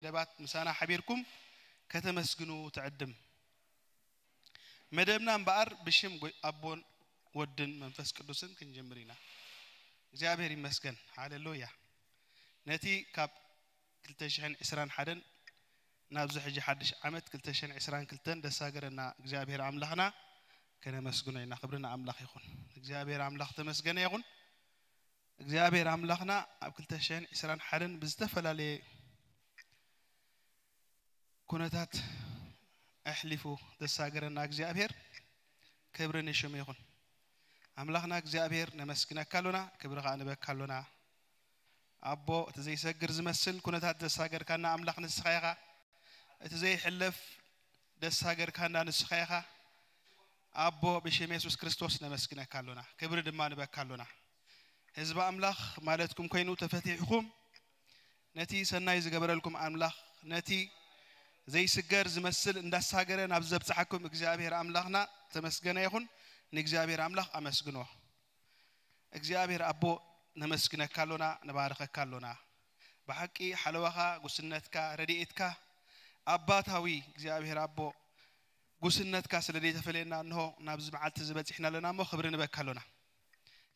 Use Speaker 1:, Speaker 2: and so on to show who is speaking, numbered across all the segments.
Speaker 1: دبات مسانا حبيركم كتمسجنوا تعدم مدبنا مبار بشم أبون ودن منفس قدوسن كنجمرينا እግዚአብሔር ይመስገን ሃሌሉያ ነቲ ካብ 2020 حدن ናብዚ ሕጂ ሓድሽ ዓመት 2022 ደሳገረና እግዚአብሔር አምላኽና ከነመስግኖ ኢና ክብርና አምላኽ ይኹን እግዚአብሔር አምላኽ ተመስገነ ይኹን እግዚአብሔር አምላኽና ኣብ 2021 ብዝተፈላለየ ኩነታት አሕሊፉ ደሳገረና እግዚአብሔር ክብርን ይሽም ይኹን አምላኽና እግዚአብሔር ነመስግነካሉና ክብርኻ ንበካሉና አቦ ተዘይሰግር ዝመስል ኩነታት ደሳገርካና አምላኽ ንስኻይኻ እትዘይ ሕለፍ ደሳገርካና ንስኻይኻ አቦ በሽም ኢየሱስ ክርስቶስ ነመስግነካሉና ክብር ድማ ንበካሉና ህዝብ አምላኽ ማለትኩም ኮይኑ ተፈቲሕኩም ነቲ ሰናይ ዝገበረልኩም አምላኽ ነቲ ዘይስገር ዝመስል እንዳሳገረ ናብ ዘብጽሐኩም እግዚአብሔር አምላኽና ተመስገነ ይኹን ንእግዚአብሔር አምላኽ አመስግኖ እግዚአብሔር አቦ ነመስግነካሉና ነባረከካሉና በሐቂ ሐለዋኻ ጉስነትካ ረዲኤትካ አባታዊ እግዚአብሔር አቦ ጉስነትካ ስለደይ ተፈለና እንሆ ናብዝ መዓልት ዝበጽሕና ለናሞ ክብርን በካሉና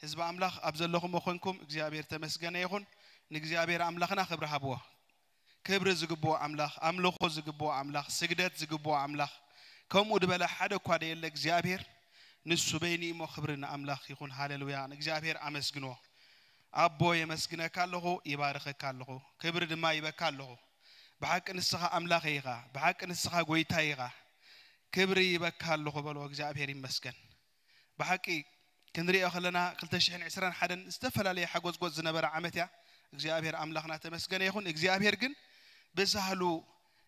Speaker 1: ህዝብ አምላኽ አብዘለኹም ወኾንኩም እግዚአብሔር ተመስገነ ይኹን ንእግዚአብሔር አምላኽና ክብር ሃብዎ ክብር ዝግቦ አምላኽ አምልኾ ዝግቦ አምላኽ ስግደት ዝግቦ አምላኽ ከምኡ ድበለ ሓደ ኳ ደየለ እግዚአብሔር ንሱ በይኒ ሞ ክብርና አምላኽ ይኹን ሃሌሉያ እግዚአብሔር አመስግኖ አቦ የመስግነካለሁ ይባረከካለሁ ክብር ድማ ይበካለሁ በሐቅ ንስኻ አምላኽ ይኻ በሐቅ ንስኻ ጎይታ ይኻ ክብር ይበካለሁ በሎ እግዚአብሔር ይመስገን በሐቂ ክንሪኦ ኸለና 2021 ዝተፈላልየ ሓጎዝጎዝ ዝነበረ ዓመት ያ እግዚአብሔር አምላኽና ተመስገነ ይኹን እግዚአብሔር ግን በሳህሉ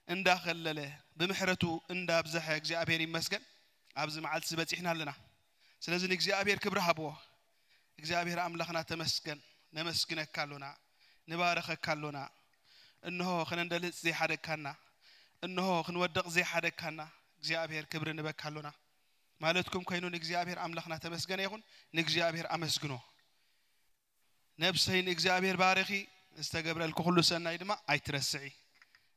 Speaker 1: እንዳኸለለ በምሕረቱ እንዳብዘሐ እግዚአብሔር ይመስገን ኣብዚ መዓልት ዝበጽሕና ኣለና ስለዚህ እግዚአብሔር ክብር ሃብዎ እግዚአብሔር አምላኽና ተመስገን ነመስግነካሉና ንባረከካሉና እንሆ ክነንደልጽ ዘይሓደካና እንሆ ክንወድቕ ዘይሓደካና እግዚአብሔር ክብር ንበካሉና ማለትኩም ኮይኑ ንእግዚአብሔር አምላኽና ተመስገነ ይኹን ንእግዚአብሔር አመስግኖ ነብሰይን እግዚአብሔር ባረኺ እስተገብረልኩ ሁሉ ሰናይ ድማ አይትረስዒ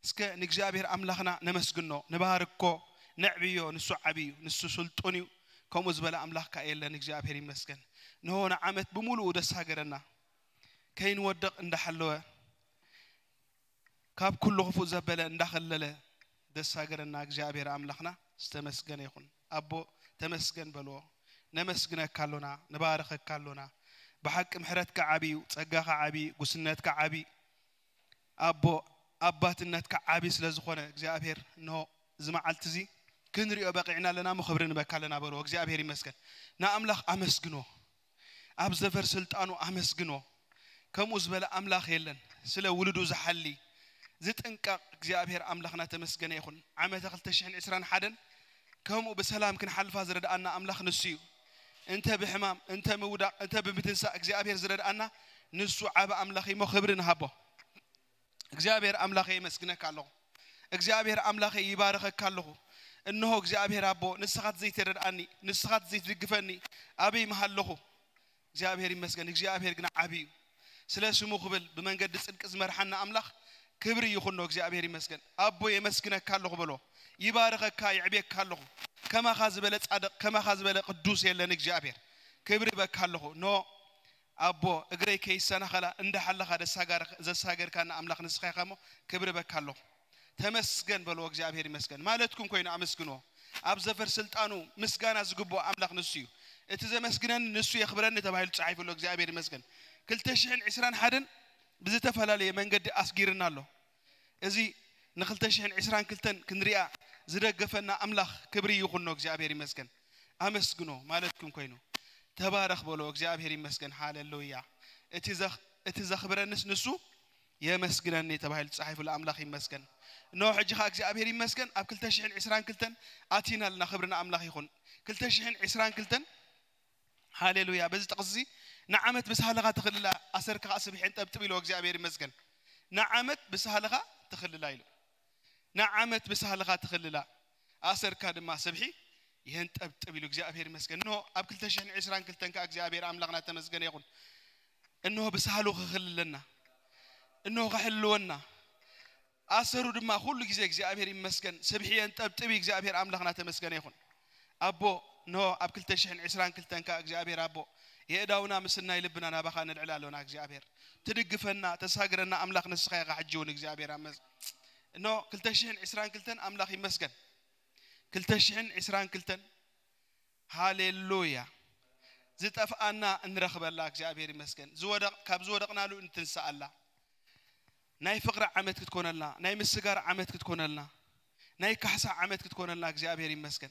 Speaker 1: እስከ ንእግዚአብሔር አምላኽና ነመስግኖ ንባርኮ ነዕብዮ ንሱ ዓብዩ ንሱ ስልጡንዩ ከምኡ ዝበለ አምላኽካ የለን እግዚአብሔር ይመስገን ንሆነ ዓመት ብሙሉ ደሳገረና ከይንወድቕ እንዳሐለወ ካብ ኩሉ ክፉ ዘበለ እንዳኸለለ ደሳገረና እግዚአብሔር አምላኽና ዝተመስገነ ይኹን አቦ ተመስገን በሎ ነመስግነካሉና ንባረከካሉና በሐቅ ምሕረትካ ዓብዩ ጸጋኻ ዓብዩ ጉስነትካ ዓብዩ አቦ አባትነትካ ዓብዩ ስለዝኾነ እግዚአብሔር ነው ዝመዓልት እዚ ክንሪኦ በቂዕና ለና መኽብርን በካለና በሎ እግዚአብሔር ይመስገን ንአምላኽ አመስግኖ ኣብ ዘፈር ስልጣኑ አመስግኖ ከምኡ ዝበለ አምላኽ የለን ስለ ውልዱ ዝሐሊ ዝጥንቀቕ እግዚአብሔር አምላኽና ተመስገነ ይኹን ዓመት 2021 ከምኡ በሰላም ክንሓልፋ ዝረዳአና አምላኽ ንሱ እዩ እንተ በሕማም እንተ ምውዳቕ እንተ ብምትንሳእ እግዚአብሔር ዝረዳአና ንሱ ዓበ አምላኽ ይሞ ክብርን ሃቦ እግዚአብሔር አምላኽ ይመስግነካለሁ እግዚአብሔር አምላኽ ይባረከካለሁ እንሆ እግዚአብሔር አቦ ንስኻት ዘይተረዳአኒ ንስኻት ዘይትድግፈኒ አብይ መሃለኹ እግዚአብሔር ይመስገን እግዚአብሔር ግን ዓብዩ ስለ ስሙ ክብል በመንገድ ጽድቅ ዝመርሐና አምላኽ ክብር ይኹን ነው እግዚአብሔር ይመስገን አቦ የመስግነካለሁ ብሎ ይባረከካ ይዕቤካለሁ ከማኻ ዝበለ ጻድቅ ከማኻ ዝበለ ቅዱስ የለን እግዚአብሔር ክብር ይበካለሁ ኖ አቦ እግሬ ከይሰናኸላ እንደሐለኻ ደሳገርካና አምላኽ ንስኻይኻሞ ክብር ይበካለሁ ተመስገን በሎ እግዚአብሔር ይመስገን ማለትኩም ኮይኑ አመስግኖ ኣብ ዘፈር ስልጣኑ ምስጋና ዝግቦ አምላኽ ንሱ እዩ እቲ ዘመስግነን ንሱ የኽብረን ተባሂሉ ጻሒፉሎ እግዚአብሔር ይመስገን 2021 ብዝተፈላለየ መንገዲ አስጊርና ኣሎ እዚ ን2022 ክንሪያ ዝደገፈና አምላኽ ክብሪ ይኹን ነው እግዚአብሔር ይመስገን አመስግኖ ማለትኩም ኮይኑ ተባረኽ በሎ እግዚአብሔር ይመስገን ሃሌሉያ እቲ ዘኽብረንስ ንሱ የመስግነን ተባሂሉ ጻሒፉሎ አምላኽ ይመስገን ነው ሕጂኻ እግዚአብሔር ይመስገን ኣብ 2022 አቲናልና ክብርና አምላኽ ይኹን 2022 ሃሌሉያ በዚ ጥቅሲ ንዓመት በሳህለኻ ተኽልላ አሰርካ አስብሕን ጠብጥብ ኢሎ እግዚአብሔር ይመስገን ንዓመት በሳህለኻ ተኽልላ ኢሎ ንዓመት በሳህለኻ ተኽልላ አሰርካ ድማ አስብሒ ይህን ጠብጥብ ኢሎ እግዚአብሔር ይመስገን ነው ኣብ 2022 ካ እግዚአብሔር አምላኽና ተመስገነ ይኹን እንሆ በሳህሉ ክኽልለና እንሆ ክሕልወና أسرو دم كل جزء إجزابير يمسكن سبحين تبي إجزابير أملاخنا تمسكن يخون أبو نو أب كل تشحن عسران كل تنكا إجزابير أبو يداونا مسنا يلبنا نبخان العلالونا إجزابير تدقفنا تساقرنا أملاخ نسخة حجون إجزابير أمس نو كل تشحن عسران كل تن أملاخ يمسكن كل تشحن عسران كل تن هاليلويا زت أفقنا نرخب الله إجزابير يمسكن زود كابزودقنا له نتنسى الله ناي فقرة عمتك تكون لنا ناي مسجار عمتك تكون لنا ناي كحسة عمتك تكون لنا إجزابير يمسكن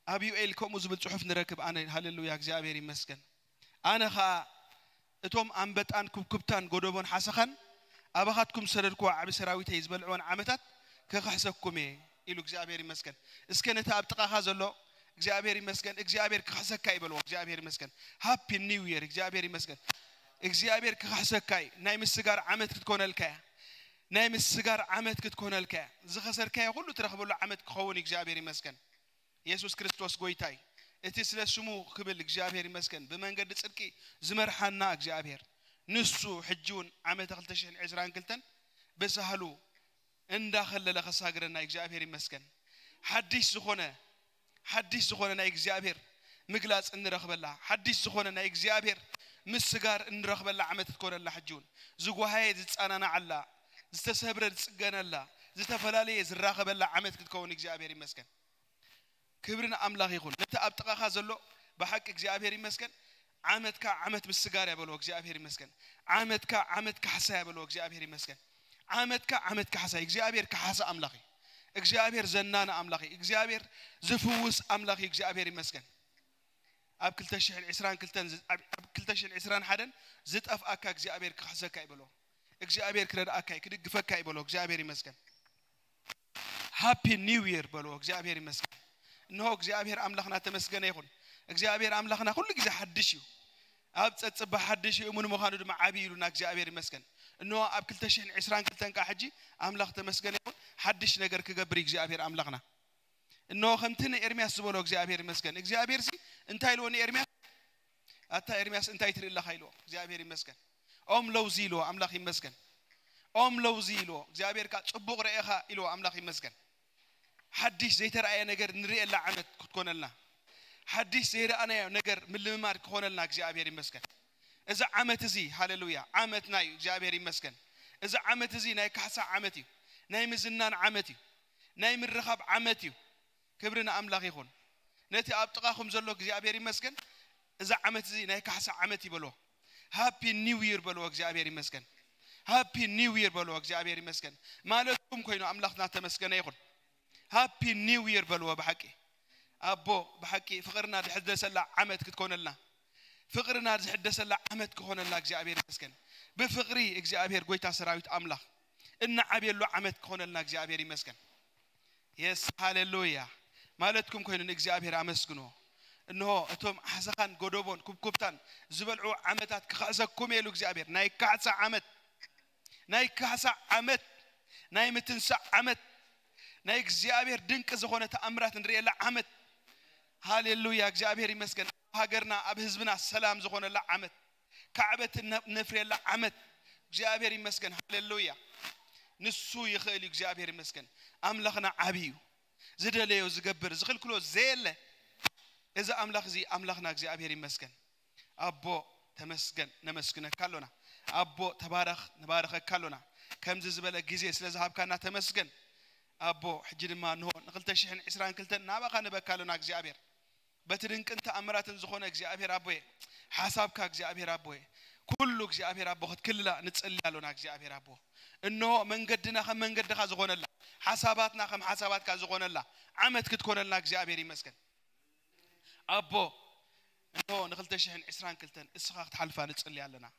Speaker 1: أبيو إلكم وزبل صحف نركب أنا هاللويا إجزابير يمسكن أنا خا أتوم أنبت أن كبتان قدوبون حسخن أبغتكم سرركوا عب سراوي تيزبلعون عمتات كخسكم إلو إجزابير يمسكن إسكنت أبتقى هذا اللو إجزابير يمسكن إجزابير كحسك كايبلو إجزابير يمسكن هابي نيو يير إجزابير يمسكن إجزابير كحسك كاي نايم السجار عمتك تكون الكا نايم السجار عمتك تكون الكا زخسر كاي كله ترخبوا له عمتك خون إجزابير يمسكن يسوع كريستوس قويتاي اتسلا سمو قبل إجزابير يمسكن بمنقد تصدقي زمر حنا إجزابير نسو حجون عمتك تلتشين عزران قلتن بسهلو إن داخل لخساقرنا إجزابير يمسكن حديث زخونة إجزابير مقلاص إن رخب الله حديث زخونة إجزابير مسجار إن رخب الله عمتك تكون الله حجون زقوا هاي زت أنا على زتسهبر زتجنا الله زتفلالي زراخب الله عمتك تكون إجزابير يمسكن كبرنا أملاخ يقول نت أبتقى خازلو بحق إجزابير يمسكن عمتك عمت بالسجار يبلو إجزابير يمسكن عمتك حسا يبلو إجزابير يمسكن عمتك حسا إجزابير كحسا أملاخي إجزابير زنانة أملاخي إجزابير زفوس أملاخي إجزابير يمسكن أب كل تشحن عسران كل تشحن عسران حدا زت أف أكا إجزابير كحسا كايبلو إجزابير كرد أكاي كده قفك كايبلو إجزابير يمسكن هابي نيو يير بلو إجزابير يمسكن إنه إجزابير أملاخنا تمسكن يخون إجزابير أملاخنا كل جزء حدشيو أب تصبح حدشيو من مخانو دم عبيلو ناك إجزابير يمسكن إنه أب كل تشحن عسران كل تنكا حجي أملاخ تمسكن يخون حدش نجار كجبري إجزابير أملاخنا إنه خمتنا إرمياس بلو إجزابير يمسكن إجزابير سي انتهي لوني إرمياس أتا إرمياس انتهي تري الله خيلو إجزابير يمسكن لو زيلو أملاخ يمسكن لو زيلو إجزابير كاتشبوق رأيها إلو أملاخ يمسكن حديث زي ترى أي نجار نري الله عمت كتكون لنا حديث زي أنا نجار من اللي مار كون لنا إجزابير يمسكن إذا عمت زي هاللويا عمت ناي إجزابير يمسكن إذا عمت زي ناي كحسا عمتي ناي مزنان عمتي ناي من رخاب عمتي كبرنا أملاخ يخون نتي أبتقاكم زلوا إجزابير يمسكن إذا عمت زي ناي كحسا عمتي بلو هابي نيو يير بلو إجزابير يمسكن هابي نيو يير بلو إجزابير يمسكن ما لكم كينو أملاخنا تمسكن يخون هابي نيو يير بلو بحكي أبو بحكي فقرنا تحدث الله عمتك تكون لنا فقرنا تحدث الله عمتك تكون لنا إجزابير يمسكن بفقري إجزابير قويتا سراويت أملاخ إن عبير لو عمتك تكون لنا إجزابير يمسكن يس هاليلويا مالتكم كينو إجزابير أمسكنو إنه أتوم حسخان قدوبون كوبتان زبلعو عمتات كخاسكم يلو إجزابير ناي كعسا عمت ناي متنسا عمت ناي إجزابير دنك زخونة أمرات نري لا عمت هاليلويا إجزابير يمسكن هاجرنا أب حزبنا السلام زخونة لا عمت كعبة نفري لا عمت إجزابير يمسكن هاليلويا نسو يخيل إجزابير يمسكن أملاخنا عبيو زدليو زقبر زخل كلو زيلة إذا أملاخ زي أملاخنا إجزابير يمسكن أبو تمسكن نمسكن كلنا أبو نبارك كلنا كم زبالة جزء سلزهاب كنا تمسكن أبو حجر ما نهون نقلت شحن عسران كلتن نابقى نبكالونا إجزابير بترنك أنت أمرات زخون إجزابير أبوي حسابك إجزابير أبوي كل إجزابير أبو خد كلنا نتسأل لنا إجزابير أبو إنه من قدنا زخون الله حساباتنا خم حساباتك زخون الله عمتك تكون لنا إجزابير يمسكن أبو إنه نقلت شحن عسران كلتن إسخاق تحلفان نتسأل لنا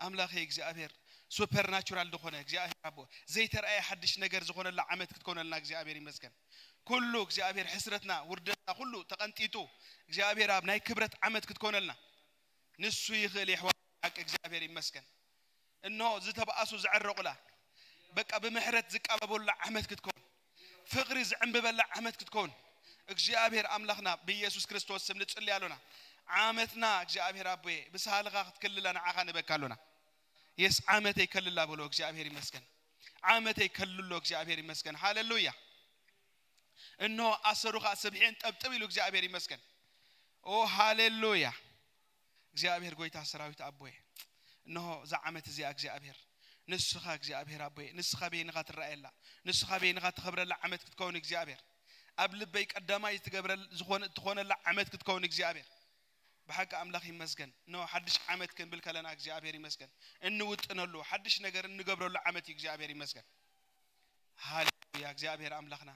Speaker 1: أملاخي إجزابير سوبر ناتشورال دخونه إجزابير أبو زي ترى أي حدش نجار زخون الله عمتك تكون لنا إجزابير يمسكن كله إجزابير حسرتنا وردتنا كله تقنتيتو إجزابير أب ناي كبرت عمتك تكون لنا نسو يخلي حوار حق إجزابير يمسكن إنه زت بقاسو زعرق له بقى بمحرت زك أبو الله عمتك تكون فقري زعم ببلع عمتك تكون إجزابير أملاخنا بيسوع كريستوس سم نتسأل يالونا عامتنا إجزابير أبوي بس هالغاخت كل لنا عخان بكالونا يس عامتي كل الله بلو إجزابير يمسكن ዓመተይ ከልሎ እግዚአብሔር ይመስገን ሃሌሉያ እነሆ አሰሩኻ ሰብሒን ጠብጥብ ኢሉ እግዚአብሔር ይመስገን ኦ ሃሌሉያ እግዚአብሔር ጎይታ ሰራዊት አቦዬ እነሆ ዛ ዓመት እዚያ እግዚአብሔር ንስኻ እግዚአብሔር አቦዬ ንስኻ በይንኻ ትራእየላ ንስኻ በይንኻ ተኸብረላ ዓመት ክትከውን እግዚአብሔር ኣብ ልበይ ቀዳማይ ትገብረል ዝኾነላ ዓመት ክትከውን እግዚአብሔር بحق أملاك يمسكن نو حدش عمد كن بالكلنا إجابير يمسكن إنه وتنلو حدش نجار إنه قبره لعمد إجابير يمسكن هاليلويا إجابير أملاكنا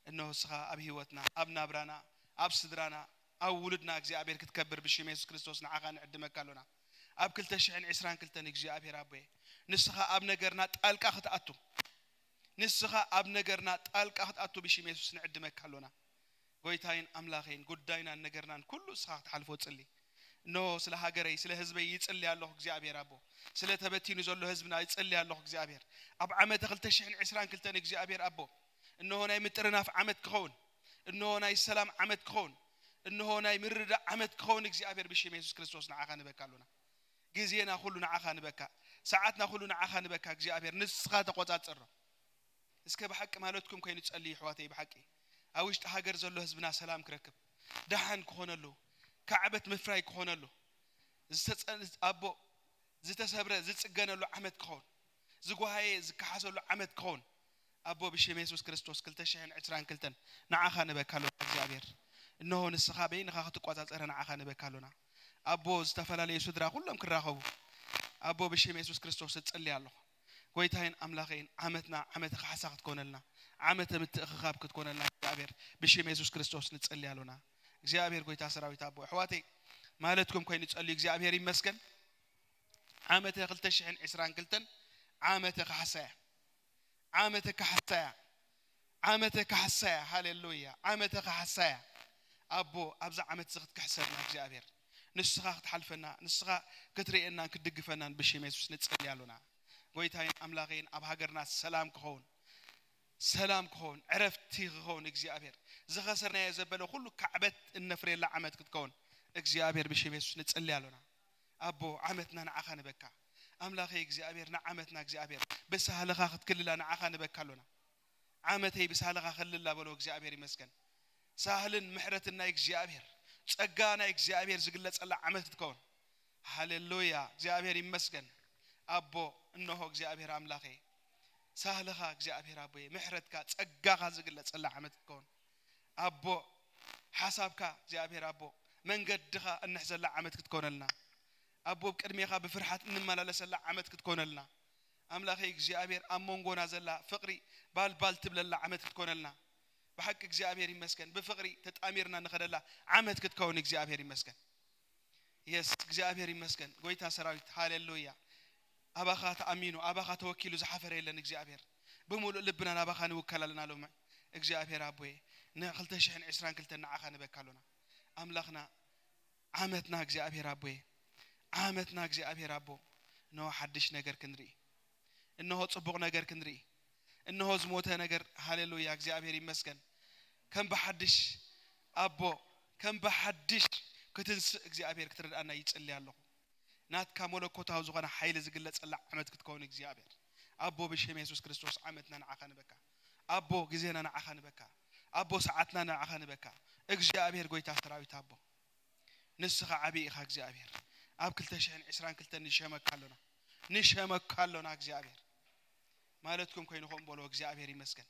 Speaker 1: إنه سخا أبي هوتنا أبنا برانا أب صدرنا أو ولدنا إجابير كتكبر بشيم يسوع كريستوس نعاقن عندما كلنا أب كل تشحن عسران كل تنك إجابير أبوي نسخا أب نجارنا تألك أخت أتو نسخا أب نجارنا تألك أخت أتو بشيم يسوع نعندما كلنا ويتاين أملاخين قدينا نجرنا كل سخط حلفوت صلي نو سلا هاجري سلا هزبي يتصلي الله إجابير أبو سلا تبتين يزول له هزبنا يتصلي الله إجابير أب عمد دخلت شحن عسران كل تاني إجابير أبو إنه هنا يمترنا في عمد كون إنه هنا السلام عمد كون إنه هنا يمرد عمد كون إجابير بشيم يسوع كريستوس نعاقن بكالونا جزينا خلونا عاقن بكا ساعتنا خلونا عاقن بكا إجابير نسخة تقوتات سر إسكاب حق مالتكم كين تسألي حواتي بحقي أويش تهاجر زلوا هزبنا سلام كركب دهان كهون له كعبة مفراي كهون له زت أبو زت سبرة زت جنا له عمد كهون زجوهاي زكحسوا له عمد كهون أبو بشيم يسوع كريستوس كل تشحن عشران كلتن نعخان بكالو زابير إنه نسخابين نخاطب قوات أنا نعخان بكالونا أبو استفلا لي سدرا كلهم كراهو أبو بشيم يسوع كريستوس تسألي الله قويتين أملاخين عمتنا عمت خحسات كون لنا عمت متخخاب كتكون لنا إجابير بشيم يسوع كريستوس نتسألي علونا إجابير قويتا سراوي تابو حواتي مالتكم كوين نتسألي إجابير يمسكن عمت خلتشحن عسران كلتن عمت خحساء عمت كحساء عمت كحساء هاليلويا عمت خحساء أبو أبزع عمت زغت كحسرنا إجابير نسخة تحلفنا نسخة كترينا كدقفنا بشيم يسوع نتسألي علونا قويتين أملاقين أب هاجرنا سلام كهون سلام كهون عرفتي كهون إجابير زخسرنا يزبلوا كله كعبت النفرين لا عمت كتكون إجابير بشيم يسوع نتسألي علونا أبو عمتنا نعخان بكا أملاقي إجابير نعمتنا إجابير بس هالخا خد كل لا نعخان بكا لنا عمتي بس هالخا خل الله بلو إجابير مسكن سهل محرتنا إجابير تسقانا إجابير زقلت الله عمت كتكون هاليلويا إجابير مسكن أبو إنه إجابير أملاقي سهلها إجابير أبوي محرتك تسقاها زقلت الله عمت كتكون أبو حسابك إجابير أبو من قدها أن نحزن الله عمت كتكون لنا أبو بكرميها بفرحة إنما لا لسلا عمت كتكون لنا أملاخي إجابير أمونغونا زلا فقري بال تبل الله عمت كتكون لنا بحق إجابير يمسكن بفقري تتأميرنا نخد الله عمت كتكون إجابير يمسكن يس إجابير يمسكن قويتها سراويت هاليلويا أباخا تأمينو أباخا توكيلو زحفر إلا إجابير بمولو لبنا أباخا نوكل لنا لهم إجابير أبوي نخلت شحن عسران كلتنا عخان بكالونا أملاخنا عمتنا إجابير أبوي عامتنا إجابير أبو إنه حدش نجار كندري إنه تصبغ نجار كندري إنه زموتها نجار هاليلويا إجابير يمسكن كم بحدش أبو كم بحدش كتنس إجابير كتر أنا يتسألي الله نات كامولو كوتا وزغنا حيل زقلت الله عمت كتكون إجابير أبو بشيم يسوع كريستوس عمتنا نعخان بكا أبو جزينا نعخان بكا أبو ساعتنا نعخان بكا إجابير قويتا تراوي تابو نسخ عبي إخا إجابير أب كل تشحن عسران كل نشامك كلنا إجابير مالتكم كينكم بولو إجابير يمسكن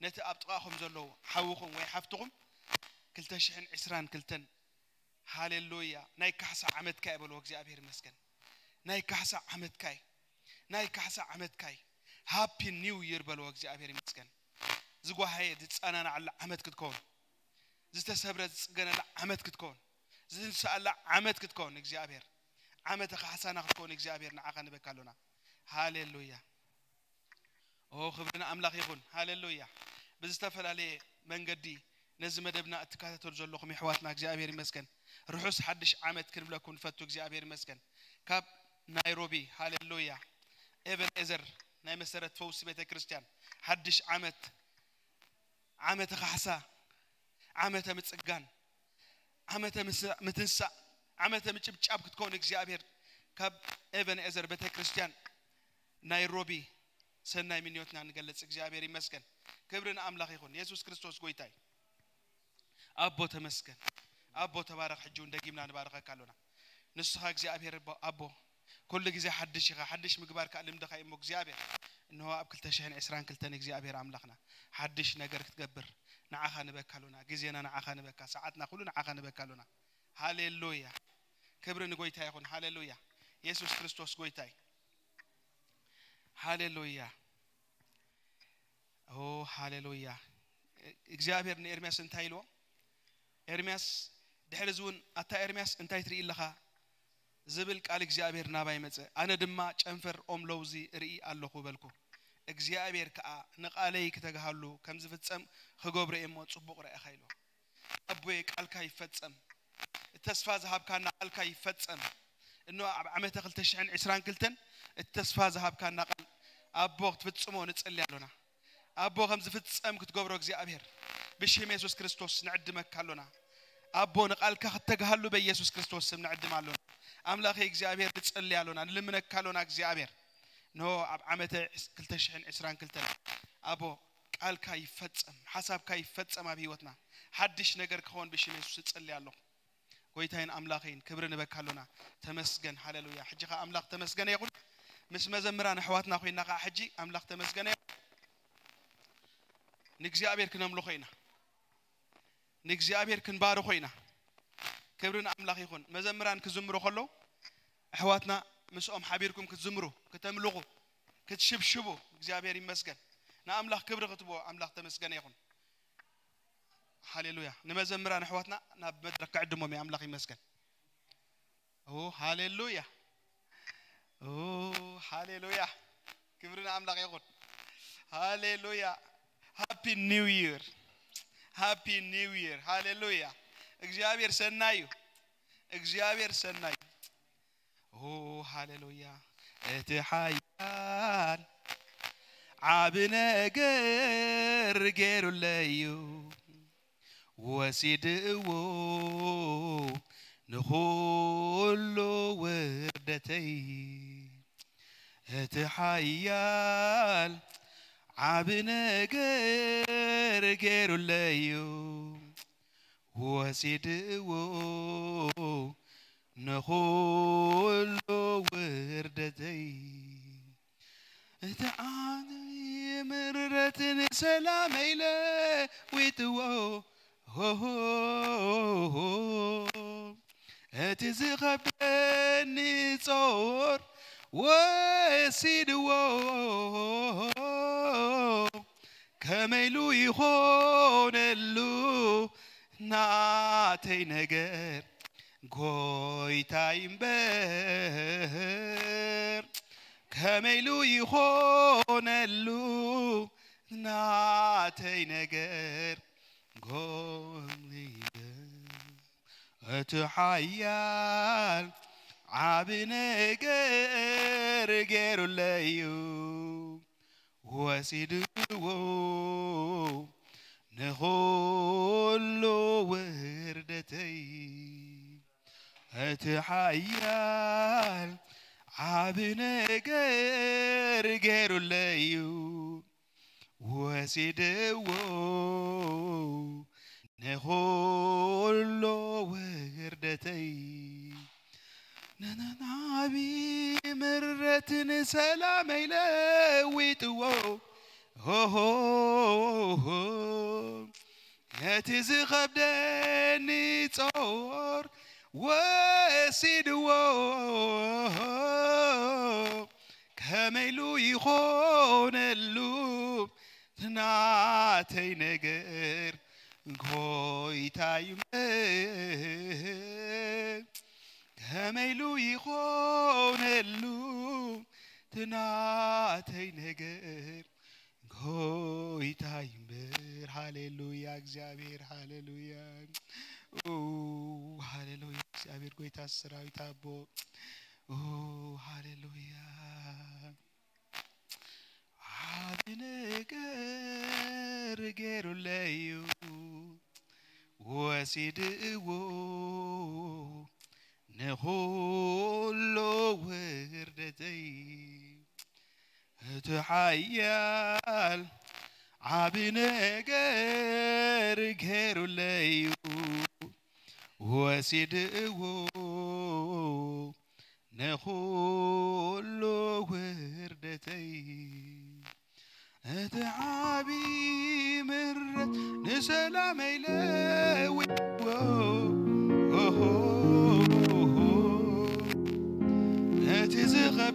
Speaker 1: نت أبطاهم زلوا حوكم ويحفتهم كل تشحن عسران كلتن هاليلويا نايك حسا عمد كاي بولو إجابير يمسكن نايك حسا عمد كاي نايك حسا عمد كاي هابي نيو يير بولو إجابير يمسكن زقوا هاي تتسألنا على عمد كتكون زتسبرت جنا عمد كتكون زتسأل عمد كتكون إجابير عمتك حسنا كتكون إجابير نعاقن بكالونا هاليلويا أو خبرنا أملاك يكون هاليلويا بزتفل عليه من قدي نزم دبنا اتكاتة ترجلكم يحواتنا إجابير مسكن رحوس حدش عمت كن لكم فتو إجابير مسكن كاب نيروبي هاليلويا إبن إزر ناي مسيرة فوس بيت كريستيان حدش عمتك حسا عمتها متسقان عمتها متنسى عمتها متشبشاب كتكون إجابير كاب إبن إزر بيت كريستيان نيروبي سناي منيوتنا نقلص እግዚአብሔር ይመስገን ክብርን አምላክ ይሁን ኢየሱስ ክርስቶስ ጎይታይ አቦ ተመስገን አቦ ተባረክ ሕጁ እንደጊምና ንባረከካሉና ንስኻ እግዚአብሔር አቦ كل ጊዜ حدش ምግባር ከልም ደኻ እሞ እግዚአብሔር እንሆ አብ 2022 እግዚአብሔር አምላክና حدش ነገር ክትገብር ንዓኻ ንበካሉና ጊዜና ንዓኻ ንበካ ሰዓትና ሁሉ ንዓኻ ንበካሉና ሃሌሉያ ክብርን ጎይታይ ይሁን ሃሌሉያ ኢየሱስ ክርስቶስ ጎይታይ ሃሌሉያ ኦ ሃሌሉያ እግዚአብሔር ንኤርሚያስ እንታይሎ ኤርሚያስ ድሕርዝውን አታ ኤርሚያስ እንታይ ትርኢ ለኻ ዝብል ቃል እግዚአብሔር ናባይ መጸ አነ ድማ ጨንፈር ኦምሎውዚ ርኢ ኣለኹ በልኩ እግዚአብሔር ከአ ንቃለይ ከተጋሃሉ ከም ዝፍጸም ክገብረ እሞ ጽቡቕ ረአ ኸይሎ አቦይ ቃልካ ይፈጸም ተስፋ ዝሃብካና ቃልካ ይፈጸም እንኖ ዓመተ 2022 ተስፋ ዝሃብካና ቃል አቦ ትፍጽሞ ንጽል ያሎና አቦ ከም ዝፍጸም ክትገብሮ እግዚአብሔር ብሽም ኢየሱስ ክርስቶስ ንዕድመካሉና አቦ ንቃልካ ከተጋሃሉ በኢየሱስ ክርስቶስ ስም ንዕድማሉና አምላክ እግዚአብሔር ንጽል ያሎና ንልምነካሉና እግዚአብሔር ኖ ዓመተ 2022 አቦ ቃልካ ይፈጸም ሐሳብካ ይፈጸም አብ ህይወትና حدش ነገር ከሆን ብሽም ኢየሱስ ጽል ያለው ጎይታይን አምላክን ክብርን በካሉና ተመስገን ሃሌሉያ ሕጂኻ አምላክ ተመስገነ ይሁን ምስ መዘምራን አሕዋትና ኮይና ሕጂ አምላክ ተመስገነ ንእግዚአብሔር ክነምሎ ኮይና ንእግዚአብሔር ክንባሮ ኮይና ክብርን አምላክ ይሁን መዘምራን ክዝምሩ ከሎ አሕዋትና مسኦም حبيركم كتزمرو كتملغو كتشبشبو እግዚአብሔር ይመስገን نአምላክ ክብር ክትቦ አምላክ ተመስገነ ይሁን ሃሌሉያ ንመዘምራን አሕዋትና ናብ መድረክ ቀድሞም አምላክ ይመስገን ኦ ሃሌሉያ ኦ ሃሌሉያ ክብርን አምላክ ይሁን ሃሌሉያ ሃፒ ኒው ይር ሃሌሉያ እግዚአብሔር ሰናዩ እግዚአብሔር ሰናዩ Oh hallelujah اتحيان عبنجر جرليو وسيدو نخلو وردتي اتحيان عبنجر جرليو وسيدو نخلو وردتي تعاني مرة سلام إلى ويتوه اتزغبني صور وسيدو كميلو يخون اللو ناتي نجر ጎይታይም በር ከመይሉ ይሆነሉ ናተይ ነገር ጎንየ እትሐያል ዓብ ነገር ገሩለዩ ወሲድዎ ንኹሉ ውርደተይ اتحيال عاب نجر جرليو وسيدو نخلو وردتي نبي مرة سلام إلويتو يتزغب دني تصور وسيدو كميلو يخون اللوب تناتي نجر ጎይታይም ከመይሉ ይሆነሉ ትናተይ ነገር ጎይታይም ሃሌሉያ እግዚአብሔር ሃሌሉያ ኦ ሃሌሉያ እግዚአብሔር ጎይታ ሰራዊት አቦ ኦ ሃሌሉያ ነገር ገሩለዩ ወሲድዎ ንኹሉ ውርደተይ تحيال عبنجر غيرو ليو وسيدو نخلو وردتي اتعابي مرت نسلام يلوي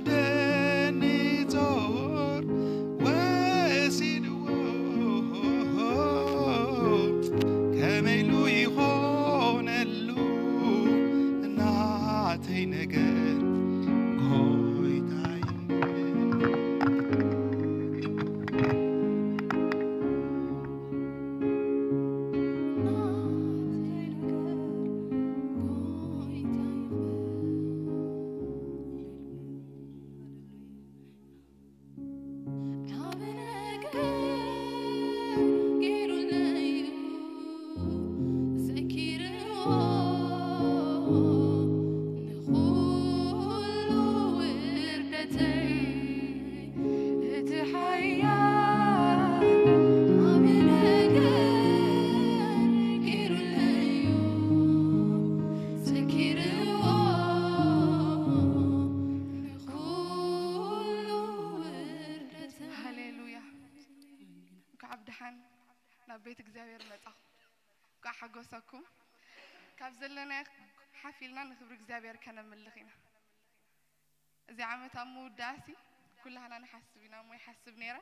Speaker 1: اتزغبدني تور وسيدو كميلو يخونلو ناتي نجر قويتاي
Speaker 2: بيت እግዚአብሔር መጣ ካሐጎሰኩም ካብዘለና ሓፊልና ንክብር እግዚአብሔር ከነምልኺና እዚ ዓመት አሙዳሲ ኩላህና ንሓስብና ሞ ይሓስብ ነራ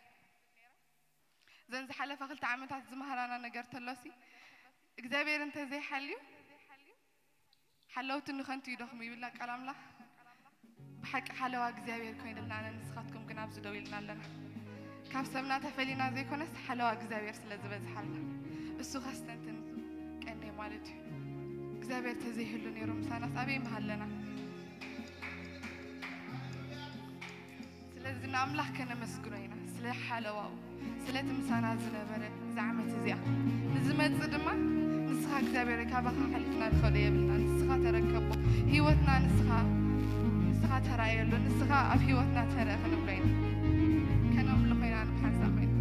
Speaker 2: ዘንዝ ሓለፈ ክልተ ዓመታት ዝመሃራና ነገር ተሎሲ እግዚአብሔር እንተ ዘይሐልዩ ሓለውት ንኸንቱ ይደኽሙ ይብላ ቃል አምላኽ بحق حلوة እግዚአብሔር ኮይንልና ንስኻትኩም ግን ኣብዚ ደው ኢልና ኣለና ካብ ሰብና ተፈሊና ዘይኮነስ حلوة እግዚአብሔር ስለዝበዝሓልና እሱ ኸስተንትን ቀኔ ማለት እዩ እግዚአብሔር ተዘይህሉ ነይሩ ምሳናስ ኣበይ መሃለና ስለዚህ አምላክ ከነመስግኖ ኢና ስለ حلوة ስለ ትምሳና ዝነበረ ዛዕመት እዚያ ንዝመጽ ድማ ንስኻ እግዚአብሔር ካባኻ ሓሊፍና ንኸደ የብልና ንስኻ ተረከቦ ህይወትና ንስኻ ተራየሉ ንስኻ ኣብ ህይወትና ተረኸን ብለይና ከነም ለኸይና ንሓሳበይና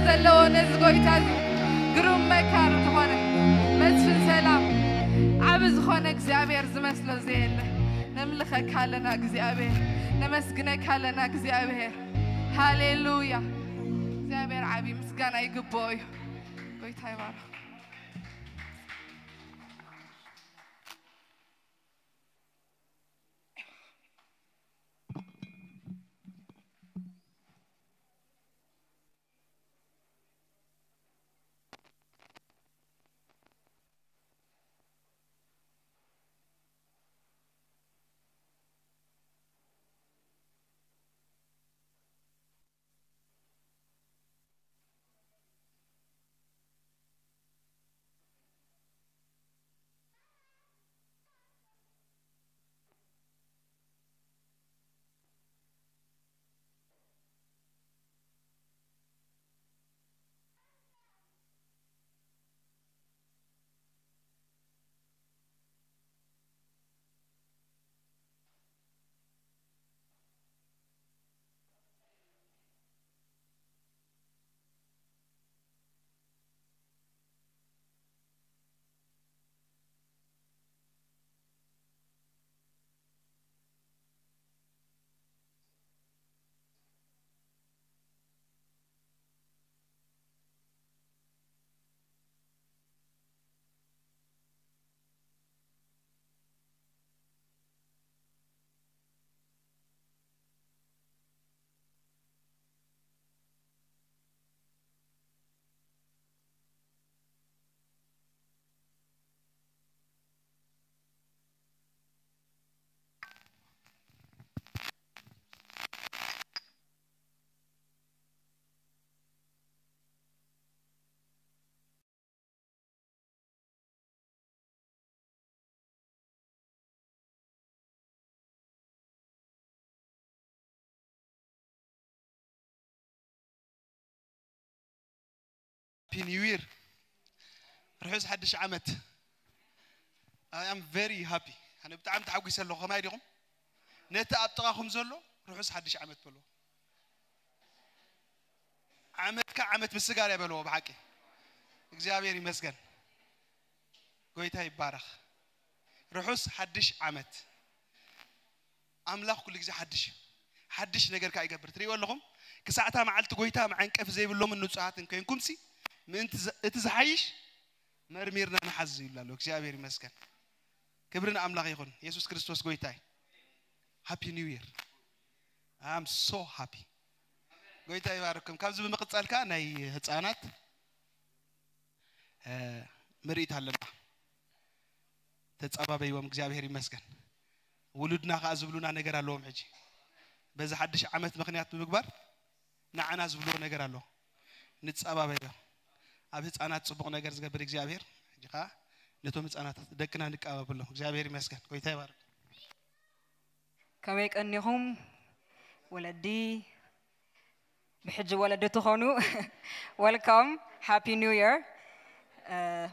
Speaker 2: ዘለዎ ነዚ ጎይታ ግሩም መካር ዝኾነ መስፍን ሰላም ዓብ ዝኾነ እግዚኣብሔር ዝመስሎ ዘየለ ነምልኸካ ኣለና እግዚኣብሔር ነመስግነካ ኣለና እግዚኣብሔር ሃሌሉያ እግዚአብሔር ዓብይ ምስጋና ይግባው እዩ ጎይታ ይባርክ
Speaker 1: New رحوز حدش عمت I am very happy أنا بتعم تحوي سلو خما يديهم نتا أبتغاهم زلو رحوز حدش عمت بلو عمت كعمت بالسجارة بلو بحكي إجابيري مسجن قويتها يبارك رحوز حدش عمت أملاك كل جزء حدش نجار كاي قبر تري واللهم كساعتها معلت قويتها معك في زي باللوم إنه ساعات إن كم سي من تزحيش مرميرنا نحزي الله لو إجابيري مسجن كبرنا أملاك يكون يسوع كريستوس قويتها Happy New Year I am so happy قويتها يبارككم كم زبون مقتصال كان هي هتسانات مريت هلا تتصابا بيوم إجابيري مسجن ولدنا خازبلونا نجار اللهم حجي بس حدش عمت مخنيات بمقبر نعنا زبلونا نجار الله نتصابا بيوم أبيت أنا تصبغ نجار زقبر إجابير جقا نتومت أنا دكنا نكابا بالله إجابيري مسجن قويتها يبارك
Speaker 3: كميك أنهم ولدي بحج ولدته خانو welcome happy new year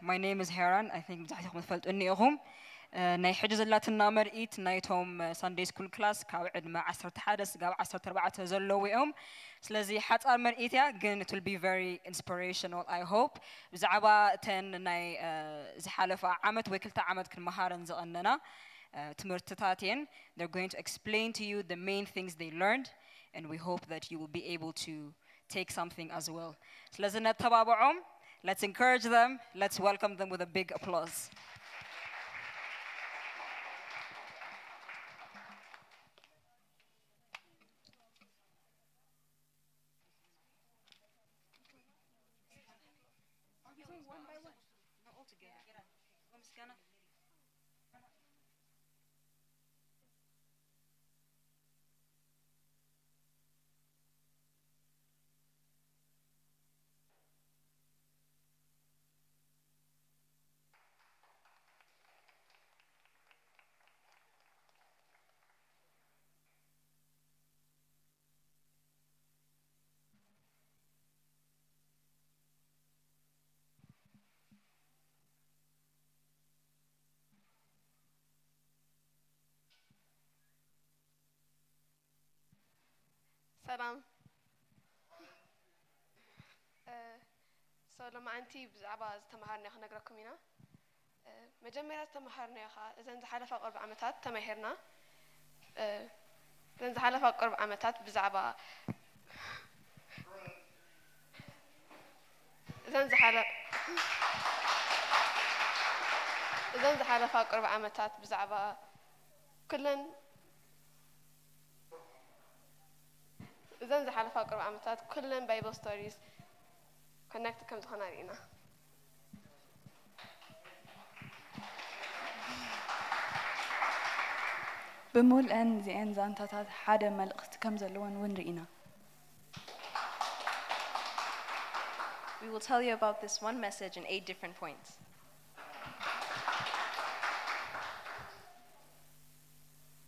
Speaker 3: my name is Heran I think بتحكي مثلت أنهم ناي حجز اللاتنا مرئيت نايتهم Sunday school class كاوعد مع 10 حدث قاو 10 4 زلوا يوم سلازي حتى مرئيتها again it will be very inspirational I hope بزعبا تن ناي زحالفة عمت وكلتا عمت كل مهارن زغننا تمرتتاتين they're going to explain to you the main things they learned and we hope that you will be able to take something as well سلازي نتبابعهم let's encourage them let's welcome them with a big applause
Speaker 4: سلام So لما أنتي بزعبة تمهرنا خلنا نقرأكم هنا مجمرة تمهرنا خا إذا نزح على فوق 4 عمتات تمهرنا إذا نزح على فوق 4 عمتات بزعبة إذا نزح على فوق 4 عمتات بزعبة كلن إذا نزح على فوق 4 عمتات كلن بايبل ستوريز connect كم تخنا لينا
Speaker 5: بملأن زين زانتات حدا ملقت كم زلون وين رئينا.
Speaker 6: We will tell you about this one message in 8 different points.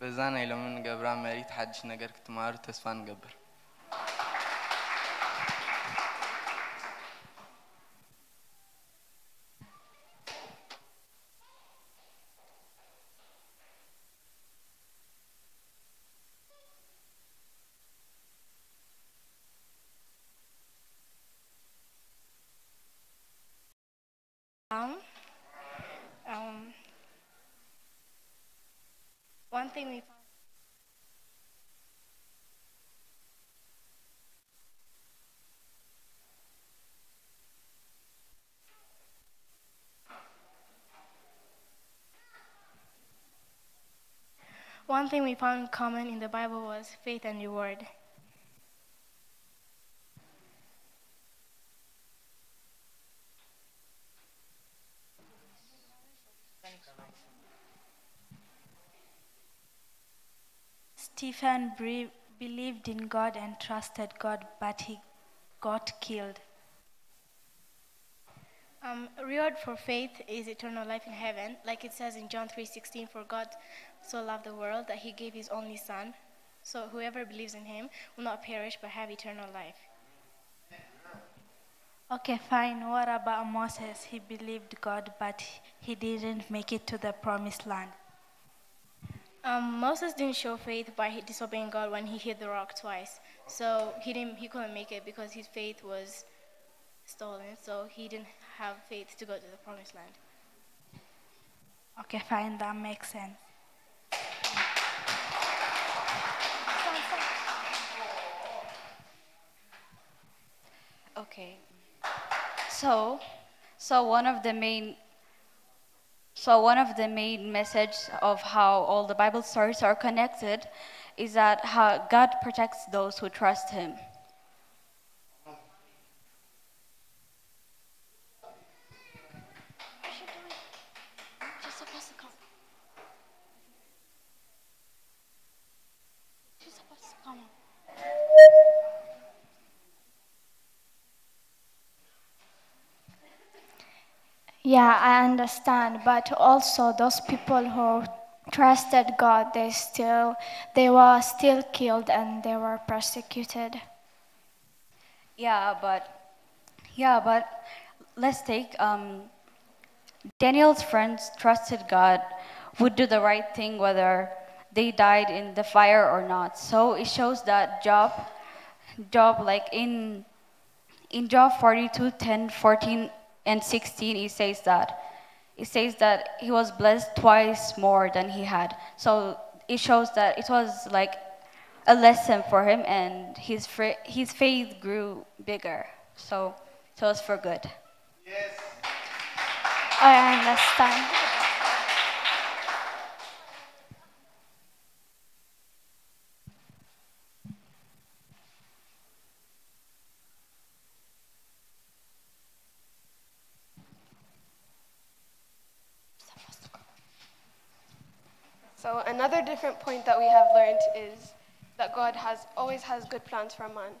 Speaker 7: بزانا يلومن قبرا مريت حدش نجر كتمار تسفان قبر.
Speaker 8: One thing we found common in the Bible was faith and reward. Stephen believed in God and trusted God, but he got killed. Reward for faith is eternal life in heaven, like it says in John 3:16, for God so loved the world that he gave his only son, so whoever believes in him will not perish but have eternal life. Okay, fine. What about Moses? He believed God, but he didn't make it to the promised land. Moses didn't show faith by disobeying God when he hit the rock twice. So he couldn't make it because his faith was stolen. So he didn't have faith to go to the promised land. Okay, fine, that makes sense.
Speaker 9: Okay. So one of the main message of how all the Bible stories are connected is that how God protects those who trust him.
Speaker 8: Yeah, I understand, but also those people who trusted God, they were still killed and they were persecuted.
Speaker 9: Yeah, but let's take Daniel's friends trusted God would do the right thing whether they died in the fire or not. So it shows that Job like in Job 42, 10, 14 and 16, it says that he was blessed twice more than he had. So it shows that it was like a lesson for him, and his faith grew bigger. So it was for good.
Speaker 8: Yes. I understand.
Speaker 4: So another different point that we have learned is that God always has good plans for man.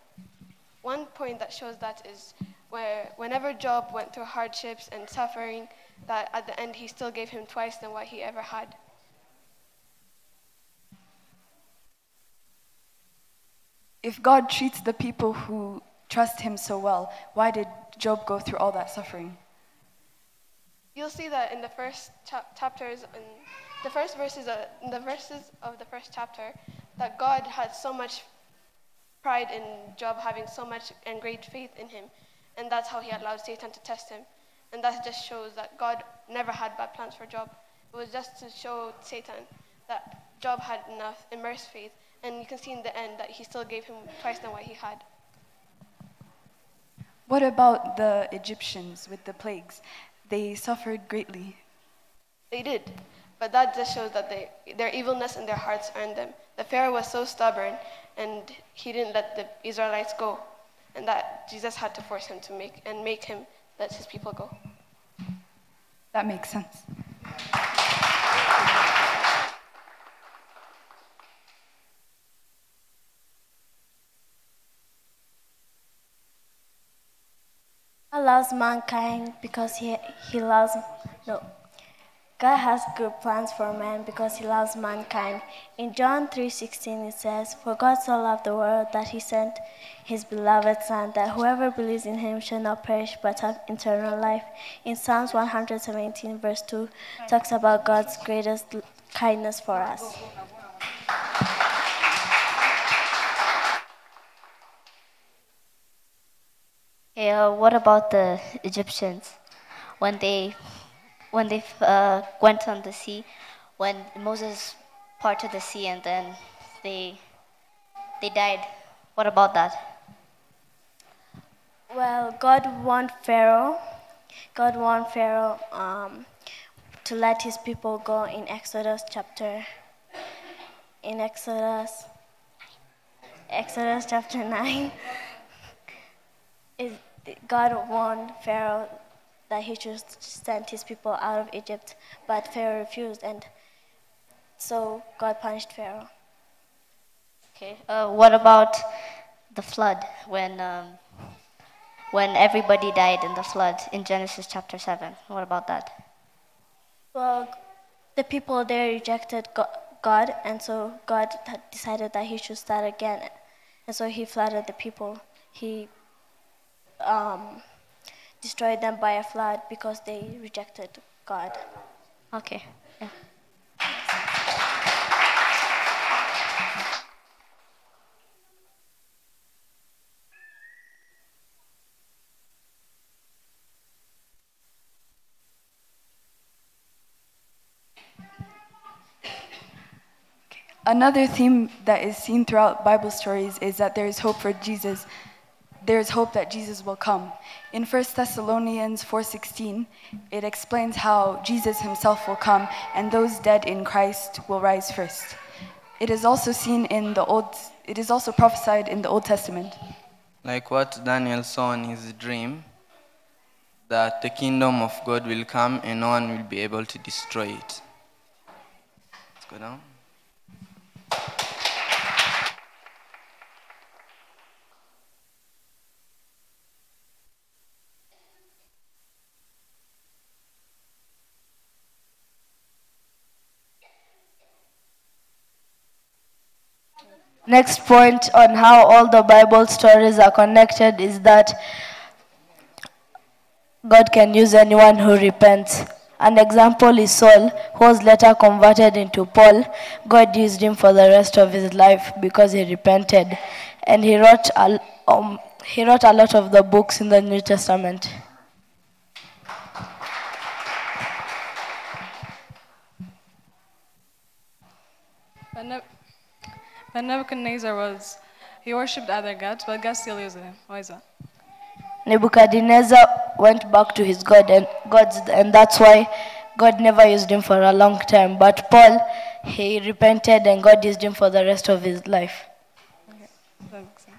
Speaker 4: One point that shows that is whenever Job went through hardships and suffering, that at the end he still gave him twice than what he ever had.
Speaker 5: If God treats the people who trust him so well, why did Job go through all that suffering?
Speaker 4: You'll see that in the first chapters, in the first verses of the first chapter, that God had so much pride in Job having so much and great faith in him. And that's how he allowed Satan to test him. And that just shows that God never had bad plans for Job. It was just to show Satan that Job had enough immersed faith. And you can see in the end that he still gave him twice than what he had.
Speaker 5: What about the Egyptians with the plagues? They suffered greatly.
Speaker 4: They did. But that just shows that their evilness in their hearts earned them. The Pharaoh was so stubborn, and he didn't let the Israelites go. And that Jesus had to force him to make him let his people go.
Speaker 5: That makes sense.
Speaker 8: God loves mankind because he loves, no. God has good plans for man because he loves mankind. In John 3:16 it says, "For God so loved the world that he sent his beloved Son, that whoever believes in him shall not perish but have eternal life." In Psalms 117 verse 2 talks about God's greatest kindness for us.
Speaker 10: Okay, what about the Egyptians when they went on the sea, when Moses parted the sea and then they died? What about that?
Speaker 8: Well, God warned Pharaoh to let his people go in Exodus chapter 9. God warned Pharaoh that he should send his people out of Egypt, but Pharaoh refused, and so God punished Pharaoh.
Speaker 10: Okay. What about the flood when everybody died in the flood in Genesis chapter 7? What about that?
Speaker 8: Well, the people there rejected God, and so God decided that he should start again, and so he flooded the people. He destroyed them by a flood because they rejected God.
Speaker 10: Okay. Yeah.
Speaker 5: Another theme that is seen throughout Bible stories is that there is hope for Jesus. There is hope that Jesus will come. In 1 Thessalonians 4:16, it explains how Jesus himself will come and those dead in Christ will rise first. It is also prophesied in the Old Testament.
Speaker 7: Like what Daniel saw in his dream, that the kingdom of God will come and no one will be able to destroy it. Let's go down.
Speaker 11: Next point on how all the Bible stories are connected is that God can use anyone who repents. An example is Saul, who was later converted into Paul. God used him for the rest of his life because he repented, and he wrote a lot of the books in the New Testament.
Speaker 12: When Nebuchadnezzar he worshipped other gods, but God still used him. Why is that?
Speaker 11: Nebuchadnezzar went back to his gods, and that's why God never used him for a long time. But Paul, he repented, and God used him for the rest of his life.
Speaker 12: Okay. That makes sense.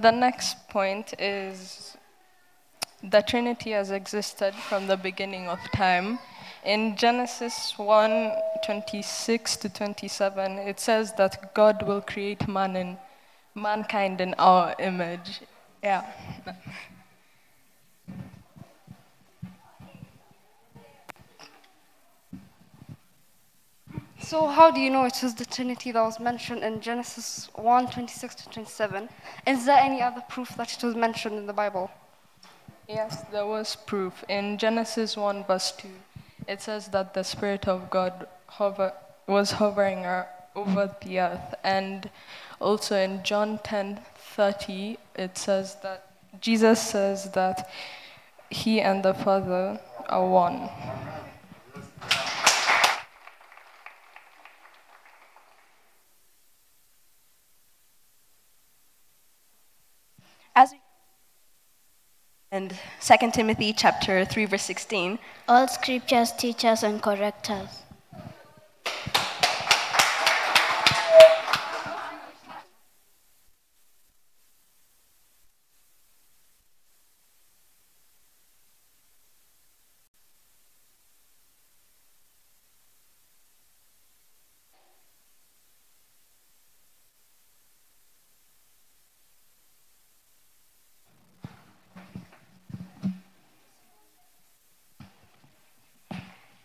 Speaker 12: The next point is the Trinity has existed from the beginning of time. In Genesis 1:26 to 27, it says that God will create mankind in our image. Yeah.
Speaker 13: So how do you know it was the Trinity that was mentioned in Genesis 1:26 to 27? Is there any other proof that it was mentioned in the Bible?
Speaker 12: Yes, there was proof. In Genesis 1, verse 2, it says that the Spirit of God was hovering over the earth. And also in John 10:30, it says that Jesus says that he and the Father are one.
Speaker 6: As and 2 Timothy chapter 3 verse 16.
Speaker 10: All scriptures teach us and correct us.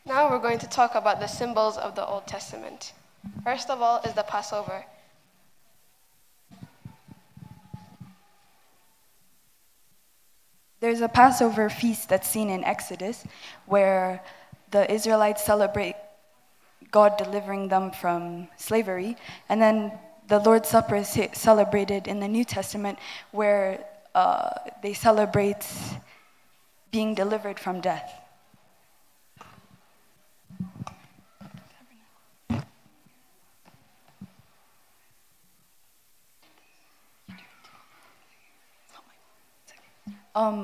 Speaker 4: Now we're going to talk about the symbols of the Old Testament. First of all is the Passover.
Speaker 5: There's a Passover feast that's seen in Exodus where the Israelites celebrate God delivering them from slavery. And then the Lord's Supper is celebrated in the New Testament where they celebrate being delivered from death.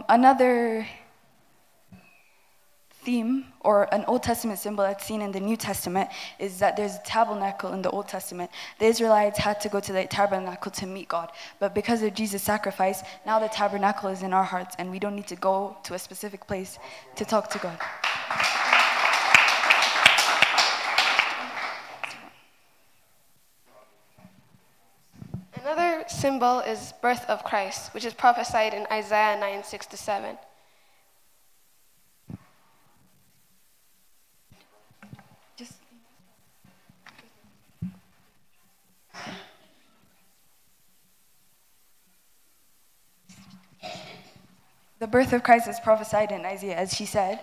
Speaker 5: Another theme or an Old Testament symbol that's seen in the New Testament is that there's a tabernacle in the Old Testament. The Israelites had to go to the tabernacle to meet God, but because of Jesus' sacrifice, now the tabernacle is in our hearts and we don't need to go to a specific place to talk to God.
Speaker 4: Another symbol is birth of Christ, which is prophesied in Isaiah 9:6-7.
Speaker 5: The birth of Christ is prophesied in Isaiah, as she said.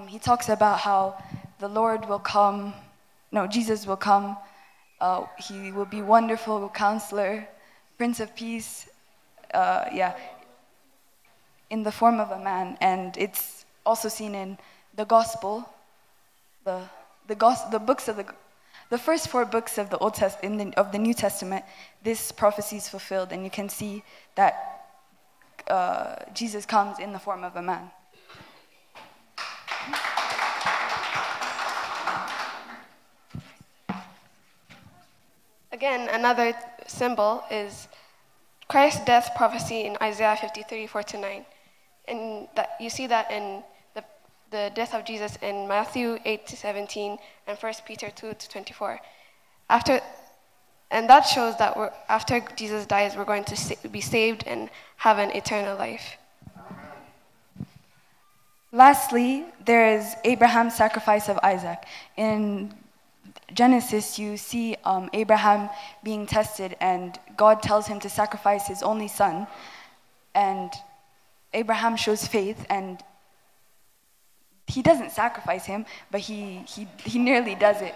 Speaker 5: He talks about how the Lord will come, Jesus will come. He will be wonderful counselor, Prince of Peace, in the form of a man. And it's also seen in the Gospel, the first 4 books of the Old Testament, of the New Testament. This prophecy is fulfilled, and you can see that Jesus comes in the form of a man.
Speaker 4: Again, another symbol is Christ's death prophecy in Isaiah 53:4-9. And that you see that in the death of Jesus in Matthew 8-17 and 1 Peter 2-24. And that shows that after Jesus dies, we're going to be saved and have an eternal life.
Speaker 5: Lastly, there is Abraham's sacrifice of Isaac. In Genesis, you see Abraham being tested, and God tells him to sacrifice his only son. And Abraham shows faith, and he doesn't sacrifice him, but he nearly does it.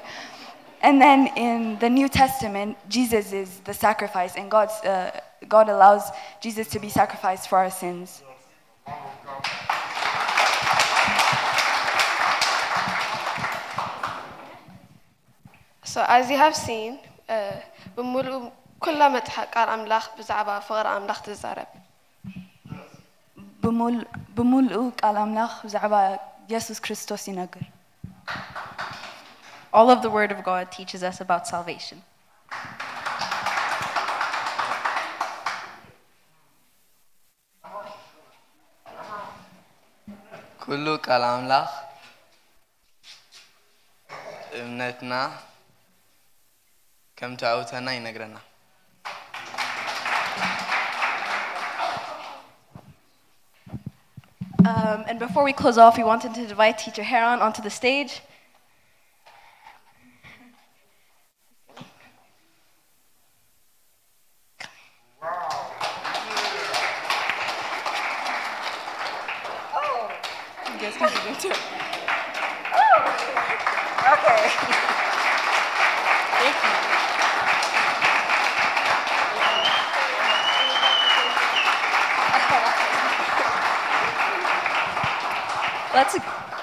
Speaker 5: And then in the New Testament, Jesus is the sacrifice, and God allows Jesus to be sacrificed for our sins.
Speaker 4: So as you have seen, كل ቃል አምላክ ብዛዕባ ፍቅሪ አምላክ ትዛረብ
Speaker 5: ብምልኡ ቃል አምላክ ብዛዕባ ኢየሱስ ክርስቶስ ይነግር.
Speaker 6: All of the word of God teaches us about salvation.
Speaker 7: ኩሉ ቃል አምላክ እምነትና ከም ተአውተና ይነግረና.
Speaker 6: And before we close off, we wanted to invite Teacher Heron onto the stage.
Speaker 14: guys can do them too.
Speaker 3: Okay.
Speaker 14: Thank you.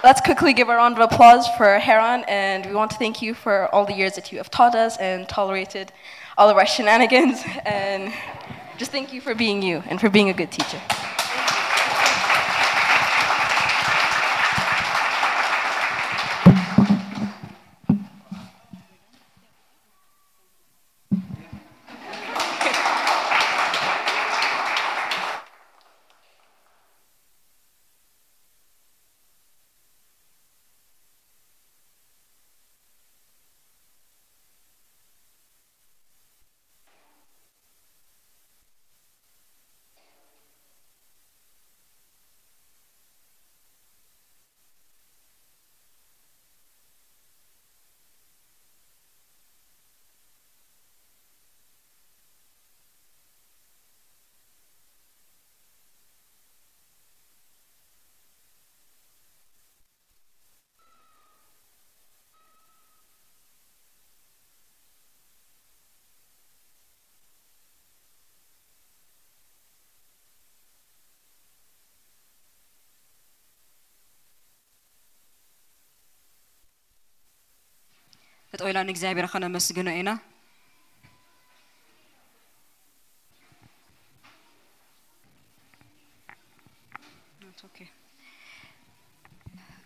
Speaker 14: Let's quickly give a round of applause for Heron, and we want to thank you for all the years that you have taught us and tolerated all of our shenanigans, and just thank you for being you and for being a good teacher.
Speaker 3: تقولان እግዚአብሔር ከነመስግነው ኢና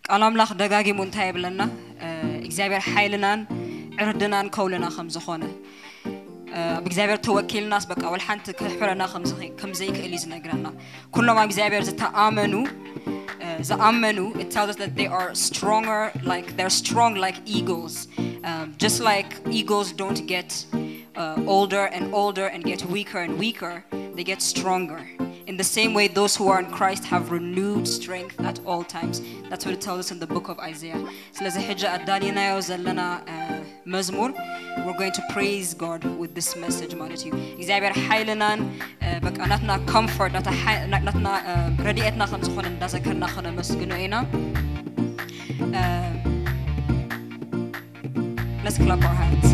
Speaker 3: ቃል አምላኽ ደጋጊሙ እንታይ ይብለና እግዚአብሔር ኃይልናን ዕርድናን ከውለና ከም ዝኾነ እግዚአብሔር ተወኪልናስ በቃ ወልሓንቲ ክሕረና ከም ዘይክእል ይዝነግረና ኩሎም እግዚአብሔር ዝተኣመኑ it tells us that they are stronger, like they're strong like eagles. Just like eagles don't get older and older and get weaker and weaker, they get stronger. In the same way, those who are in Christ have renewed strength at all times. That's what it tells us in the book of Isaiah. We're going to praise God with this message. እግዚአብሔር ኃይልናን በቃ ናትና comfort ናትና ረድኤትና ከም ዝኾነ እንዳዘከርና ከነመስግኖ ኢና Let's clap our hands.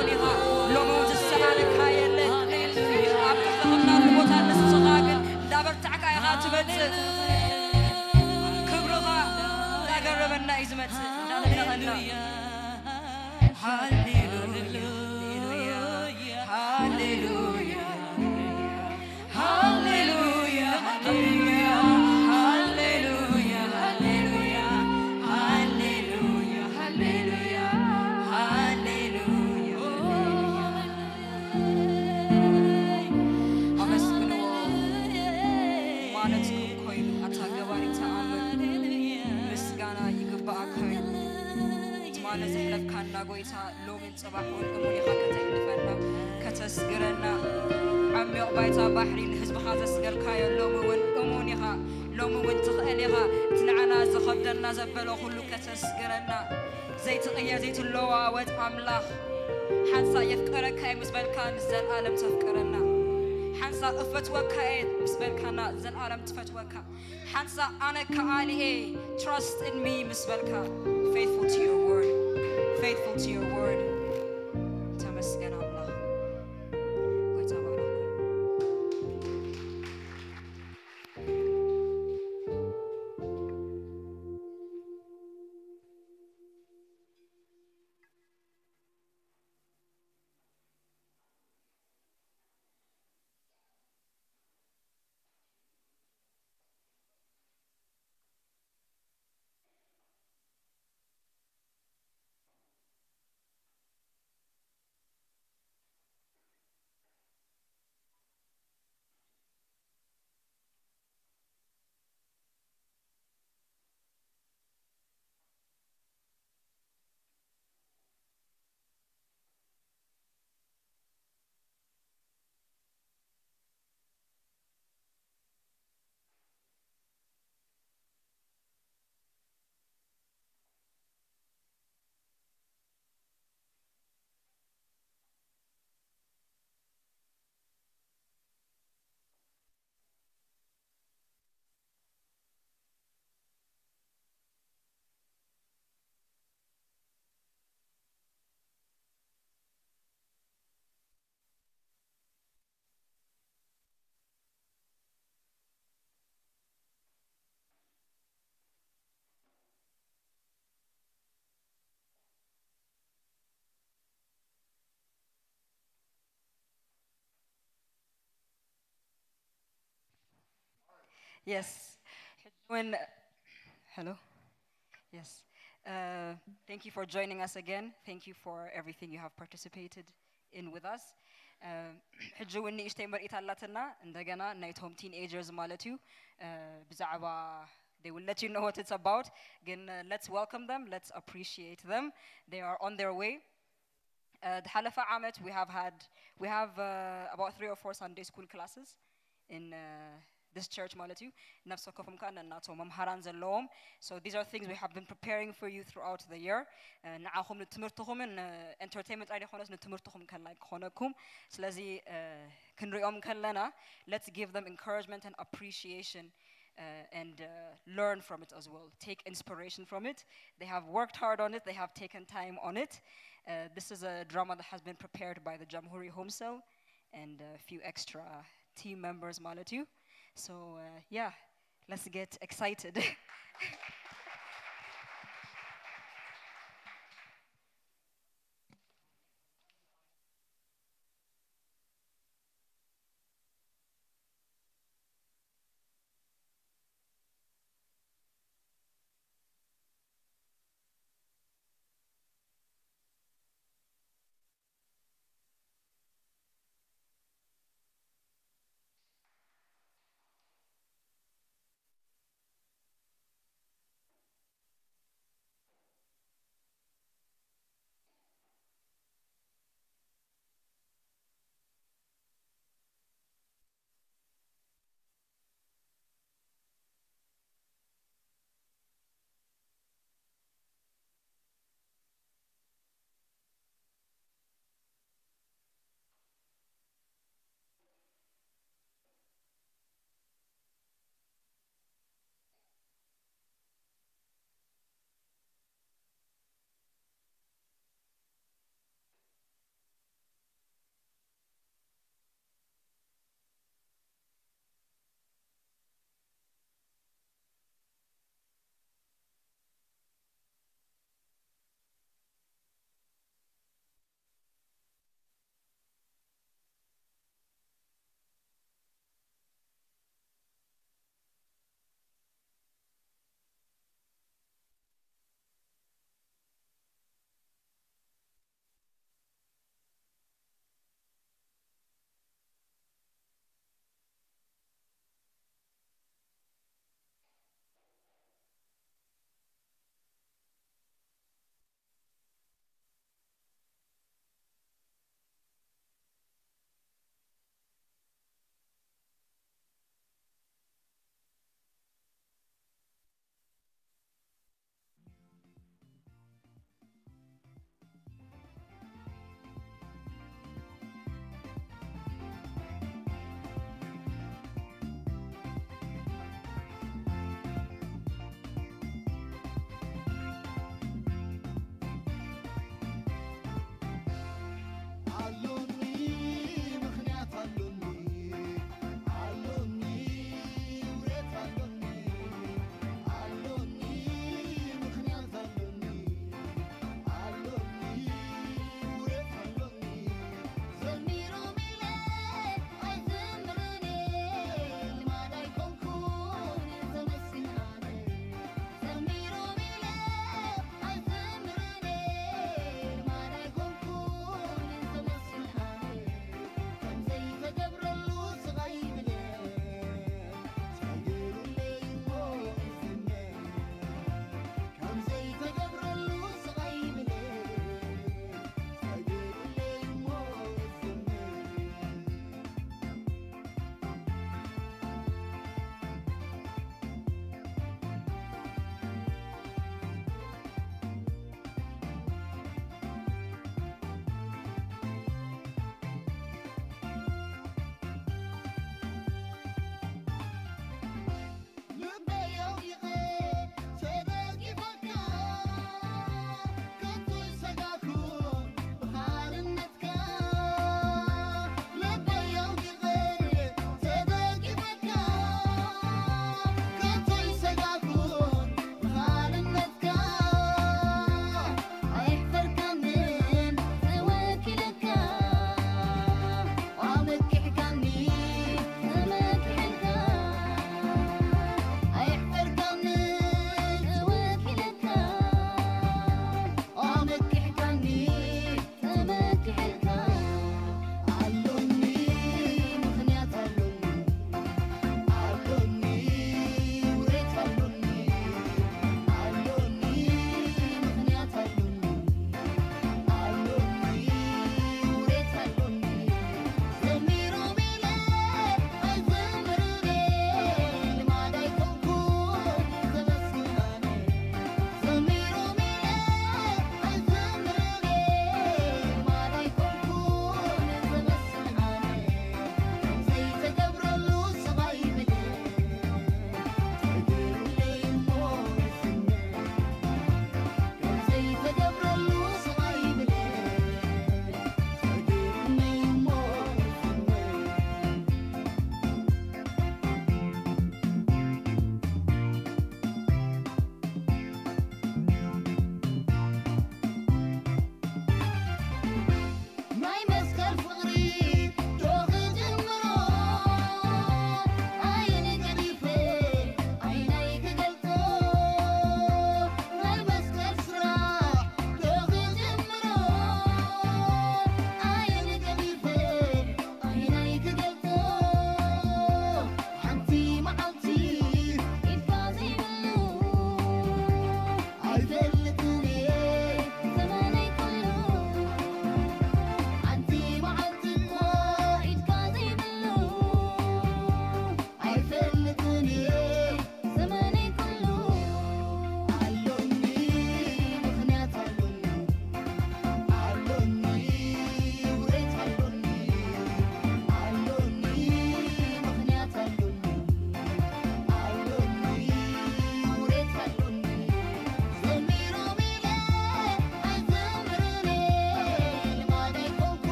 Speaker 3: ምሉን ኢኻ ሎሚ እውን ዝሰኣነካ የለን ኣብ ተኽልናሉ ቦታ ንስኻ ግን እንዳበርታዕካ ኢኻ ትመፅእ ክብርኻ እንዳገረመና እዩ ዝመፅእ እንዳደነቐና ሃሌሉያ ሃሌሉያ ሃሌሉያ ሃሌሉያ ሃሌሉያ ሃሌሉያ ሃሌሉያ ሃሌሉያ ሃሌሉያ አመስግንዎ ማለትኩም ኮይኑ ኣታገባሪ ተኣምር ምስጋና ይግባኣካ ትማለ ዘሕለፍካና ጎይታ ሎሚን ፅባሕውን እሙን ኢኻ ከተሕልፈና ከተስግረና ዓሚቕ ባይታ ባሕሪ ንህዝብኻ ዘስገርካዮ ሎሚ እውን እሙን ኢኻ ሎሚ እውን ትኽእል ኢኻ እቲ ንዓና ዘኸብደና ዘበሎ ኩሉ ከተስግረና ዘይትቕየር ዘይትለዋወጥ ኣምላኽ ሓንሳ የፍቀረካ እየ ምስ በልካ ንዘለኣለም ተፍቅረና ሓንሳ እፈትወካ እየ ምስ በልካና ዘለኣለም ትፈትወካ ሓንሳ ኣነ ከኣሊ እየ trust in me ምስ በልካ faithful to your word faithful to your word ተመስገን ኣምላኽ ጎይታ ባረኩ Yes. When, hello? Yes. Thank you for joining us again. Thank you for everything you have participated in with us. ሕጂ እውን ንእሽተይ መርኢት ኣላትና እንደገና ናይቶም ቲንኤጀርስ ማለት እዩ ብዛዕባ they will let you know what it's about. Again, let's welcome them, let's appreciate them. They are on their way. The Halafa Amet, we have about 3 or 4 Sunday school classes in this church ማለት እዩ ነፍሰከፍም ካን እናቶም መምሃራን ዘለዎም so these are things we have been preparing for you throughout the year ንዓኹም ንትምህርትኹምን entertainment አይደ ኾነስ ንትምህርትኹም ከላይ ኾነኩም ስለዚ ክንሪኦም ከለና let's give them encouragement and appreciation and learn from it as well. Take inspiration from it. They have worked hard on it. They have taken time on it. This is a drama that has been prepared by the Jamhuri Home Cell and a few extra team members, Malatu. So yeah, let's get excited.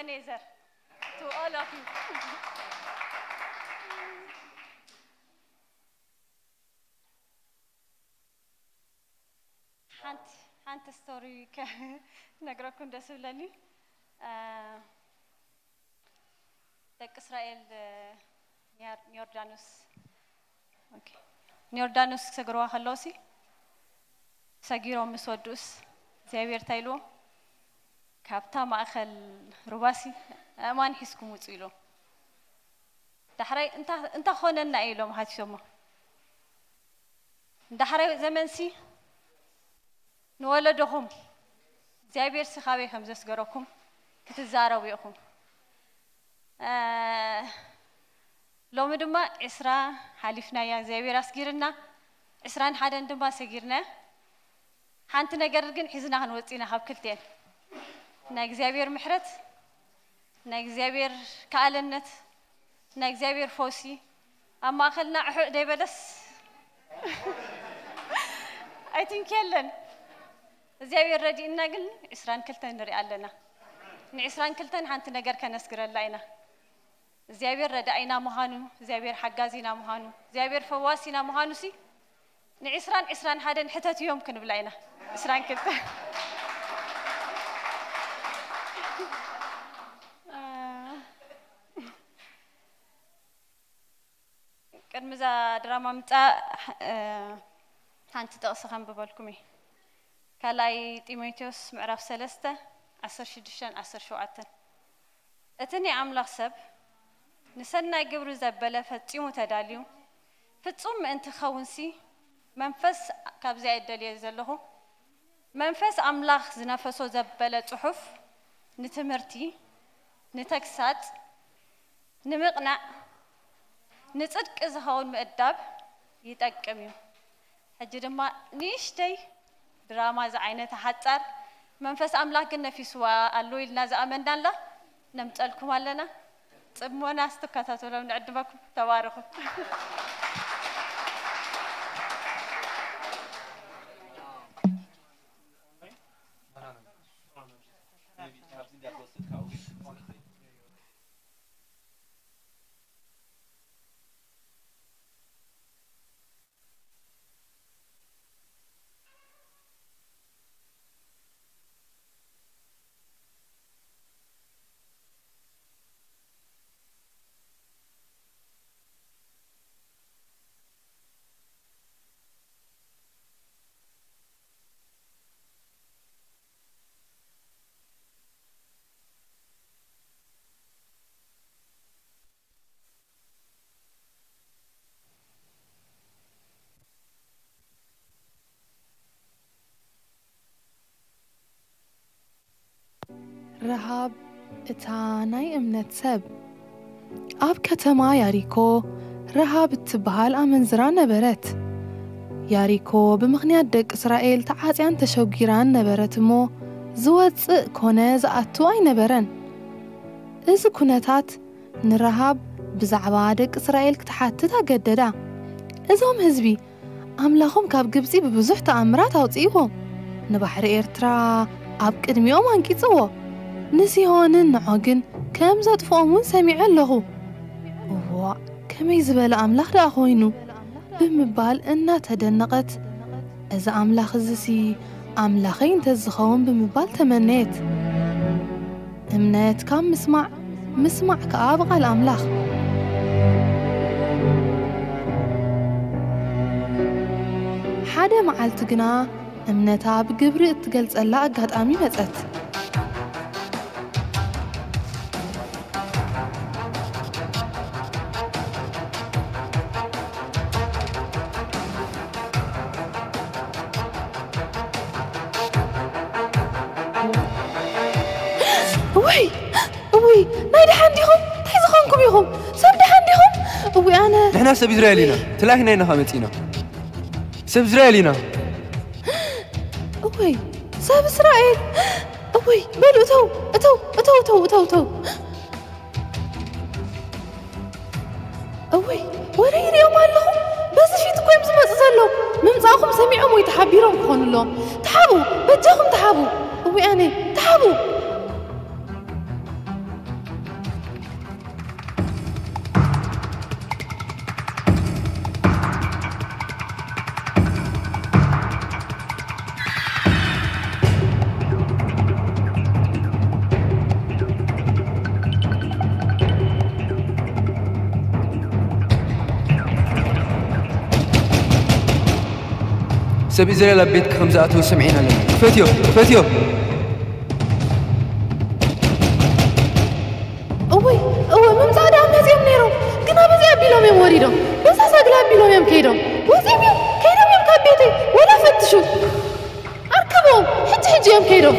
Speaker 15: Ebenezer. To all of you. حانت ستوري نقرأكم دسولني دك إسرائيل نيوردانوس أوكي نيوردانوس سجروا خلوسي سجيروا مسودوس زيبير تايلو كابتا ما أخل رباسي ما نحسكم وتقولوا دحري أنت خوننا إيلو ما هتشومه دحري زمن سي نولدهم زيبير سخاوي خمسة سجركم كتزاروا بيهم لو مدما إسراء حلفنا يا زيبير أسجيرنا إسراء حدا ندما سجيرنا حانتنا جرجن حزنا هنوتينا حب كلتين ناك زيبير محرت ناك زيبير كألنت ناك زيبير فوسي أما أخلنا عقد بلس I think يلن زيبير ردي إننا قل إسران كلتين نري لنا إسران كلتين حانت نجار كنسكر لنا زيبير ردينا مهانو زيبير حجازينا مهانو زيبير فواسينا مهانوسي إسران هذا حتى يوم كن بلاينا إسران كلتين كان مزا دراما متى حانت تقصخن ببالكمي كلاي تيموثيوس معرف سلسته 10:6-10:7 أتني عمل حساب نسنا جبر زبالة فتيمو تداليو فتوم أنت خونسي منفس كابزي الدليل زلهم منفس عملاق زنفسو زبالة صحف نتمرتي نتكسات نمقنع نتصدق إذا هون مؤدب يتأكميو هجر ما نيشتي دراما زعينة حتر منفس أملاك النفيسوا اللو الناس أمنا له نمتلكم علينا تسمونا استكتاتوا لو نعدمكم توارخوا
Speaker 16: رهاب إتاناي أمنت سب أب كتما ياريكو رهاب تبهال أمنزران نبرت ياريكو بمغنيات دك إسرائيل تعاتيان تشوقيران نبرت مو زوات كونه زأتو أي نبرن إذا كنتات نرهاب بزعبا دك إسرائيل كتحاتتا قددا إذا هم هزبي أملاهم كاب قبزي ببزوح تأمرات أوطيهم نبحر إيرترا أب كدميوم هنكيتوه نسيهون نعاقن كم زاد فوامون سميع له وهو كم يزبل أملاخ لأخوينو بمبال إنها تدنقت إذا أملاخ الزسي أملاخين تزخون بمبال تمنيت امنيت كم مسمع كأبغى الأملاخ حدا معالتقنا امنتها بقبر اتقلت ألا قد آمي مزت وي نايد حنديهم تحزخونكم يهم سب حنديهم وي أنا
Speaker 17: نحن سب إسرائيلنا تلاقينا هنا خامتينا سب إسرائيلنا
Speaker 16: وي سب إسرائيل وي بلو تو وي وريري يوم اللهم بس في تقوم زمت زلوا ممزاهم سمعهم ويتحبيرهم كون لهم تحبوا بجاهم تحبوا وي أنا تحبوا
Speaker 17: سب إزرائيل بيتك 5 سمعين لنا كفتيو
Speaker 16: أوي ممزاد عم هزيم نيرو قنا بزي أبيلهم يوم وريدهم بس أساقل أبيلهم يوم كيدهم وزيم يوم كيدهم يوم كبيتي ولا فتشوا أركبهم حج يوم كيدهم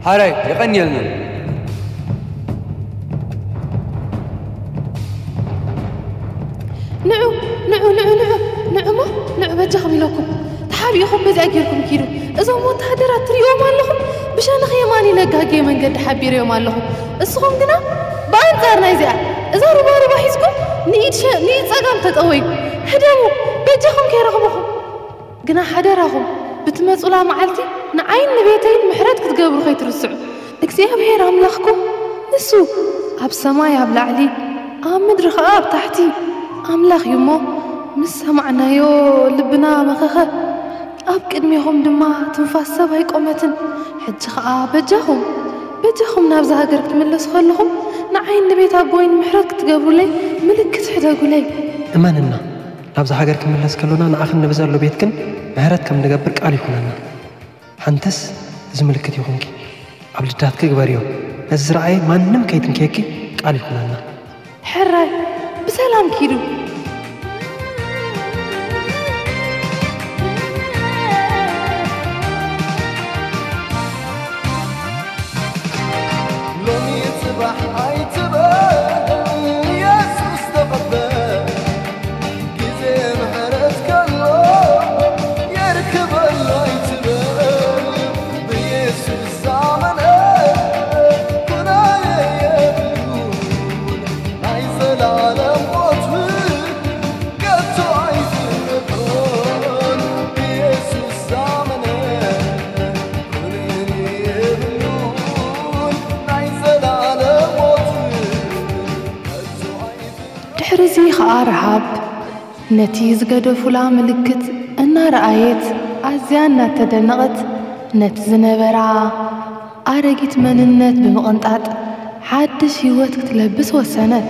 Speaker 17: هاي يغني لنا
Speaker 16: نعو بجاهم لكم تحابيكم بزي أجيركم كيدو إذا موت هدرات تريوم اللهم بشان خيماني لقاقي من قد حبير يوم اللهم الصغم قنا باين صارنا يزيع إذا ربا حيزكم نيد ساقام تتقوي هدامو بجاهم كي رغبهم قنا حدراهم بتمسؤولا معالتي نعين نبيتين محرات كتقابلوا خي ترسعوا دكسي أبهير أملاخكم نسو أب سماي أب لعلي مدرخ أب تحتي أملاخ يمو مسها معنا يو لبنا مخخة أب قدميهم دما تنفاس سبا يقومتن حج خا بجاهم نابزا هاجر تملس خلهم نعين نبيت أبوين محرات كتقابلوا لي ملكت حداقوا لي
Speaker 18: أماننا نابزا هاجر كملس كلنا نأخذ نبزر له بيتكن محرات كم نقبرك علي كلنا حنتس زملكت يخونكي قبل داتك قباريو الزرعي ما نم كيتن كيكي علي كلنا
Speaker 16: حراي بسلام كيدو
Speaker 19: لومي صباح عيتبه يسوس تقبل كيزي محرتك الله يركب الله يتبه بيسوس زعمن كنا يبلون عايز العالم وطول قدتو عايز نبرون بيسوس زعمن
Speaker 16: حرزي خارحاب نتيز قدفولا ملكت النار آيت عزيانا تدنغت نتزنبرا أرقت من النت بمقنطات حادش هيوتك تلبس وسنت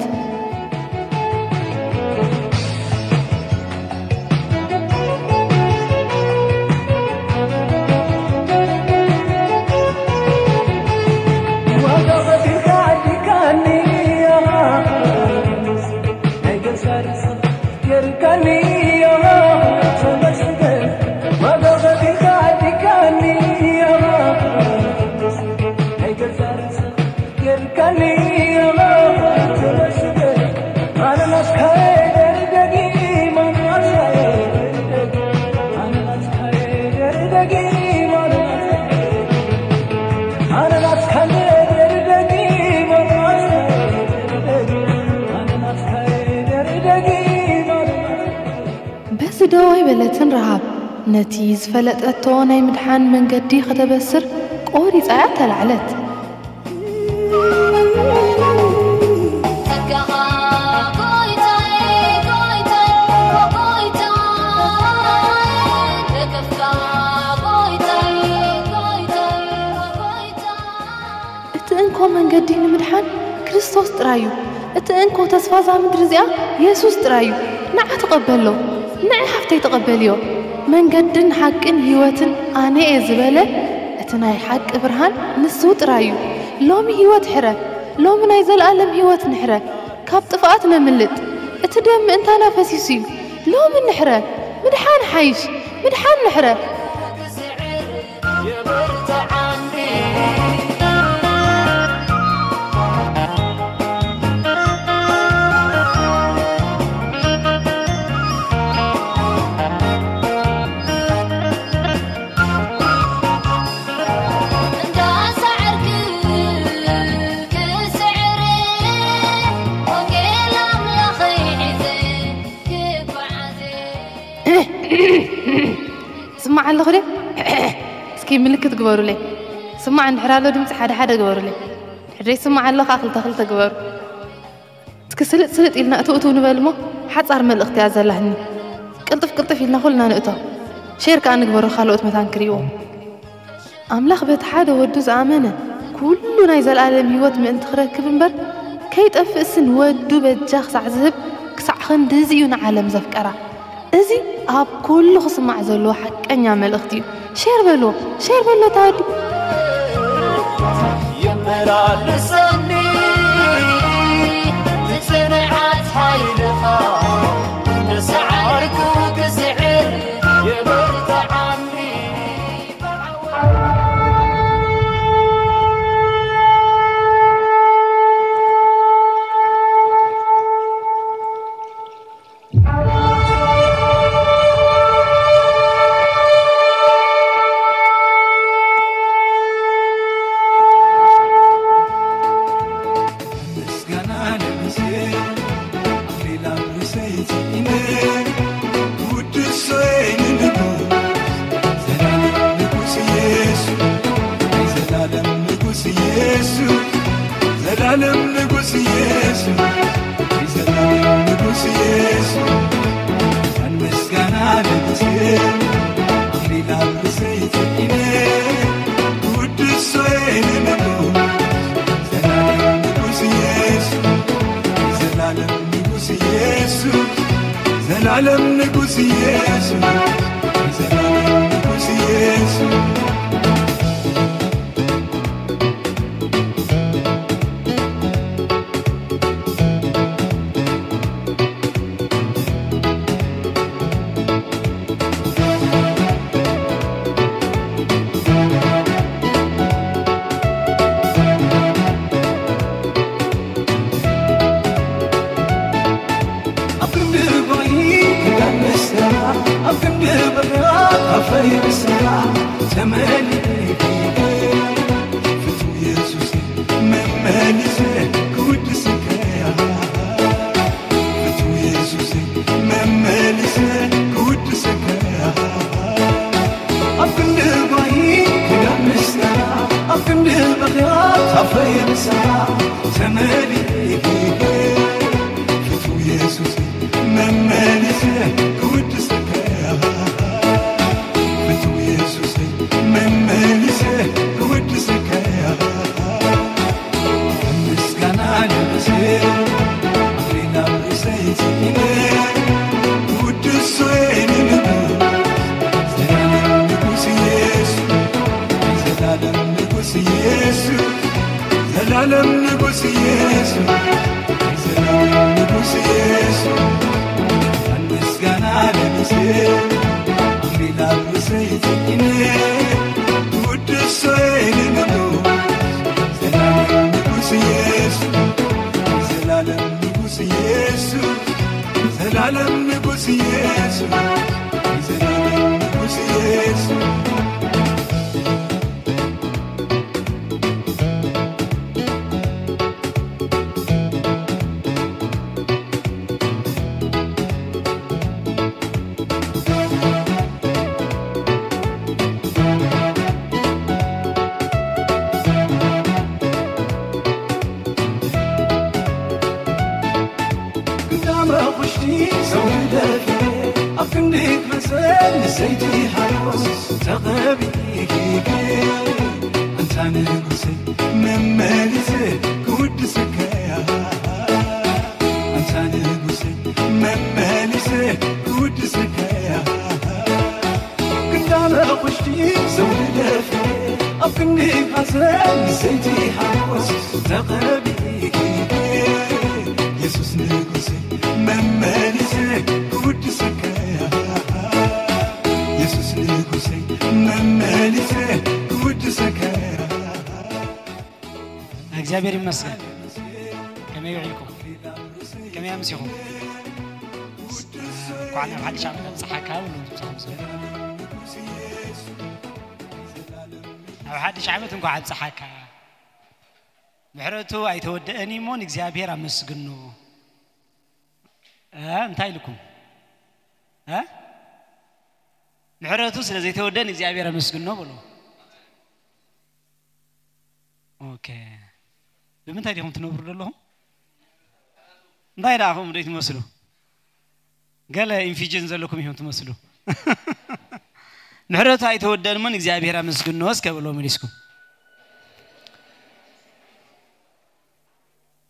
Speaker 16: دوي بلتن رهاب نتيز فلتأتو ناي مدحان من قدي ختبسر قوري ساعات العلت اتأنكو من قدي نمدحان كريستوس ترايو اتأنكو تسفازا مدرزيا يسوس ترايو نعا تقبلو نعي حفتي تقبليو من قدن حقن هيوتن أنا إزبالة اتناي حق برهان نسو ترايو لومي هيوت حرة لومي نايزل ألم هيوت نحرة كاب طفقاتنا ملت اتدم انت نفسيسيو لومي نحرة مدحان حيش مدحان نحرة سمع الله خلي سكي ملكت قبروا لي سمع عن حرالو دمت حدا قبروا لي حري سمع الله خلت قبر سلت إلنا أتو نبالمو حد صار من الاختيار زلهني قلطف إلنا خلنا نقطع شيرك أنا قبروا خالوت مثلا كريو أملاخ بيت حدا ودوز آمنة كلنا يزال عالم هيوت من انت خرك بنبر كي تأفقسن ودو بجاخ ساع زهب كساع خندزيون عالم زفكرا እዚ ኣብ ኩሉ ክስማዕ ዘሎ ሓቀኛ መልእኽቲ እዩ ሼር በሎ ታዲ
Speaker 19: يمرالسني تسنعت حيلها نسعركو كسعر يبرت عني
Speaker 20: زلالم نقص يسوع زلالم نقص يسوع المسكنة لبسير ليلا بسيت إني ود السوين نقول زلالم نقص يسوع زلالم نقص يسوع زلالم نقص يسوع زلالم نقص يسوع خير السلام تملي فتو يسوس ممالي زين كود سكايا فتو يسوس ممالي زين كود سكايا أفن باي كلام السلام أفن بغيات خير السلام تملي فتو يسوس ممالي زين كود سكايا زلالم نقص يسوع زلالم نقص يسوع المسكنة لبسير ليلا بسيت إني ود السوين نقول زلالم نقص يسوع زلالم نقص يسوع زلالم نقص يسوع زلالم نقص يسوع أفندك مسأل نسيتي حيوس تغبي أنت نقصي مما لسي كود سكايا أنت نقصي مما لسي كود سكايا كنت على قشتي زود دافي أفندك مسأل نسيتي حيوس تغبي يسوس نقصي مما لسي كود سكايا يسوس نقصي مما لسي كود سكايا
Speaker 21: እግዚአብሔር ይመስገን ከመይ ይልኩም ከመይ አምሲኹም ቋና ባልሻ መጽሐካ ወሉ ተሳምሰ አብ ሐዲሽ ዓመት እንኳን ጽሐካ ምሕረቱ አይተወደአኒ ሞን እግዚአብሔር አመስግኑ እንታይ ልኩም ምሕረቱ ስለዚህ ተወደን እግዚአብሔር አመስግኑ ብሎ ኦኬ በመንታይ ዲኹም ትነብሩ ደለኹም እንታይ ዳኹም እንዴት መስሉ ገለ ኢንፊጀን ዘለኩም ይሁን ትመስሉ ምሕረቱ አይተወደን ሞን እግዚአብሔር አመስግኑ እስከ ብሎ ምሊስኩም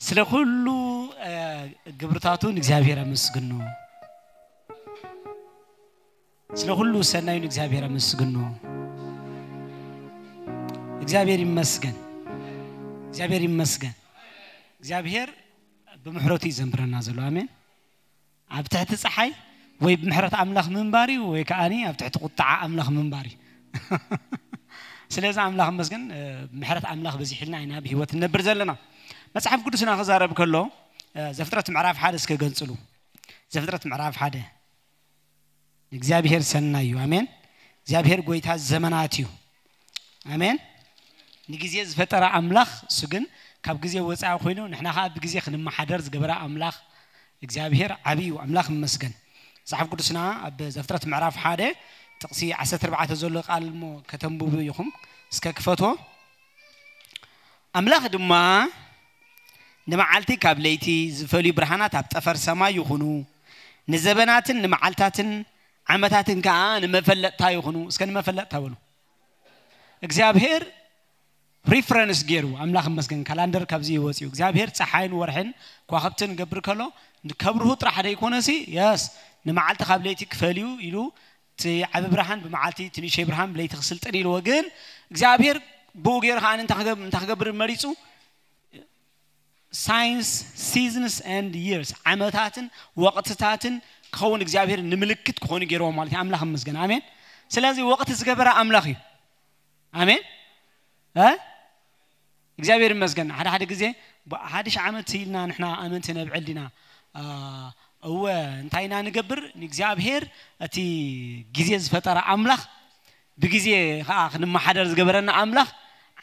Speaker 21: ስለ ሁሉ ግብርታቱን እግዚአብሔር አመስግኑ ስለ ሁሉ ሰናዩን እግዚአብሔር አመስግኑ እግዚአብሔር ይመስገን እግዚአብሔር ይመስገን እግዚአብሔር በምህረቱ ይዘምረና ዘሎ አሜን ኣብ ትሕቲ ፀሓይ ወይ ብምሕረት ኣምላኽ ምንባሪ ወይ ከኣኒ ኣብ ትሕቲ ቁጣዓ ኣምላኽ ምንባሪ ስለዚ ኣምላኽ መስገን ምሕረት ኣምላኽ በዚሕልና ኢና ብህይወት ነብር ዘለና መጽሓፍ ቅዱስና ክዛረብ ከሎ ዘፍጥረት ምዕራፍ 1 እስከ ገንጽሉ ዘፍጥረት ምዕራፍ 1 እግዚአብሔር ሰናዩ አሜን እግዚአብሔር ጎይታ ዘመናት እዩ አሜን ንግዜ ዝፈጠረ ኣምላኽ እሱ ግን ካብ ግዜ ወፃኢ ኮይኑ ንሕና ኸ ብግዜ ክንመሓደር ዝገበረ ኣምላኽ እግዚአብሔር ዓብዩ ኣምላኽ መስገን መጽሓፍ ቅዱስና ኣብ ዘፍጥረት ምዕራፍ 1 ጥቕሲ 14 ዘሎ ቃል ሞ ከተንብቡ ይኹም እስከ ክፈቶ ኣምላኽ ድማ ንመዓልቲ ካብ ለይቲ ዝፈልዩ ብርሃናት ኣብ ጠፈር ሰማይ ይኹኑ ንዘበናትን ንመዓልታትን ዓመታትን ከዓ ንመፈለጥታ ይኹኑ እስከ ንመፈለጥታ በሉ እግዚአብሔር ሪፈረንስ ገይሩ ኣምላኽ መስገን ካላንደር ካብዚ ይወፅዩ እግዚአብሔር ፀሓይን ወርሕን ከዋኽብትን ገብር ከሎ ከብርሁ ጥራሕ ደይኮነሲ የስ ንመዓልቲ ካብ ለይቲ ክፈልዩ ኢሉ እቲ ዓቢ ብርሃን ብመዓልቲ ትንሽይ ብርሃን ብለይቲ ክስልጥን ኢልዎ ግን እግዚአብሔር ብኡ ገይሩ ከዓ እንታይ ክገብር መሪፁ ሳይንስ ሲዝንስ ኤንድ ይርስ ዓመታትን ወቅትታትን ከውን እግዚአብሔር ንምልክት ክኾኑ ገይሮም ማለት ኣምላኽ መስገን አሜን ስለዚህ ወቅት ዝገበረ ኣምላኽ እዩ አሜን እግዚአብሔር መስገን ሓደ ግዜ ሓድሽ ዓመት ኢልና ንሕና ኣመንቲ ነብዕልና እወ እንታይና ንገብር ንእግዚአብሔር እቲ ግዜ ዝፈጠረ ኣምላኽ ብግዜ ከዓ ክንመሓደር ዝገበረና ኣምላኽ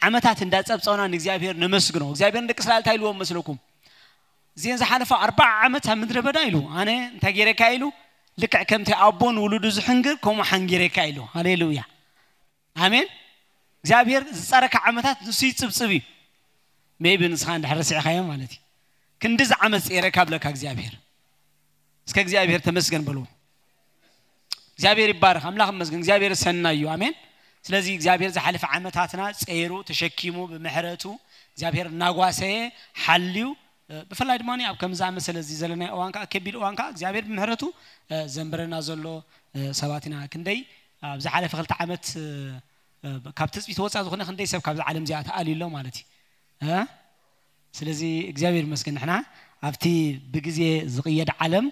Speaker 21: ዓመታት እንዳጸብጸውና ንእግዚአብሔር ነመስግኖ እግዚአብሔር እንደቅ ስላልታ ኢልዎም መስለኩም زين زحلفة 4 عامات مدري بدايلو أنا تجيري كايلو لك كم تأبون ولود زحنجر كم حنجيري كايلو هاليلويا آمين زابير صارك عامات نسيت سبسبي ما يبين نسخان دحرس عخيم مالتي كندز عامس إيرك قبلك زابير سكك زابير تمسكن بلو زابير يبارك أملاك مسكن زابير سنايو آمين ስለዚህ እግዚአብሔር ዘሐልፍ ዓመታትና ጸይሩ ተሸኪሙ በመህረቱ እግዚአብሔር ናጓሰ ሐልዩ በፈላይ ድማኒ ኣብ ከምዛ መሰለዚ ዘለና እዋንካ ከቢል እዋንካ እግዚአብሔር በመህረቱ ዘንበረና ዘሎ ሰባትና ክንደይ ኣብ ዘሐልፍ ክልተ ዓመት ካብ ተጽቢት ወጻ ዝኾነ ክንደይ ሰብ ካብ ዓለም ዚያታ አሊሎ ማለት እዩ ስለዚህ እግዚአብሔር ይመስገን ንሕና ኣብቲ ብግዜ ዝቅየድ ዓለም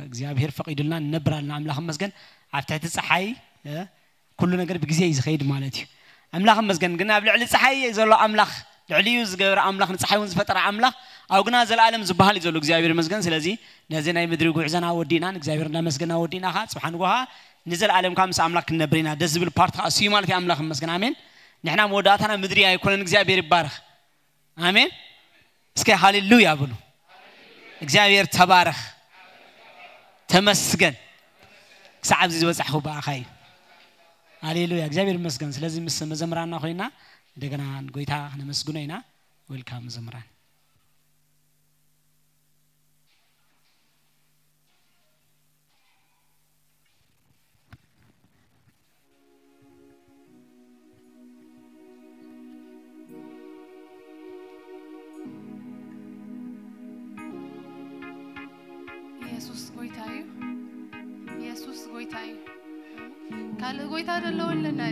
Speaker 21: እግዚአብሔር ፈቂድልና ነብራልና አምላኽ መስገን ኣብቲ ፀሓይ كل نجار بجزء يزخيد مالتي أملاخ مسجن قلنا بلعل صحي يزلوا أملاخ لعليو زجر أملاخ نصحي ونزفتر أملاخ أو قلنا زل العالم زبهال يزلوا جزاير مسجن سلزي نزلنا يمدري جوعزنا ودينا جزايرنا مسجنا ودينا خاص سبحان الله نزل العالم كامس أملاخ النبرينا دز بالبارت أسيم مالتي أملاخ مسجن آمين نحنا موداتنا مدري يكون جزاير بارخ آمين اسكي هاليلويا بلو جزاير تبارخ تمسجن سعب زي وزحوا بأخي هاليلويا እግዚአብሔር ይመስገን ስለዚህ መዘምራና ሆይና እንደገና ጎይታ ነመስግኖይና ዌልካም መዘምራን
Speaker 16: ኢየሱስ ጎይታዩ ኢየሱስ ጎይታዩ قال قويتا دلولنا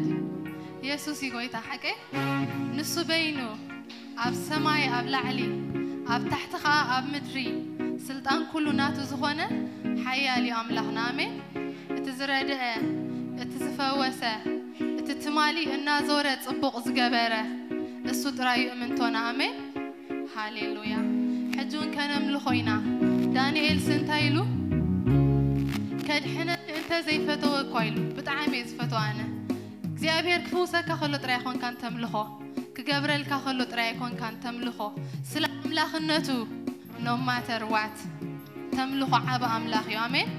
Speaker 16: يسوع يقويتا حكي نسو بينو أب سماي أب لعلي أب تحتها أب مدري سلطان كله ناتو زخونة حيا لي أملاحنا آمين اتزرد اتزفوسة اتتمالي النازورة صبق زقبرة السود رايو منتونا آمين هاليلويا حجون كان ملخوينا دانيال سنتايلو كدحنا انت زي فتوى كويلو بتعامي فتوى انا እግዚአብሔር ክፉሰ ከኸሎ ጥራይ ኮን ካን ተምልኾ ክገብረል ከኸሎ ጥራይ ኮን ካን ተምልኾ ስለ አምላኽነቱ no matter what ተምልኾ ዓባ አምላኽ እዩ አሜን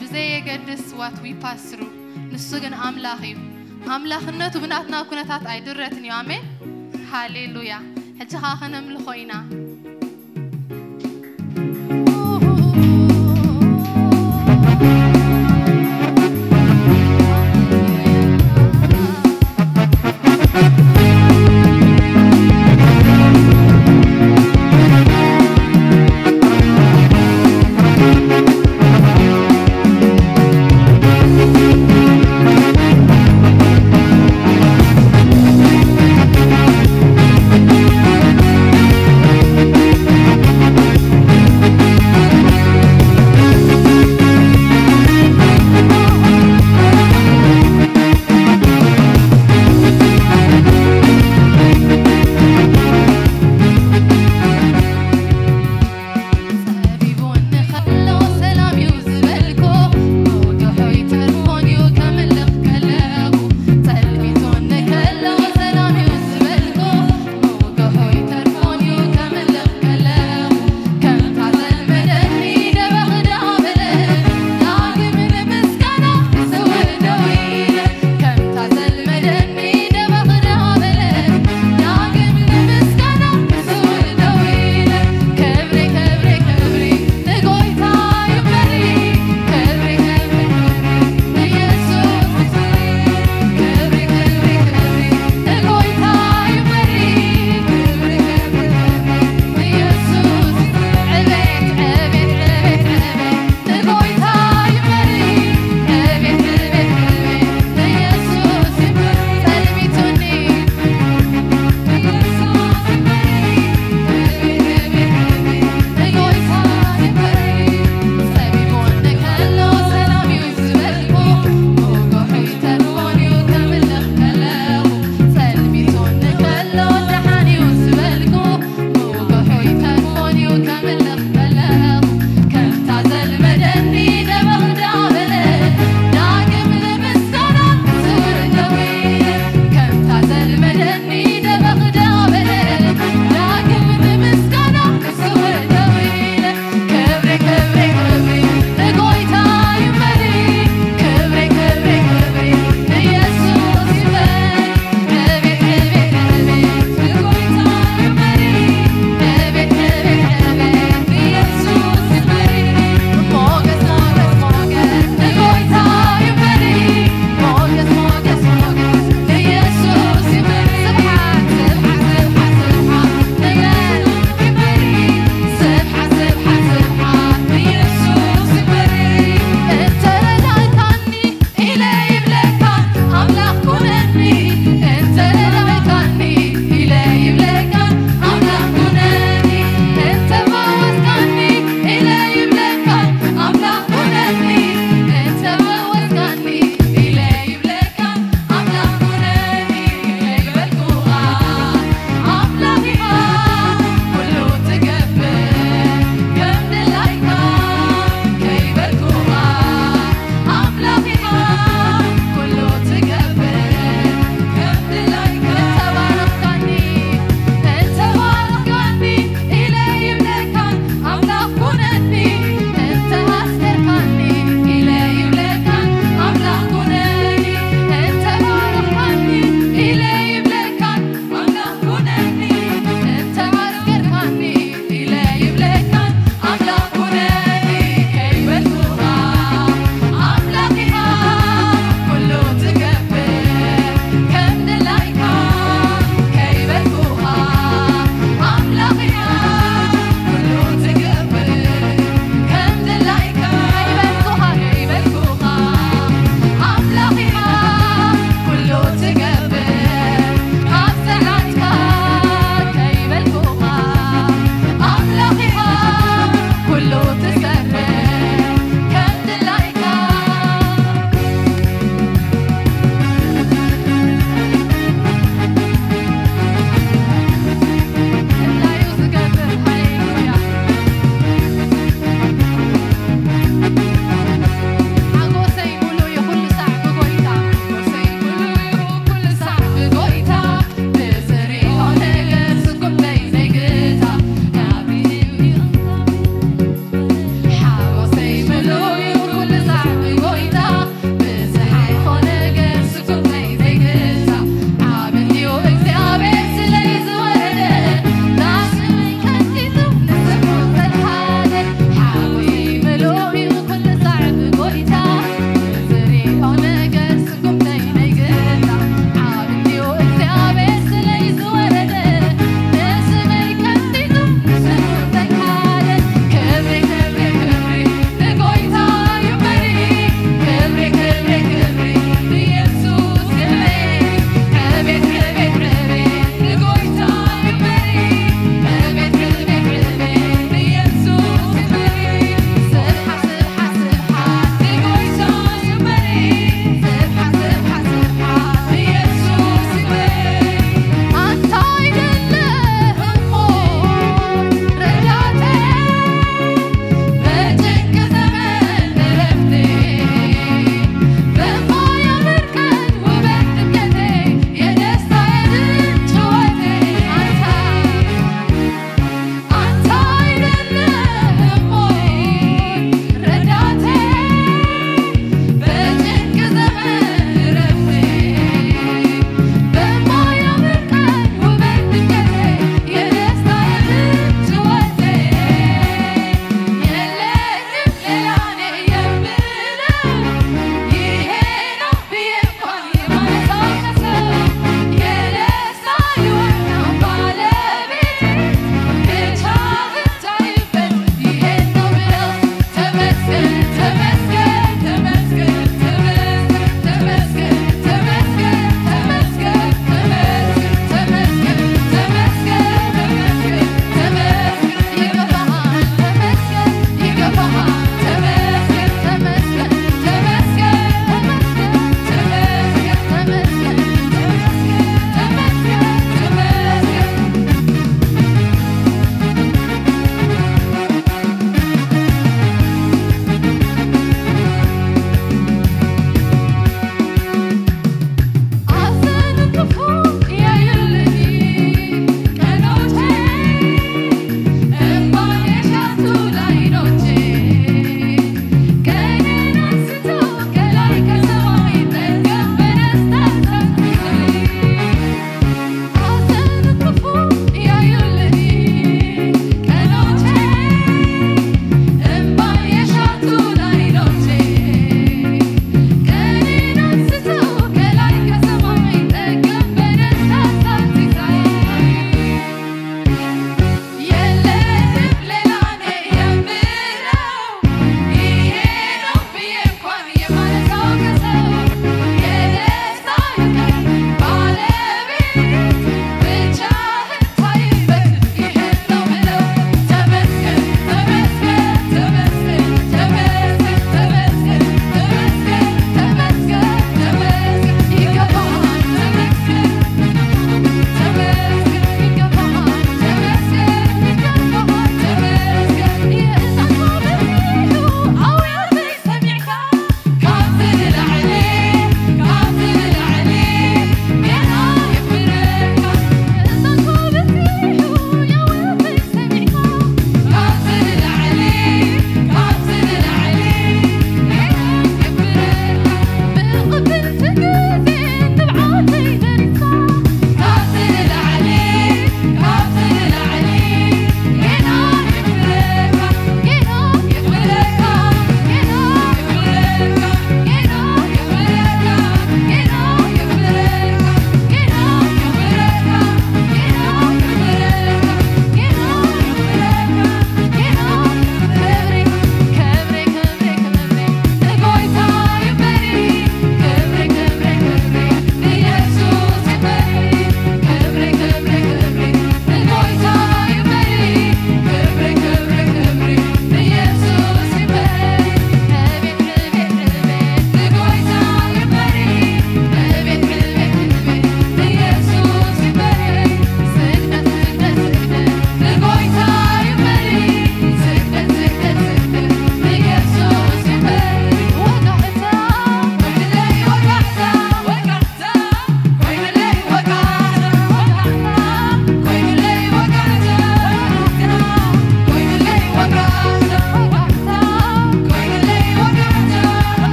Speaker 16: ብዘይ የገድስ what we pass through ንሱ ግን አምላኽ እዩ አምላኽነቱ ብናትና ኩነታት አይድረትን እዩ አሜን ሃሌሉያ ሕጂ ኻኸነምልኾ ኢና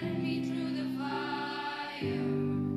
Speaker 2: Let me through the fire.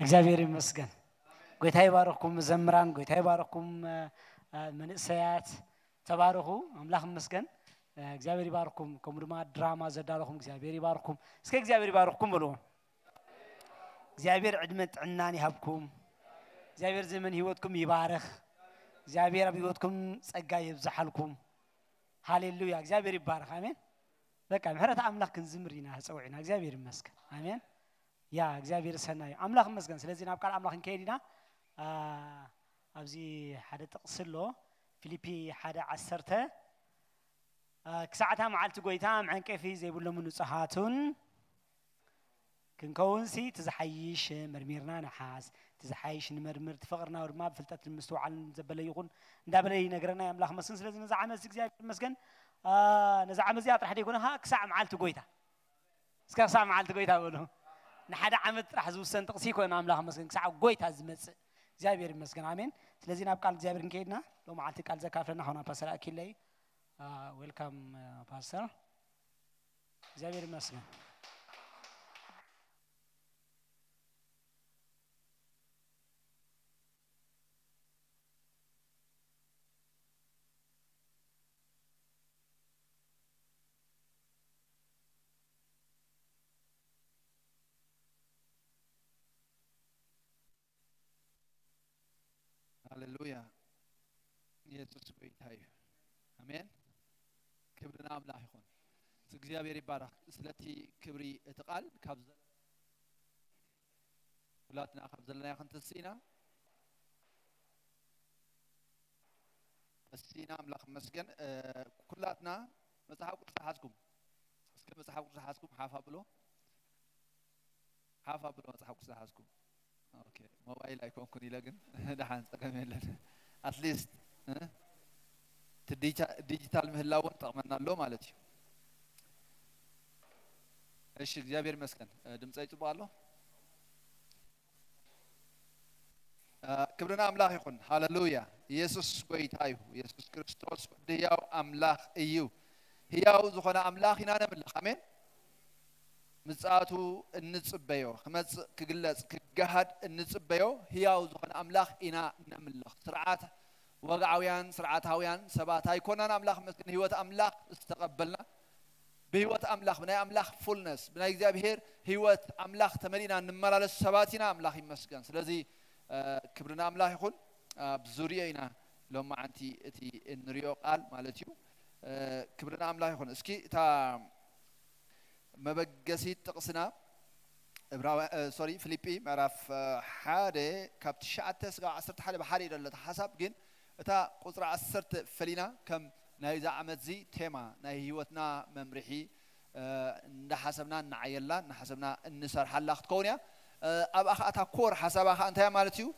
Speaker 21: እግዚአብሔር ይመስገን ጌታ ይባርክኩም ዘምራን ጌታ ይባርክኩም መንእሰያት ተባረኹ አምላክ ይመስገን እግዚአብሔር ይባርክኩም ከምድማ ድራማ ዘዳለኹም እግዚአብሔር ይባርክኩም እስከ እግዚአብሔር ይባርክኩም ብሎ እግዚአብሔር ዕድመ ጥዕናን ይሃብኩም እግዚአብሔር ዘመን ህይወትኩም ይባርክ እግዚአብሔር ህይወትኩም ጸጋ ይብዛሐልኩም ሃሌሉያ እግዚአብሔር ይባርክ አሜን በቃ ምሕረት አምላክ ክንዝምሪና ጸውዒና እግዚአብሔር ይመስገን አሜን ያ እግዚአብሔር ሰናይ አምላክ ይመስገን ስለዚህ ናብ ቃል አምላክ እንከይድና አብዚ ሓደ ጥቅስሎ ፊልጵ 1:10 ክሳዕታ መዓልቲ ጎይታ ምዕንቀፊ ዘይብሎም ንጹሃቱን ክንከውንሲ ትዝሐይሽ መርሚርና ነሓስ ትዝሐይሽ ንመርምር ትፈቅርና ወድማ ብፍልጠት ምስተውዓል ዘበለ ይኹን እንዳበለይ ነገርና ያምላክ መስገን ስለዚህ ነዛ ዓመት እግዚአብሔር መስገን ነዛ ዓመት ዚያ ጥራሕ ደይኮነ ክሳዕ መዓልቲ ጎይታ እስከ ክሳዕ መዓልቲ ጎይታ ብሎ ንሓደ ዓመት ጥራሕ ዝውሰን ጥቅሲ ይኮነ አምላክ መስገን ክሳዕ ጎይታ ዝመጽእ እግዚአብሔር ይመስገን አሜን ስለዚህ ናብ ቃል እግዚአብሔር እንከይድና ሎ መዓልቲ ቃል ዘካፍለና ሆና ፓስተር አኪለይ ዌልካም ፓስተር እግዚአብሔር ይመስገን
Speaker 2: هللويا يسوع بيتاي امين كبرنا املاح يكون እግዚአብሔር ይባረክ ስለቲ ክብሪ እትቃል ካብዘ ሁላትና ካብዘለና ክንተሲና ተሲና አምላክ መስገን ኩላትና መጽሐፍ ቅዱስ ተሐስኩም እስከ መጽሐፍ ቅዱስ ተሐስኩም ሓፋ ብሎ መጽሐፍ ቅዱስ ተሐስኩም ኦኬ ሞባይል አይኮንኩን ይለግን ደሃን ጸቀም የለን አትሊስት ዲጂታል ምህላውን ተጠቅመናሎ ማለት ነው እሺ እግዚአብሔር ይመስገን ድምጽ ይጥባለሁ ክብርና አምላክ ይሁን ሃሌሉያ ኢየሱስ ጌታ ይሁን ኢየሱስ ክርስቶስ ሕያው አምላክ እዩ ሕያው ዝኾነ አምላክ ኢና ነምልኽ አሜን ምጽአቱ እንጽበዮ ከመጽ ክግለጽ ክጋሃድ እንጽበዮ ሕያው ዝኾነ አምላክ ኢና ነምልኽ ስርዓት ወጋዓውያን ስርዓታውያን ሰባት አይኮናን አምላክ መስገን ህይወት አምላክ استقبلنا بهيوت أملاخ بناي أملاخ فولنس بناي እግዚአብሔር ህይወት አምላክ ተመሪና እንመላለስ ሰባቲና አምላክ ይመስገን ስለዚህ ክብርና አምላክ ይሁን በዙሪያና ለማ አንቲ እቲ እንሪዮ ቃል ማለት እዩ ክብርና አምላክ ይሁን እስኪ ታ መበገሲ ጥቅስና ፊልጵ ምዕራፍ 1 ካብ 9 እስከ 11 በሓደ ይደለት ሐሳብ ግን እታ ቁጥር 10 ፈሊና ከም نايزا عمتزي تيما ناي هيوتنا ممرحي نحسبنا نعيلا نحسبنا النسر حلاخت كونيا اب اخ اتاكور حسابها انت مالتيو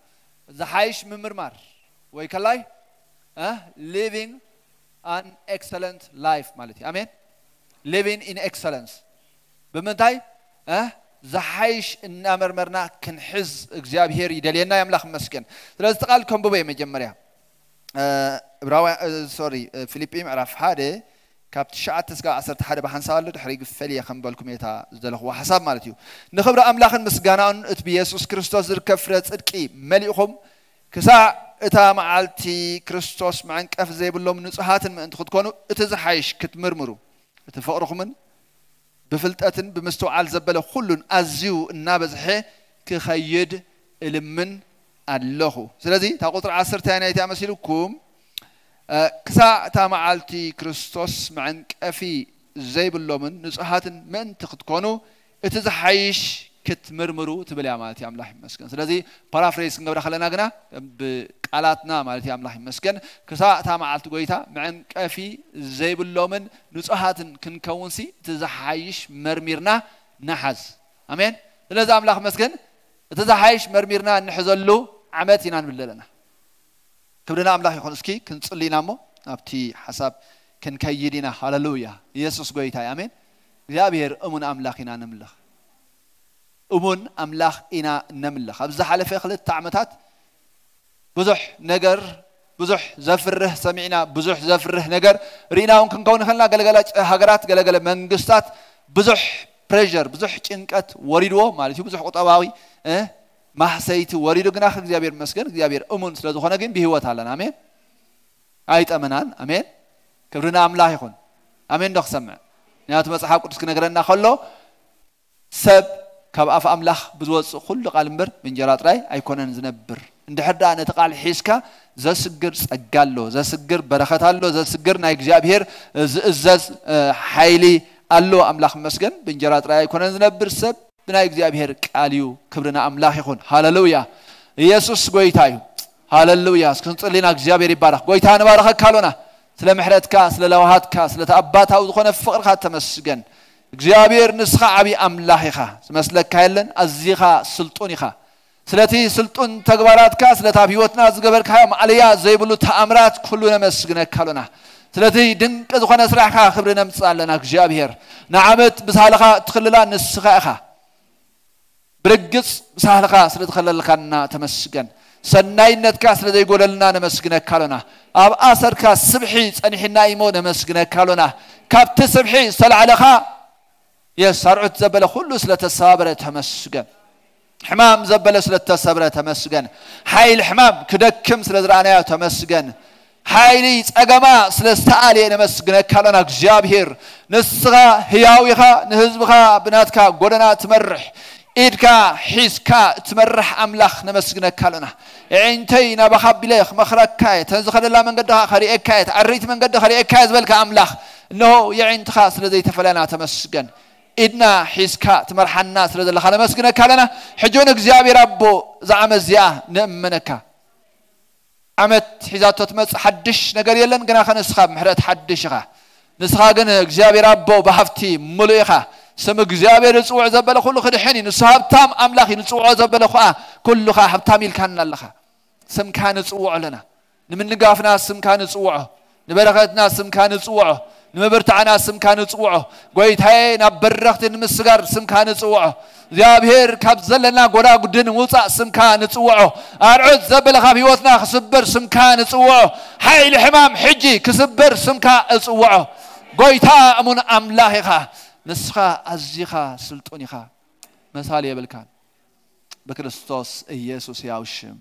Speaker 2: زحايش ممرمار ويكلاي living an excellent life مالتي امين living in excellence بمنتاي زحايش ان مرمرنا كنحز እግዚአብሔር ይደልየና ያምላክ መስገን ስለዚህ ተቃልኩም በበይ መጀመሪያ فيليبي معرف هذا كابت شعات تسقى عصرت حدا بحنسال دحري قفلي خنبالكم يتا زلخوا حساب مالتيو نخبر أملاخ مسجانان بيسوس كريستوس كفرت صدقي مليهم كساع اتا معالتي كريستوس معن كف زي بلوم نصحات ما انت تكونوا اتزحايش كتمرمروا تفقركم من بفلتاتن بمستوعال زبله كلن ازيو النابزحه كخيد المن الله ስለዚህ ታቆጥር 10 ታና ይታመስልኩም كساع تامعالتي كريستوس معن كفي زي باللومن نصحاتن من تكونوا اتزحايش كتمرمرو تبليا مالتي املاح مسكن ስለዚህ ፓራፍሬዝ እንገብራ خلنا غنا بقالاتنا مالتي املاح مسكن كساع تامعالتي ጎይታ معن كفي زي باللومن نصحاتن كنكونسي تزحايش مرميرنا نحز امين ስለዚህ املاح مسكن تزحايش مرميرنا نحزلو عمتنا نبللنا كبرنا أملاك يكون اسكي كنصلينا مو أبتي حسب كنكيدينا هاللويا يسوع قويتاي آمين እግዚአብሔር أمون أملاكنا نملخ أمون أملاكنا نملخ أبزح على فخلت تعمتات بزح نجر بزح زفره سمعنا بزح زفره نجر رينا ونكن كون خلنا قلقلة هجرات قلقلة منقصات بزح بريشر بزح چنقت وريدو مالتي بزح قطواوي ማሕሰይቲ ወሪዱ ግና እግዚአብሔር መስገን እግዚአብሔር እሙን ስለዝኾነ ግን ብህይወት አለና አሜን አይጠመናን አሜን ክብርና አምላክ ይኹን አሜን ደኽሰምዕ ንያቱ መጽሐፍ ቅዱስ ክነግረና ከሎ ሰብ ካብ ኣፍ ኣምላኽ ብዝወፅእ ኩሉ ቃል እምበር ብእንጀራ ጥራይ ኣይኮነን ዝነብር እንድሕር ዳ ነቲ ቃል ሒዝካ ዘስግር ጸጋ ኣሎ ዘስግር በረኸት ኣሎ ዘስግር ናይ እግዚአብሔር ዝእዘዝ ሓይሊ ኣሎ ኣምላኽ መስገን ብእንጀራ ጥራይ ኣይኮነን ዝነብር ሰብ ብናይ እግዚአብሔር ቃል እዩ ክብርና ኣምላኽ ይኹን ሃሌሉያ ኢየሱስ ጎይታ እዩ ሃሌሉያ እስክንጽልይና እግዚአብሔር ይባረኽ ጎይታ ንባረኸካ ኣሎና ስለ ምሕረትካ ስለ ለዋሃትካ ስለ ተኣባታዊ ዝኾነ ፍቕርካ ተመስገን እግዚአብሔር ንስኻ ዓቢ ኣምላኽ ኢኻ ዝመስለካ የለን ኣዝኻ ስልጡን ኢኻ ስለቲ ስልጡን ተግባራትካ ስለታብ ህይወትና ዝገበርካዮ ማዕልያ ዘይብሉ ተኣምራት ኩሉ ነመስግነካ ኣሎና ስለቲ ድንቂ ዝኾነ ስራሕካ ክብሪ ነምፅእ ኣለና እግዚአብሔር ንዓመት ብሳህልኻ ትኽልላ ንስኻ ኢኻ ብርግጽ ብሳህልኻ ስለትኸለልካና ተመስገን ሰናይነትካ ስለዘይጎለልና ነመስግነካ ኣሎና ኣብ ኣሰርካ ስብሒ ጸኒሕና ኢሞ ነመስግነካ ኣሎና ካብቲ ስብሒ ዝተላዕለኻ የሳርዑት ዘበለ ሁሉ ስለተሰባበረ ተመስገን ሕማም ዘበለ ስለተሰብረ ተመስገን ሓይል ሕማም ክደክም ስለዝረኣናዮ ተመስገን ሓይሊ ጸገማ ስለስተኣልየ ነመስግነካ ኣሎና እግዚአብሔር ንስኻ ህያው ኢኻ ንህዝብኻ ብናትካ ጎደና ትመርሕ ኢድካ ሒዝካ ትመርሕ ኣምላኽ ነመስግነካ ኣሎና ዕንተይ ናባኻ ቢለኽ መኽረካየ ተዝኸደላ መንገድኻ ኸሪኤካ ተዓሪት መንገዲ ኸሪኤካ ዝበልካ ኣምላኽ እነሆ የዕንትኻ ስለዘይተፈለና ተመስገን ኢድና ሒዝካ ትመርሓና ስለዘለኻ ነመስግነካ ኣለና ሕጆን እግዚአብሔር ኣቦ ዝዓመት እዚኣ ንእመነካ ዓመት ሒዛቶ ትመጽእ ሓድሽ ነገር የለን ግና ኸንስኻ ብምሕረት ሓድሽ ኢኻ ንስኻ ግን እግዚአብሔር ኣቦ ብሃፍቲ ሙሉእ ኢኻ ስም እግዚአብሔር ዝጽውዕ ዘበለ ኩሉ ክድሕን እዩ ንሱ ሃብታም ኣምላኽ እዩ ንጽውዖ ዘበለ ኸዓ ኩሉኻ ሃብታም ኢልካና ኣለኻ ስምካ ንጽውዖ ኣለና ንምንጋፍና ስምካ ንጽውዖ ንበረኸትና ስምካ ንጽውዖ ንምብርታዕና ስምካ ንጽውዖ ጎይታዬ ናብ በረኽቲ ንምስጋር ስምካ ንጽውዖ እግዚአብሔር ካብ ዘለና ጎዳጉድን ምውፃእ ስምካ ንጽውዖ ኣርዑት ዘበለ ካብ ህይወትና ክስበር ስምካ ንጽውዖ ሓይሊ ሕማም ሕጂ ክስበር ስምካ እጽውዖ ጎይታ እሙን ኣምላኽ ኢኻ ንስኻ ኣዝኻ ስልጡን ኢኻ መሳሊ የብልካን በክርስቶስ ኢየሱስ ያው ሽም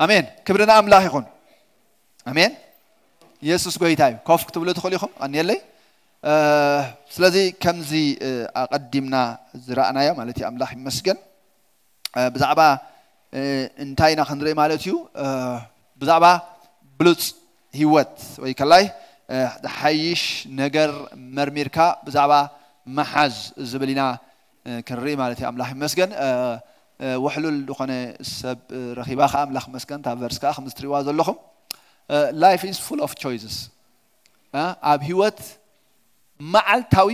Speaker 2: አሜን ክብርና ኣምላኽ ይኹን አሜን ኢየሱስ ጎይታ እዩ ኮፍ ክትብሉ ትኽእሉ ኢኹም ኣንየለይ ስለዚ ከምዚ ኣቐዲምና ዝረኣናዮ ማለት እዩ ኣምላኽ ይመስገን ብዛዕባ እንታይ ኢና ክንርኢ ማለት እዩ ብዛዕባ ብሉፅ ህይወት ወይ ከላይ ሓይሽ ነገር መርሚርካ ብዛዕባ መሓዝ ዝብል ኢና ክንርኢ ማለት እዩ ኣምላኽ ይመስገን ውሕሉል ዝኾነ ሰብ ረኺባ ከዓ ኣምላኽ ይመስገን እታ ቨርስ ከዓ ከምዚ ትሪእዋ ዘለኹም life is full of choices ኣብ ህይወት መዓልታዊ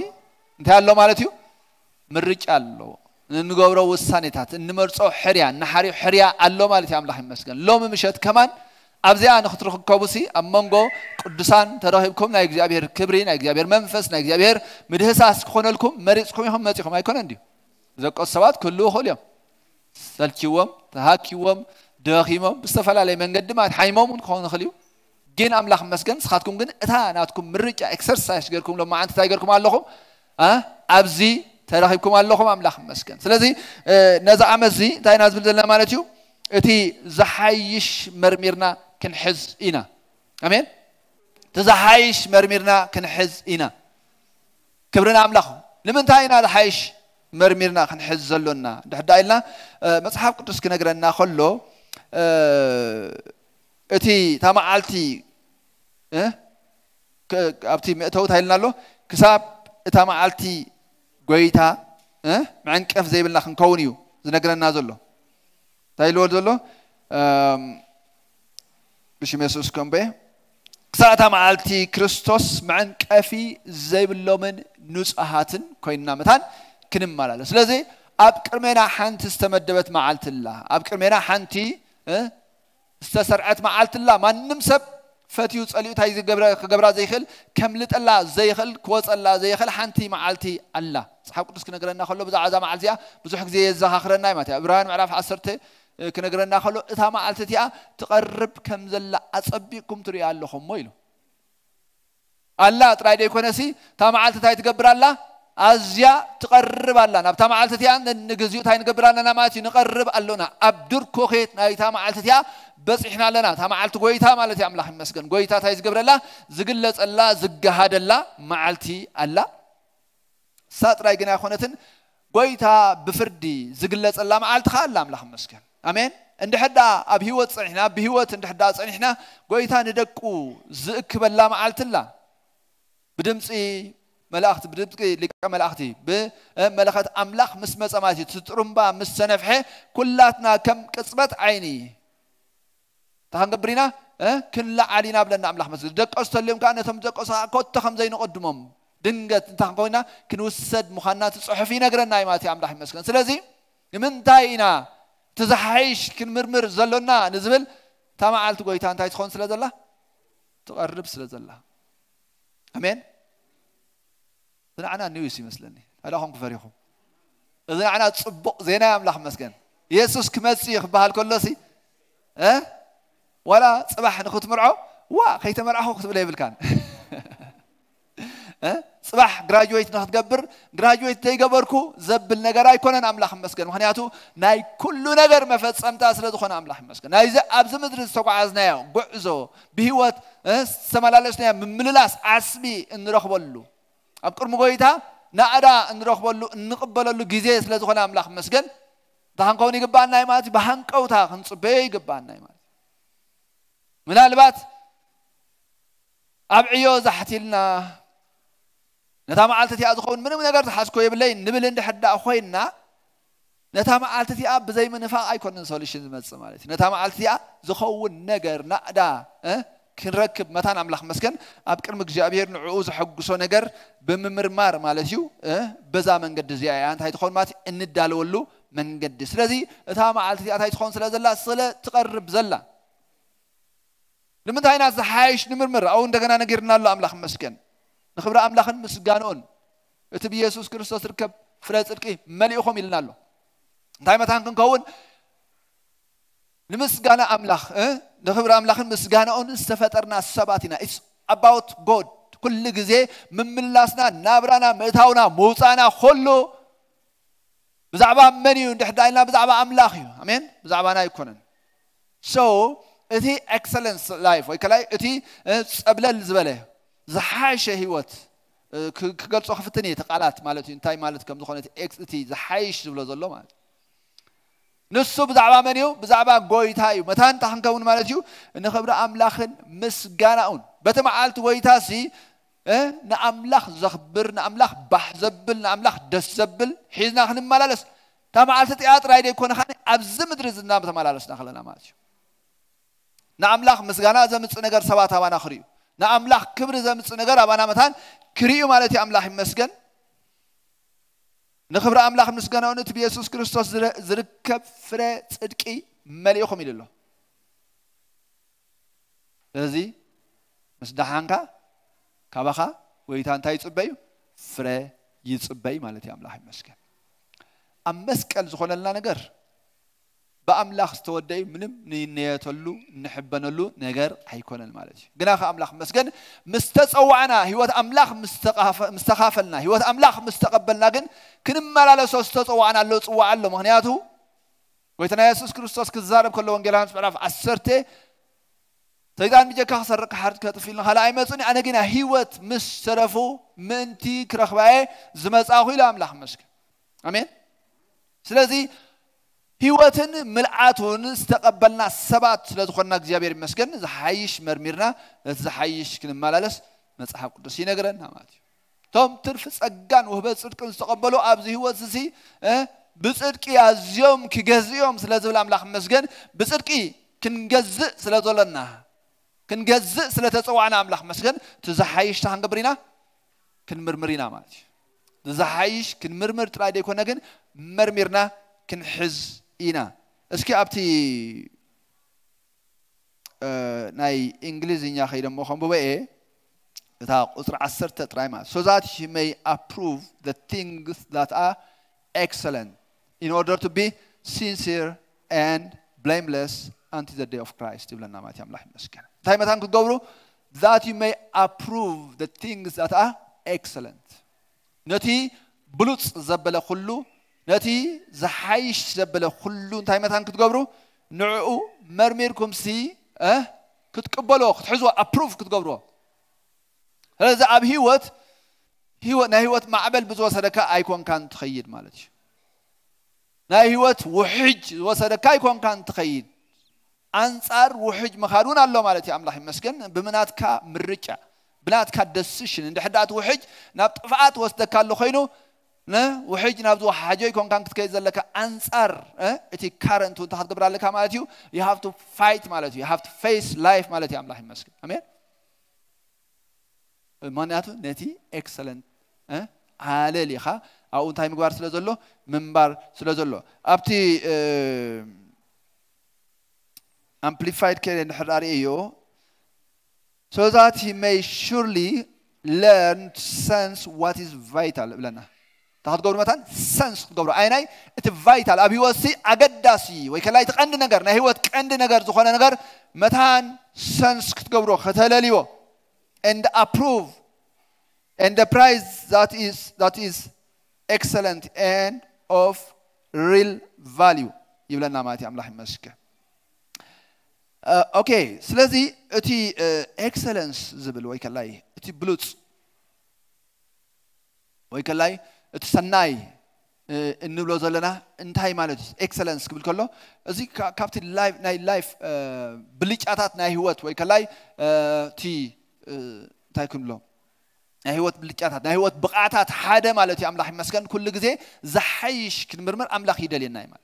Speaker 2: እንታይ ኣሎ ማለት እዩ ምርጫ ኣሎ እንገብሮ ውሳኔታት እንመርጾ ሕርያ ንሓሪዮ ሕርያ ኣሎ ማለት እዩ ኣምላኽ ይመስገን ሎሚ ምሸት ከማን ኣብዚኣ ንኽትርከቡሲ ኣብ መንጎ ቅዱሳን ተረኺብኩም ናይ እግዚአብሔር ክብሪ ናይ እግዚአብሔር መንፈስ ናይ እግዚአብሔር ምድህሳስ ክኾነልኩም መሪፅኩም ኢኹም መፂኹም ኣይኮነን እንድዩ ዘቆስ ሰባት ኩሉ ይኽእሉ እዮም ሰልችዎም ተሃኪዎም ደኺሞም ብዝተፈላለየ መንገዲ ማለት ሓይሞም እውን ክኾን ይኽእል እዩ ግን ኣምላኽ ይመስገን ንስኻትኩም ግን እታ ናትኩም ምርጫ ኤክሰርሳይዝ ገርኩም ሎማዓንቲ እንታይ ገርኩም ኣለኹም ኣብዚ ተረኺብኩም ኣለኹም ኣምላኽ ይመስገን ስለዚ ነዚ ዓመት እዚ እንታይ ኢና ዝብል ዘለና ማለት እዩ እቲ ዝሓይሽ መርሚርና ክንሕዝ ኢና ኣሜን እቲ ዝሓይሽ መርሚርና ክንሕዝ ኢና ክብርና ኣምላኽ ንምንታይ ኢና ዝሓይሽ መርሚርና ክንሕዝ ዘሎና ድሕዳ ኢልና መጽሓፍ ቅዱስ ክነግረና ከሎ እቲ ተማዓልቲ ኣብቲ ምእተው ታይልና ኣሎ ክሳብ እታ መዓልቲ ጎይታ መዕንቀፍ ዘይብልና ክንከውን እዩ ዝነግረና ዘሎ እንታይ ኢልዎ ዘሎ ብሽም የሱስ ከምበ ክሳብ እታ መዓልቲ ክርስቶስ መዕንቀፊ ዘይብሎምን ንጹሃትን ኮይንና መታን ክንመላለስ ስለዚ ኣብ ቅድሜና ሓንቲ ዝተመደበት መዓልቲ ኣላ ኣብ ቅድሜና ሓንቲ استسرعت مع الله ما نمسب فتيو تصليو تاي كجبرا زي خل كملت الله زي خل كوز الله زي خل حنتي معلتي الله صحاب قدس كنقرنا خلو بزع عزا معلتيا بزح زي الزخاخرنا مات ابراهيم عرف عصرته كنقرنا خلو اتا معلتيا تقرب كم زلا اصبيكم تري اللهم ويلو الله تراي دي كونسي تا معلت تاي تجبر الله أزيا تقرب الله نبتا معلتتيا نجزيو تاين قبرنا نماتي نقرب اللونا أبدور كوخيت نايتا معلتتيا بس إحنا لنا تا معلت قويتا مالتي أملاح مسكن قويتا تايز قبر الله زقلت الله زقهاد الله معلتي الله سات رايقنا أخونتن قويتا بفردي زقلت الله معلت خال الله أملاح مسكن أمين عند حدا أبهوت صحيحنا بهوت عند حدا صحيحنا قويتا ندقو زق بالله معلت الله بدمسي ملاخت بدبقي لك ملاختي بملخت أملاخ مسمى سماتي تترمبا مسنفحة كلاتنا كم كسبت عيني تهنقبرينا كن لا علينا بلنا أملاخ مسجد دق أستلم كأنه تم دق أصلا كوت خم زين قدمهم دنجت تهنقوينا كن وسد مخنات صحفينا قرنا نايماتي أملاخ مسكن سلازي من تاينا تزحيش كن مرمر زلنا نزبل تما عالت قويتان تايت خون سلاز الله تقرب سلاز الله أمين إذا أنا نيوسي مثلني هذا هم كفريهم إذا أنا تصبق زينا أملاح مسكن يسوع كمسيح بهالكلاسي ولا صباح نخوت مرعو خيت مرعو خذ بلاي بالكان صباح graduate نخت قبر graduate تيجبركو زبل نجار يكونن أملاح مسكن وخنياتو ناي كل نجار ما فت سمتا أسرد خنا أملاح مسكن ناي إذا أبز مدرس سوق عزناه بعزو بهوت سمالالسنا من الناس عصبي نرخبلو أبكر مقويتها نأرى نرخبلو نقبلو جزيز لزخنا أملاح مسكن تهانكوني قبان نايماتي بهانكوتها خنصبي قبان نايماتي من البات أبعيو زحتلنا نتام عالتتي أزخون من نقدر تحسكو يبلين نبل عند حد أخوينا نتام عالتتي أب زي من نفاق أيكون نسوليشن مالتي نتام عالتتي زخون نجر نأدا كنركب متان أملاح مسكن أبكر مجابير نعوز حق سو نجر بممرمار مالتيو بزا من قد زياء أنت هاي تخون مات إن الدالولو من قد سلزي نتام عالتتي هاي تخون سلزلا صلة تقرب زلا لمن هاي ناس حايش نمرمر أو ندقنا نجرنا له أملاح مسكن نخبر أملاخ مسجانون اتبي يسوع كريستوس ركب فرات ركي مليئهم إلنا له دائما تانكن كون نمسجانا أملاخ نخبر أملاخ مسجانون استفترنا سباتنا it's about God كل جزء من ملاسنا نابرانا متاونا موسانا خلو بزعبا منيو نحداينا بزعبا أملاخيو أمين بزعبانا يكونن so اتي excellence life ويكلاي اتي قبل الزبالة زحايش هيوت كقول صحف التانية تقالات مالتي انتاي مالت كم دخلت اكس تي زحايش زبلا زلوا مال نصو بزعبا منيو بزعبا قويتايو متان تحنكون مالتيو ان خبر املاخن مسجاناون بتمعالت ويتاسي نأملاخ زخبر نأملاخ بحزبل نأملاخ دسبل حيزنا خن مالالس تمعالت تياتر هيدي يكون خاني ابز مدرزنا بتمالالس نخلنا مالتيو نأملاخ مسجانا زمت نجار سباتها وانا خريو نأملاخ كبر زمت نجار أبانا مثلا كريو مالتي أملاخ مسجن نخبر أملاخ مسجن ونت بيسوع كريستوس زركب فرة صدقي مليئهم إلى الله لذي مسدحانكا كابخا ويتان تاي صبي فرة يصبي مالتي أملاخ مسجن أمسكال زخون لنا نجار بأملاخ استودي منم نيتولو نحبنلو نجار هيكون المالج جناخ أملاخ مسجن مستسوعنا هو أملاخ مستخافلنا هو أملاخ مستقبلنا جن كن مالا لسه استسوعنا لو تسوع له مهنياته ويتنا يسوع كريستوس كزارب كله وانجيلان سبعرف عسرته تيجان بيجي كخسر كحرت كتفيلنا هلا أيمتوني أنا جنا هو مسترفو منتي كرخباء زمز أخوي لا أملاخ مسجن أمين سلازي هيوتن ملعاتون استقبلنا السبات لدخلنا جابير مسكن زحايش مرميرنا زحايش كن مالالس مصحف قدسي نغرنا ماتي توم ترف صقان وهبت صدق استقبلوا ابزي هوتسي بصدقي ازيوم كغزيوم سلازول املاح مسكن بصدقي كنغز سلازولنا كنغز سلتصوعنا املاح مسكن تزحايش تهنغبرينا كنمرمرينا ماتي زحايش كنمرمر ترادي كنا كن مرميرنا كنحز إنا اسكي أبتي ناي إنجليزي خير مخم بوئي تا قصر عصر تترايما so that he may approve the things that are excellent in order to be sincere and blameless until the day of Christ يبلنا ما تيام لحم مسكين تايما تانكو تقولوا that you may approve the things that are excellent نتي بلوص زبله كله نتي زحايش زبله كله انتي متان كتقبرو نعو مرميركم سي كتقبلوا تحزوا ابروف كتقبروا هذا اب هيوت نهيوت معبل بزوا صدقه ايكون كان تخيل مالتي نهيوت وحج وصدقه ايكون كان تخيل انصار وحج مخارون الله مالتي املاح مسكن بمناتكا مرچا بناتكا دسشن عند حدات وحج ناب طفعات وسدكالو خينو وحج نابزو حاجه يكون كان كتكيزلك انصار اتي كارنت انت هتقبرالك مالتي you have to fight مالتي you have to face life مالتي املاح مسكن امين ماناتو نتي excellent عليليخا او انتي مغبار سلازلو منبار سلازلو ابتي amplified كده نحراريو so that he may surely learn to sense what is vital بلنا تاخد قبر مثلا sense قبر عيني it vital أبي وسي أقداسي ويكلا يتقند نجار نهيوت قند نجار زخانة نجار مثلا sense قبره ختلاليو and approve and the prize that is excellent and of real value يبلنا ماتي أملاح مسكة اوكي سلازي اتي اكسلنس زبل ويكلاي اتي بلوتس ويكلاي اتي سناي انبلو زلنا انتاي مالتي اكسلنس قبل كله ازي كابتن لايف ناي لايف بليچاتات ناي هوت ويكلاي تي تايكم لو ناي هوت بليچاتات ناي هوت بقعاتات حاده مالتي املاح مسكن كل غزي زحيش كنمرمر املاح يدليناي مال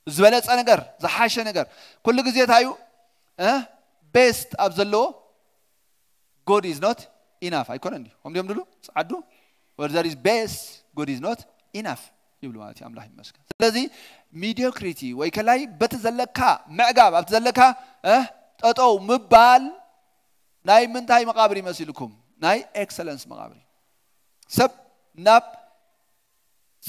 Speaker 2: زبلت نجار زحاش نجار كل جزية هايو best أبزلو God is not enough أيكون عندي هم ديهم دلو عدو where there is best God is not enough يقولوا مالتي أملاح مسك لذي mediocrity ويكلاي بتزلكها معجب بتزلكها أو مبال ناي من تاي مقابري مسيلكم ناي excellence مقابري سب ناب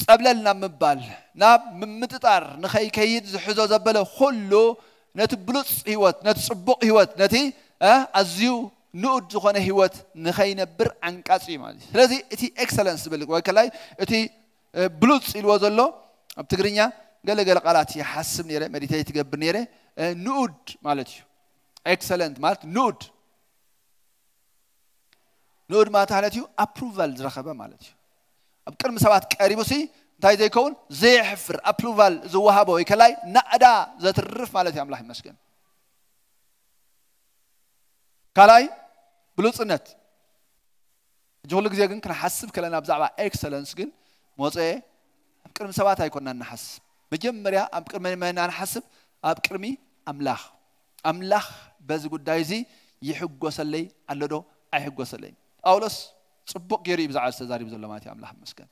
Speaker 2: قبلنا مبال ناب ممتطار نخي كيد زحزو زبله كله نتبلص هيوت نتصبق هيوت نتي ازيو نود زخونه هيوت نخي نبر عنقاصي مالي ስለዚህ እቲ ኤክሰለንስ ብል ወይ ከላይ እቲ ብሉጽ ኢልዎ ዘሎ ኣብ ትግርኛ ገለገለ ቃላት ይሐስብ ነረ ሜዲቴት ይገብር ነረ ኑድ ማለት እዩ ኤክሰለንት ማለት ኑድ ማለት ማለት እዩ አፕሩቫል ዝረኸበ ማለት እዩ ኣብ ቅድሚ ሰባት ቀሪቡሲ እንታይ ዘይከውን ዘይሕፍር አፕሩቫል ዝወሃቦ ወይ ከላይ ናዕዳ ዘትርፍ ማለት እዩ ኣምላኽ ይመስገን ካላይ ብሉጽነት ጆል ግዜ ግን ክንሐስብ ከለና ብዛዕባ ኤክሰለንስ ግን ሞፀ ኣብ ቅድሚ ሰባት ኣይኮንና ንሐስብ መጀመርያ ኣብ ቅድሚ መና ንሐስብ ኣብ ቅድሚ ኣምላኽ በዚ ጉዳይ እዚ ይሕጎሰለይ ኣለዶ ኣይሕጎሰለይ ጳውሎስ ጽቡቅ ገይሩ ብዛዕባ ዝተዛሪብ ዘሎ ማለት እዩ ኣምላኽ ይመስገን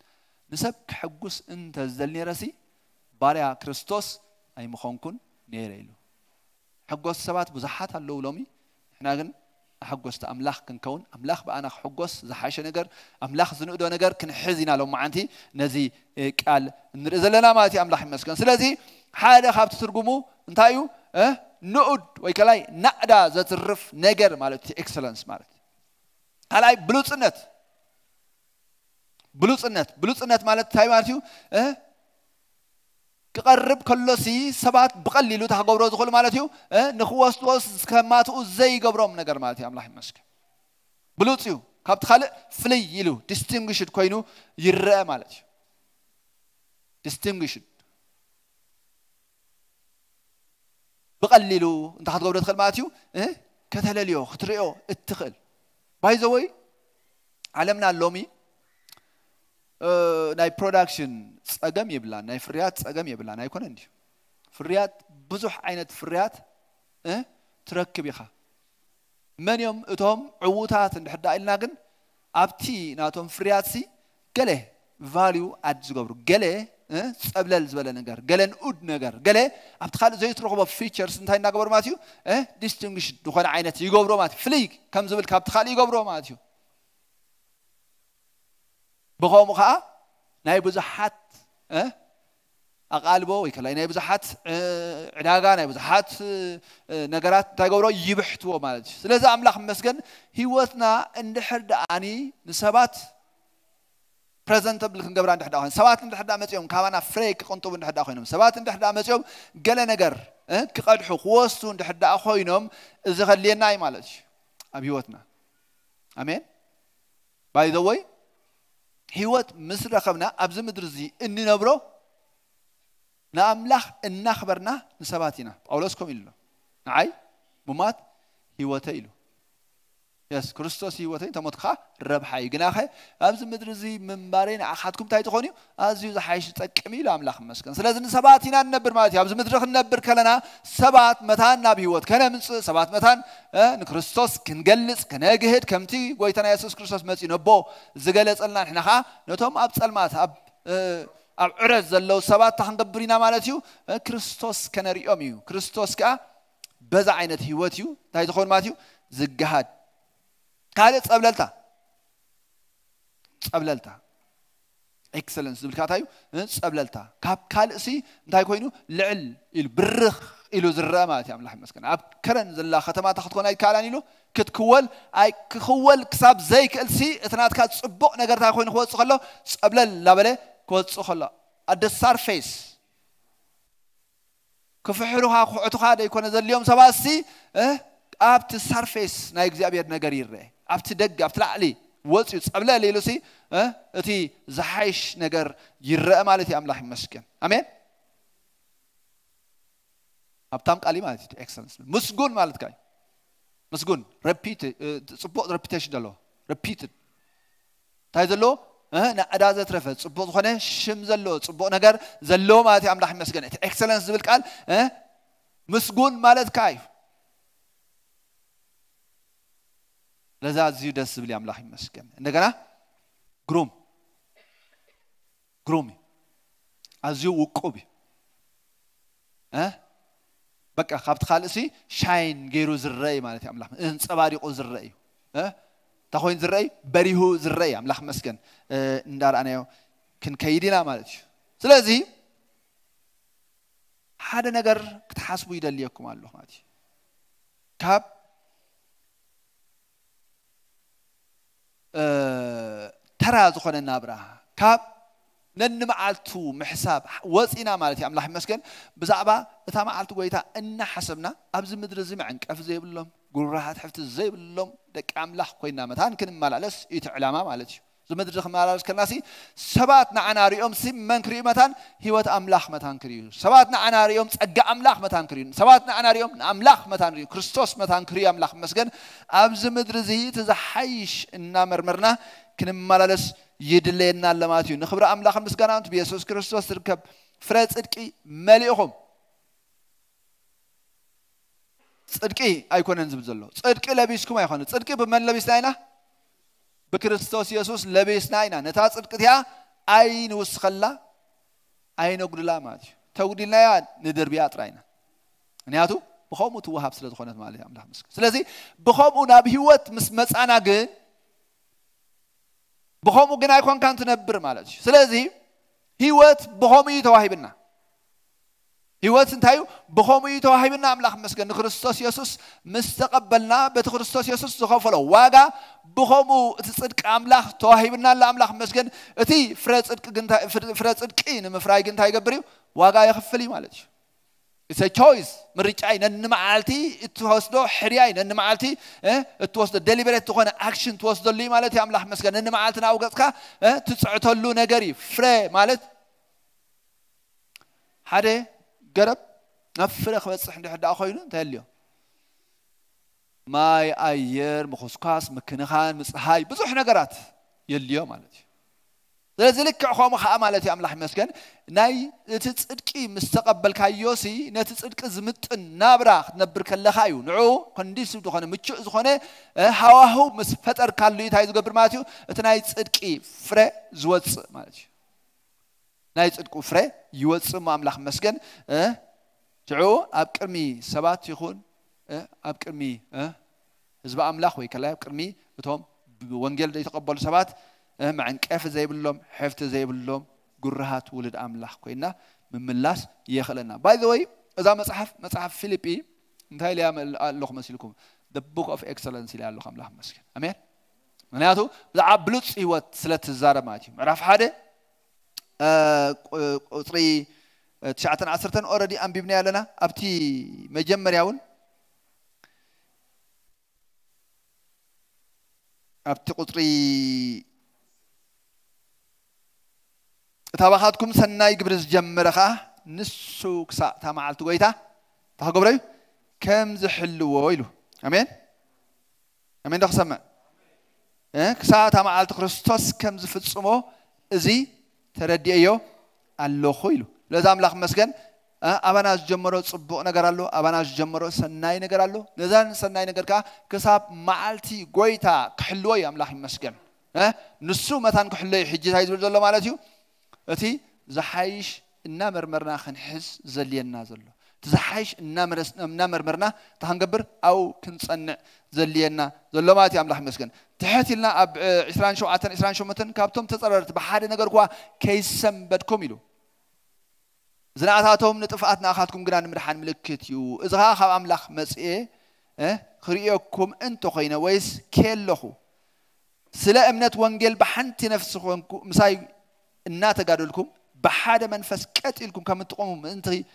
Speaker 2: ንሰብ ክሕጉስ እንተ ዘልኒ ረሲ ባርያ ክርስቶስ ኣይምኾንኩን ነይረ ኢሉ ሕጎስ ሰባት ብዙሓት ኣለዉ ሎሚ ንሕና ግን حجوست أملاخ كنكون أملاخ بأنا حجوس زحاش نجار أملاخ زنودو نجار كنحزينا لو معنتي نزي قال نرزلنا ماتي أملاخ مسكن سلازي حاجة خابت ترجمو انتايو نقد ويكلاي نقدا زترف نجار مالتي excellence مالتي هلاي بلوصنت مالت تاي مالتيو قرب كلسي سبات بقليلو تحقبرو زخول مالتيو نخوستوس كماتو زي قبروم نجر مالتي أملاح مسك بلوتيو كابت خالق فلي يلو distinguished كوينو يرى مالتيو distinguished بقليلو انت حتقبرو تخل مالتيو كتلاليو خطريو اتخل باي زوي علمنا اللومي ناي برودكشن صقم يبلان ناي فريات صقم يبلان ناي كون اندي فريات بزح عينت فريات تركب يخا من يوم اتهم عوتات ندحدا إلنا كن ابتي ناتهم فريات سي قله فاليو اد زغبرو قله صبلل زبله نجار قله نود نجار قله ابتخال زي ترخبه فيتشرز انتي نغبر ماتيو ديستنجش دخل عينت يغبرو مات فليك كم زبل كابتخال يغبرو ماتيو بقوم خا ناي بزحات أقالبو ويكلا ناي بزحات عداغا ناي بزحات نجارات تايغورو يبحتو مالتي سلازا أملاخ مسكن هيوتنا اندحر داني نسبات presentable ክንገብራ እንድሕዳ ኮይኖም ሰባት እንድሕዳ መጽዮም ካባና ፍሬክ ቆንጦብ እንድሕዳ ኮይኖም ሰባት እንድሕዳ መጽዮም ገለ ነገር ክቀድሑ ክወስቱ እንድሕዳ ኮይኖም እዚ ኸልየና እዩ ማለት እዩ ኣብ ህይወትና አሜን by the way ህይወት ምስ ረኸብና ኣብዚ ምድር እዚ እንነብሮ ንኣምላኽ እናኽበርና ንሰባት ኢና ጳውሎስ ከም ኢሉ ንዓይ ሙማት ህይወተይ ኢሉ yes ክርስቶስ ህይወተይ ተሞትካ ረብሓ እዩ ግናኸ ኣብዚ ምድር እዚ ምንባሬ ንኣኻትኩም እንታይ ትኾኑ ኣዝዩ ዝሓይሽ ጠቅሚ ኢሉ ኣምላኽ መስገን ስለዚ ንሰባት ኢና ንነብር ማለት እዩ ኣብዚ ምድሪ ክንነብር ከለና ሰባት መታን ናብ ህይወት ከነምፅእ ሰባት መታን ንክርስቶስ ክንገልጽ ከነግህድ ከምቲ ጎይታና ኢየሱስ ክርስቶስ መፂ ነቦ ዝገለጸልና ንሕና ኸ ነቶም ኣብ ጸልማት ኣብ ዕረት ዘለው ሰባት ክንገብር ኢና ማለት እዩ ክርስቶስ ከነሪኦም እዩ ክርስቶስ ከዓ በዛ ዓይነት ህይወት እዩ እንታይ ዝኾን ማለት እዩ ዝገሃድ ካልእ ጸብለልታ ኤክሰለንስ ዝብል ካታዩ ጸብለልታ ካብ ካልእ ሲ እንታይ ኮይኑ ልዕል ኢሉ ብርኽ ኢሉ ዝረአ ማለት እዩ ኣምላኽ ይመስገን ኣብ ከረን ዘላ ከተማታ ክትኮን ኣይከኣላን ኢሉ ክትክወል ኣይ ክኽወል ክሳብ ዘይክእልሲ እቲ ናትካ ጽቡቕ ነገር እንታይ ኮይኑ ክወፅእ ከሎ ጸብለል ላበለ ክወፅእ ከሎ at the surface ክፍሕሩኻ ክዕቱኻ ደይኮነ ዘልዮም ሰባት ሲ ኣብቲ ሰርፌስ ናይ እግዚአብሔር ነገር ይርአ ኣብቲ ደግ ኣብቲ ላዕሊ ወፅዩ ጸብለል ኢሉ ሲ እቲ ዝሓይሽ ነገር ይርአ ማለት እዩ ኣምላኽ ይመስገን አሜን ኣብታም ቃሊ ማለት እዩ ኤክሰለንስ ምስጉን ማለት ካይ ምስጉን ሪፒት ጽቡቕ ሬፒቴሽን ዘሎ ሪፒትድ እንታይ ዘሎ ንዕዳ ዘትረፈ ጽቡቕ ዝኾነ ሽም ዘሎ ጽቡቕ ነገር ዘሎ ማለት እዩ ኣምላኽ ይመስገን እቲ ኤክሰለንስ ዝብል ቃል ምስጉን ማለት ካይ ለዛ እዚዩ ደስ ዝብል ኣምላኽ ይመስገን እንደገና ግሩም ኣዝዩ ውቁብ በቃ ካብቲ ካልእ ሲ ሻይን ገይሩ ዝረአይ ማለት እዩ ኣምላኽ እንጸባሪቑ ዝረአይ እዩ ታኾይን ዝረአይ በሪሁ ዝረአይ ኣምላኽ ይመስገን እንዳርኣናዮ ክንከይድ ኢና ማለት እዩ ስለዚ ሓደ ነገር ክትሓስቡ ይደልየኩም ኣለኹ ማለት እዩ ካብ ተራ ዝኾነ ናብራ ካብ ነንመዓልቱ ምሕሳብ ወፂና ማለት እዩ ኣምላኽ ይመስገን ብዛዕባ እታ መዓልቲ ጎይታ እናሓሰብና ኣብዚ ምድሪ እዚ መዕንቀፍ ዘይብሎም ጉራሃት ሕፍቲ ዘይብሎም ደቂ ኣምላኽ ኮይና መታን ክንመላለስ እቲ ዕላማ ማለት እዩ እዚ ምድሪ ክንመላለስ ከለናሲ ሰባት ንዓና ሪኦም ሲ መን ክሪኡ መታን ህይወት ኣምላኽ መታን ክሪኡ ሰባት ንዓና ሪኦም ጸጋ ኣምላኽ መታን ክሪኡ ሰባት ንዓና ሪኦም ንኣምላኽ መታን ክሪኡ ክርስቶስ መታን ክሪኡ ኣምላኽ ይመስገን ኣብዚ ምድሪ እዚ እቲ ዝሓይሽ እናመርመርና ክንመላለስ ይድለየና ለማት እዩ ንኽብሪ ኣምላኽን ምስጋናን ብኢየሱስ ክርስቶስ ትርከብ ፍረ ጽድቂ መሊእኹም ጽድቂ ኣይኮነን ዝብል ዘሎ ጽድቂ ለቢስኩም ኣይኮነ ጽድቂ ብመን ለቢስና ኢና ብክርስቶስ ኢየሱስ ለቢስና ኢና ነታ ጽድቂ እቲኣ ኣይንውስኸላ ኣይነጉድላ ማለት እዩ ተጉዲልናያ ንድርቢያ ጥራይና ምክንያቱ ብኸምኡ ትወሃብ ስለ ዝኾነት ማለት እዩ ኣምላኽ ምስክር ስለዚ ብኸምኡ ናብ ህይወት ምስ መጻና ግን ብኸምኡ ግን ኣይኮንካን ትነብር ማለት እዩ ስለዚ ህይወት ብኸምኡ እዩ ተዋሂብና ህይወት እንታይ እዩ ብኸምኡ እዩ ተዋሂብና ኣምላኽ ይመስገን ንክርስቶስ ኢየሱስ ምስ ተቐበልና በቲ ክርስቶስ ኢየሱስ ዝኸፈሎ ዋጋ ብኸምኡ እቲ ጽድቂ ኣምላኽ ተዋሂብና ለኣምላኽ ይመስገን እቲ ፍረ ጽድቂ ንምፍራይ ግን እንታይ ይገብር እዩ ዋጋ የኽፍል እዩ ማለት እዩ it's a choice ምርጫይ ነንመዓልቲ እትወስዶ ሕርያይ ነንመዓልቲ እትወስዶ deliberate ዝኾነ action ትወስደሉ ማለት እዩ ኣምላኽ ይመስገን ነንመዓልቲ ናብ ገጽካ ትጽዕተሉ ነገር እዩ ፍረ ማለት ሓደ ገረብ ናብ ፍረ ክበጽሕ እንድሕዳእ ኮይኑ እንታይ ኣልዮ ማይ ኣየር ምኹስኳስ ምክንኻን ምፅሓይ ብዙሕ ነገራት የልዮ ማለት እዩ ስለዚ ልክዕ ከምኡ ከዓ ማለት እዩ ኣምላኽ ይመስገን ናይ እቲ ጽድቂ ምስ ተቐበልካዮሲ ነቲ ጽድቂ ዝምጥን ናብራ ክትነብር ከለኻ እዩ ንዑ ኮንዲሲቭ ዝኾነ ምቹእ ዝኾነ ሃዋህው ምስ ፈጠርካሉ እንታይ ዝገብር ማለት እዩ እቲ ናይ ጽድቂ ፍረ ዝወፅእ ማለት እዩ ናይ ጽድቁ ፍረ ይወፅእ ሞ ኣምላኽ ይመስገን ሽዑ ኣብ ቅድሚ ሰባት ይኹን ኣብ ቅድሚ ህዝቢ ኣምላኽ ወይ ከላይ ኣብ ቅድሚ እቶም ወንጌል ዘይተቐበሉ ሰባት መዕንቀፍ ዘይብሎም ሕፍቲ ዘይብሎም ጉርሃት ውልድ ኣምላኽ ኮይና ምምላስ የኽእለና by the way እዛ መጽሓፍ ፊልጵ እንታይ ልያ ኣለኹ መሲልኩም the book of excellence ኢላ ኣለኹ ኣምላኽ ይመስገን ኣሜን ምክንያቱ ብዛዕባ ብሉፅ ህይወት ስለትዛረብ ማለት እዩ ምዕራፍ 1 ቁጥሪ 9-10 ኦልሬዲ አንቢብና ያለና ኣብቲ መጀመሪያውን ኣብቲ ቁጥሪ ታባኻትኩም ሰናይ ግብሪ ዝጀመረኻ ንሱ ክሳብ ታማዓልቲ ጎይታ ታገብረዩ ከም ዝሕልዎ ኢሉ አሜን አሜን ደኽሰማ ክሳብ ታማዓልቲ ክርስቶስ ከም ዝፍጽሞ እዚ ተረዲእዮ ኣለኹ ኢሉ ለዛ አምላኽ መስገን አባና ዝጀመሮ ጽቡቕ ነገር ኣሎ አባና ዝጀመሮ ሰናይ ነገር ኣሎ ለዛን ሰናይ ነገር ካ ክሳብ ማዓልቲ ጎይታ ክሕልዎ እዩ አምላኽ ይመስገን ንሱ መታን ክሕልዎ ሕጂ ታይ ዝብል ዘሎ ማለት እዩ እቲ ዝሓይሽ እና መርመርና ክንሕዝ ዘልየና ዘሎ تزحيش نمرنا تهنجبر أو كنصنع زلينا زلمات يا أملاح مسكن تحت لنا أب إسران شو عتن إسران شو متن كابتم تصررت بحد نجار قوا كيسم بدكم يلو زناتهم نتفقاتنا أخذكم جران مرحان ملكتيو إذا خاب أملاح مسئة خريجكم أنتو خينا ويس كله سلا أمنت وانجيل بحنت نفسكم مساي النات قالوا بحد منفس كاتلكم كم تقوموا أنتي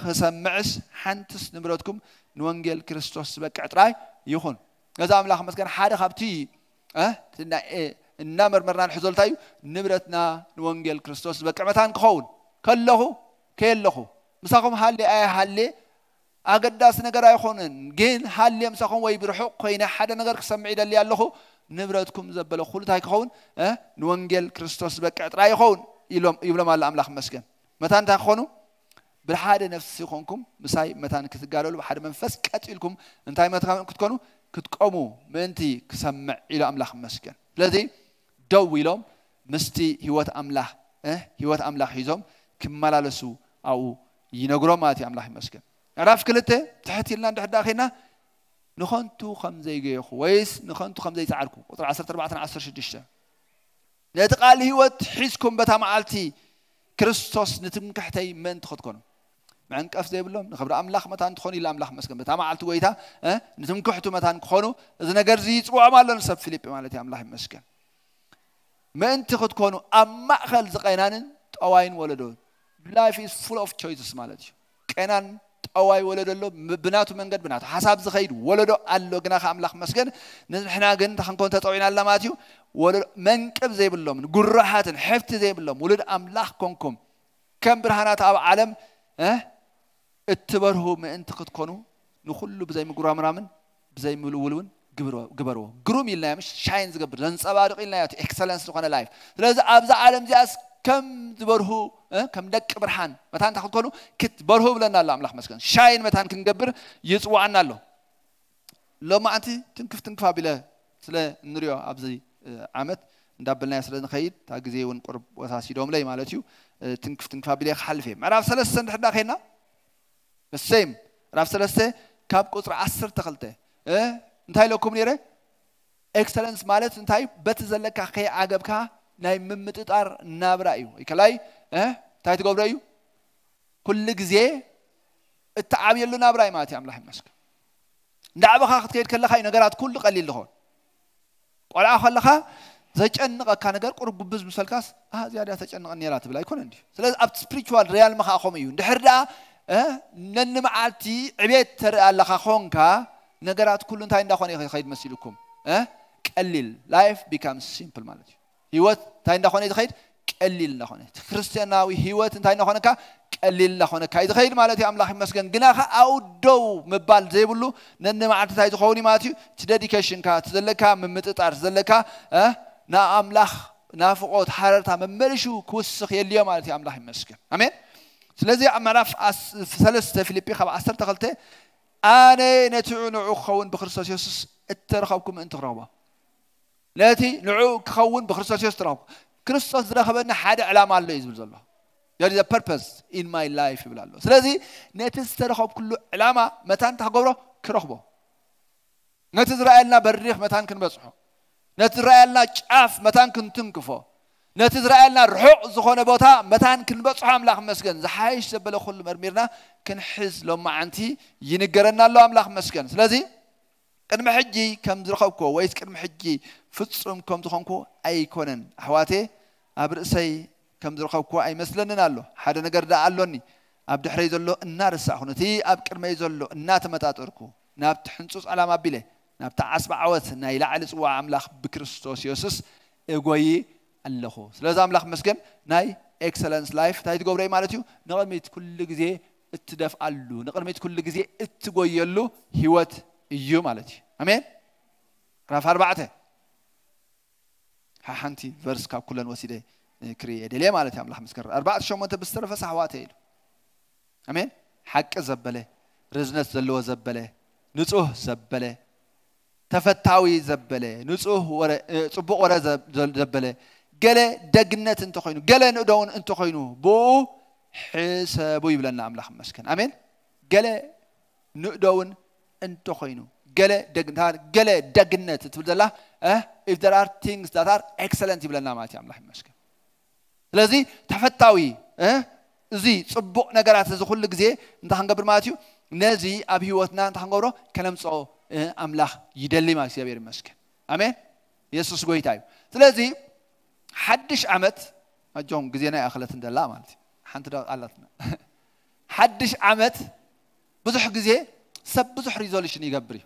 Speaker 2: خسمعس حنتس نبرتكم نوانجيل كريستوس بكعت راي يخون هذا أملاح مسكن حدا خبتي تنا النمر مرنا الحزول تايو نبرتنا نوانجيل كريستوس بكعتان كون كله مساقهم حالي حالي أقداس نجار يخونن جين حالي مساقهم ويبرحوا قينا حدا نجار كسمعي دللي الله نبرتكم زبلوا خلط هاي كون نوانجيل كريستوس بكعت راي يخون يبلم على أملاح مسكن متان تخونوا بالحادة نفسي خونكم مساي متان كتقالوا بحد منفس كاتلكم انتي متان كتكونوا كتقوموا منتي كسمع إلى أملاح مسكن الذي دو لهم مستي هوات أملاح هوات أملاح يزوم كمال لسو أو ينقروا ماتي أملاح مسكن عرف كلته تحتي لنا عند داخلنا نخنتو خمزة جيخ ويس نخنتو خمزة تعركوا وطلع 14 شدشة نتقال هوات حسكم بتمعالتي كريستوس نتمكحتي من تخدكم معنك أفزع بلهم نخبر أملاح متان تخوني لا أملاح مسكن بتمعالتو ويتها نتمكحتو متان خونو إذا نجرزيت وعمل نسب فيليب مالتي أملاح مسكن ما أنت تخدكونو أما خل زقينان أوين ولدون life is full of choices مالتي كأنان أوي ولدلو بناتو من قد بناتو حساب زخيد ولدو ألو جناخ أملاح مسكن نحنا جن تخنكون تطوعين على ماتيو ولد منكب زي باللوم جرحات حفت زي باللوم ولد أملاح كونكم كم برهانات عالم اتبره ما أنت قد كونوا نخلو بزي مجرام رامن بزي ملولون جبروا جروم يلا مش شاينز جبر لنس أبارق إلا ياتي excellence لقنا life لذا أبزع عالم جاس كم تبره كم دك برهان متان تاخذ كونوا كت بره بلنا الله أملاح مسكن شاين متان كنجبر يسوع عنا له لو ما أنت تنكف بلا سلا نريو أبزي عمت ندبلنا يسرنا خير تاجزي ونقرب وساسي دوم لي مالتيو تنكف بلا خلفه معرف ثلاث سنة حدا خينا السيم عرف ثلاثة كاب قطر 10 تخلته انتهي لكم نيره excellence مالت انتهي بتزلك خي عجبك ناي ممتطار نابرايو يكلاي تاي تغبرايو كل غزي التعابيلو نابراي ماتي املاح مسك ندعبخا خدكيد كلخاي نغرات كل قليل لهون قلع خلخا زጨنقካ ነገር ቁርብ ግብዝ ምሰልካስ زياده ተጨنقني لا تبلا يكون عندي ስለዚህ ኣብ spiritual real መኻኾም እዩ እንድሕርዳ ነንመዓልቲ ዕቤት ተርኢ ኣለኻ ኾንካ ነገራት ኩሉ እንታይ እንዳኾነ ይኸይድ መስልኩም ቀሊል life becomes simple ማለት እዩ ህይወት እንታይ እንዳኾነ ይኸይድ ቀሊል እንዳኾነ ክርስቲያናዊ ህይወት እንታይ እንዳኾነካ ቀሊል እንዳኾነ ካይድ ኸይድ ማለት እዩ አምላኽ ይመስገን ግናኻ ኣውደው መባል ዘይብሉ ነንመዓልቲ እንታይ ዝኸውን ማለት እዩ dedication ካ ዘለካ ምምጥጣር ዘለካ ና አምላኽ ናፍቆት ሓረርታ መመልሹ ክውስኽ የልዮ ማለት እዩ አምላኽ ይመስገን አሜን ስለዚህ ምዕራፍ 3 ፊልጵ 10 ተኸልተ ኣነ ነትዑ ንዑ ክኸውን ብክርስቶስ ኢየሱስ እተረኸብኩም እንት ክረኽቦ ነቲ ንዑ ክኸውን ብክርስቶስ ኢየሱስ ትረኽቡ ክርስቶስ ዝረኸበና ሓደ ዕላማ ኣሎ እዩ ዝብል ዘሎ there is a purpose in my life ይብል ኣሎ ስለዚህ ነቲ ዝተረኸብ ኩሉ ዕላማ መታን ተኽገብሮ ክረኽቦ ነቲ ዝረኣየልና በሪኽ መታን ክንበፅሖ ነቲ ዝረኣየልና ጫፍ መታን ክንትንክፎ ነቲ ዝረኣየልና ርሑቕ ዝኾነ ቦታ መታን ክንበፅሖ አምላኽ መስገን ዝሓይሽ ዘበለ ኩሉ መርሚርና ክንሕዝ ሎማዓንቲ ይንገረና ኣሎ አምላኽ መስገን ስለዚህ ቅድሚ ሕጂ ከም ዝረኸብኮ ወይስ ቅድሚ ሕጂ ፍጹም ከም ዝኾንኩ ኣይኮነን ኣሕዋቴ ኣብ ርእሰይ ከም ዝረኸብኮ ኣይመስለንን ኣሎ ሓደ ነገር ዳ ኣሎኒ ኣብ ድሕረይ ዘሎ እናርሳእኹ ነቲ ኣብ ቅድመይ ዘሎ እናተመጣጠርኩ ናብቲ ሕንፁፅ ዓላማ ኣቢለ ናብቲ ዓስቢ ዓወት ናይ ላዕሊ ጽዋዕ ኣምላኽ ብክርስቶስ ኢየሱስ እጎይ ኣለኹ ስለዚ ኣምላኽ መስገን ናይ ኤክሰለንስ ላይፍ እንታይ ትገብሮ እዩ ማለት እዩ ንቕድሚት ኩሉ ግዜ እትደፍኣሉ ንቕድሚት ኩሉ ግዜ እትጎየሉ ህይወት እዩ ማለት እዩ ኣሜን ራፍ 4 ሓንቲ ቨርስ ካብ ኩለን ወሲደ ክሪኤ ደልየ ማለት እዩ ኣምላኽ መስገን 4:8 ብዝተረፈ ኣሕዋተ ኢሉ ኣሜን ሓቂ ዘበለ ርዝነት ዘለዎ ዘበለ ንጹህ ዘበለ ተፈታዊ ዘበለ ንጹህ ጽቡቕ ወረ ዘበለ ገለ ደግነት እንተኾይኑ ገለ ንእደውን እንተኾይኑ ብኡ ሕሰቡ ይብለና ኣምላኽ መስገን ኣሜን ገለ ንእደውን እንተኾይኑ ገለ ደግነት ትብል ዘላ if there are things that are excellent ይብለና ማለት እዩ ኣምላኽ መስገን ስለዚ ተፈታዊ እዚ ጽቡቕ ነገራት እዚ ኩሉ ግዜ እንታይ ክንገብር ማለት እዩ ነዚ ኣብ ህይወትና እንታይ ክንገብሮ ከነምጽኦ ኣምላኽ ይደሊ ማለት እግዚአብሔር ይመስገን ኣሜን ኢየሱስ ጎይታ እዩ ስለዚ ሓድሽ ዓመት ኣጆም ግዜና ኣኽለት እንደላ ማለት እዩ ሓንቲ ዳቃላትና ሓድሽ ዓመት ብዙሕ ግዜ ሰብ ብዙሕ ሪዞሉሽን ይገብር እዩ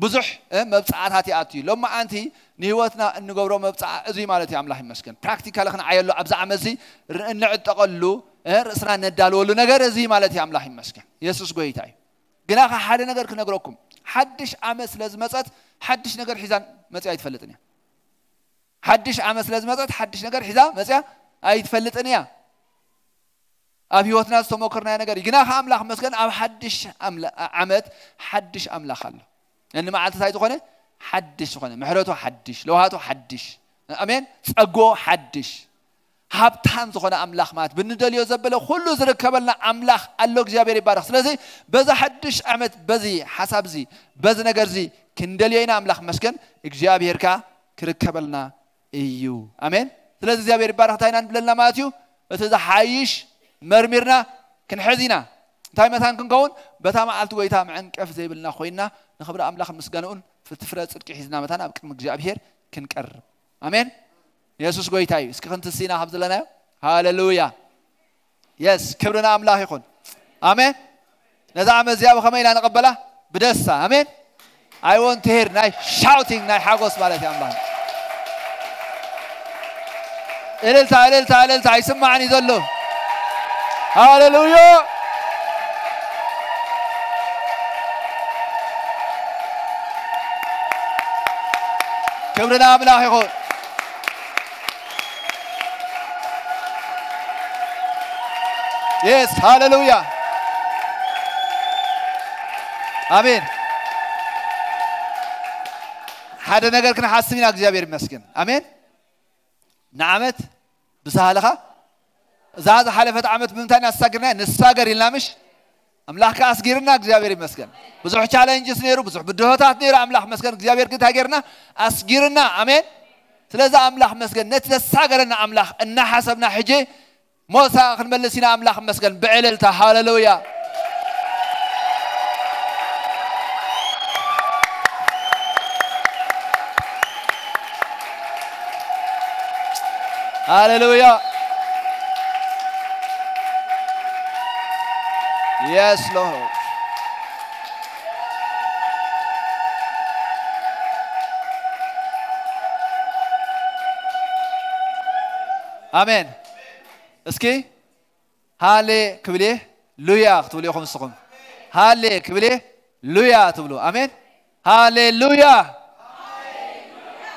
Speaker 2: ብዙሕ መብጻዕታት ይኣትዩ ሎማ ኣንቲ ንህይወትና እንገብሮ መብጻዕ እዚ ማለት እዩ ኣምላኽ ይመስገን ፕራክቲካል ክንዓየሉ ኣብዛ ዓመት እዚ እንዕጠቐሉ ርእስና ነዳልወሉ ነገር እዚ ማለት እዩ ኣምላኽ ይመስገን ኢየሱስ ጎይታ እዩ ግና ሓደ ነገር ክነግረኩም ሓድሽ ዓመት ስለዝመፀት ሓድሽ ነገር ሒዛ መፅያ ኣይትፈልጥን እያ ሓድሽ ዓመት ስለዝመፀት ሓድሽ ነገር ሒዛ መፅያ ኣይትፈልጥን እያ ኣብ ህይወትና ዝተሞከርናዮ ነገር እዩ ግና ኣምላኽ መስገን ኣብ ሓድሽ ዓመት ሓድሽ ኣምላኽ ኣሎ እኒ መዓልቲ እንታይ ዝኾነ ሓድሽ ዝኾነ ምሕረቱ ሓድሽ ለውሃቱ ሓድሽ ኣሜን ፀጎ ሓድሽ ሃብታም ዝኾነ ኣምላኽ ማለት ብንደልዮ ዘበለ ኩሉ ዝርከበልና ኣምላኽ ኣሎ እግዚአብሔር ይባረኽ ስለዚ በዛ ሓድሽ ዓመት በዚ ሓሳብ እዚ በዚ ነገር እዚ ክንደልዮ ኢና ኣምላኽ መስገን እግዚአብሔርካ ክርከበልና እዩ ኣሜን ስለዚ እግዚአብሔር ይባረኽ እንታይ ኢና ንብለና ማለት እዩ እቲ ዝሓይሽ መርሚርና ክንሕዝ ኢና እንታይ መታን ክንከውን በታ መዓልቲ ጎይታ መዕንቀፍ ዘይብልና ኮይና ንኽብሪ ኣምላኽ ምስጋንኡን ፍትፍረ ጽድቂ ሒዝና መታን ኣብ ቅድሚ እግዚአብሔር ክንቀርብ ኣሜን ኢየሱስ ጎይታ እዩ እስኪ ክንትሲና ካብ ዘለናዮ ሃሌሉያ የስ ክብርና ኣምላኽ ይኹን ኣሜን ነዛ ዓመት እዚኣ ብኸመይ ኢና ንቐበላ ብደስታ ኣሜን I want to hear ናይ shouting ናይ ሓጎስ ማለት እዩ ኣምላኽ እልልታ ይስማዕኒ ዘሎ ሃሌሉያ ክብርና ኣምላኽ ይኹን Yes, hallelujah. Amen. هذا نجار كنا حاسين على እግዚአብሔር ይመስገን አሜን نعمت بسهالها زاد حلفت عمت بمتان أساقرنا نساقر إلنامش أملاك أسقرنا እግዚአብሔር ይመስገን بزح challenges نيرو بزح بدهوتات نيرو أملاك مسكن እግዚአብሔር كنت هاقرنا أسقرنا أمين سلازا أملاك مسكن نتساقرنا أملاك إن حسبنا حجي موسى خنملسينا أملاك مسكن بعللتا هاللويا هاللويا Yes Lord Amen اسكي هالي كبلي لويا تقولي خمسكم هالي كبلي لويا تقولوا امين هاليلويا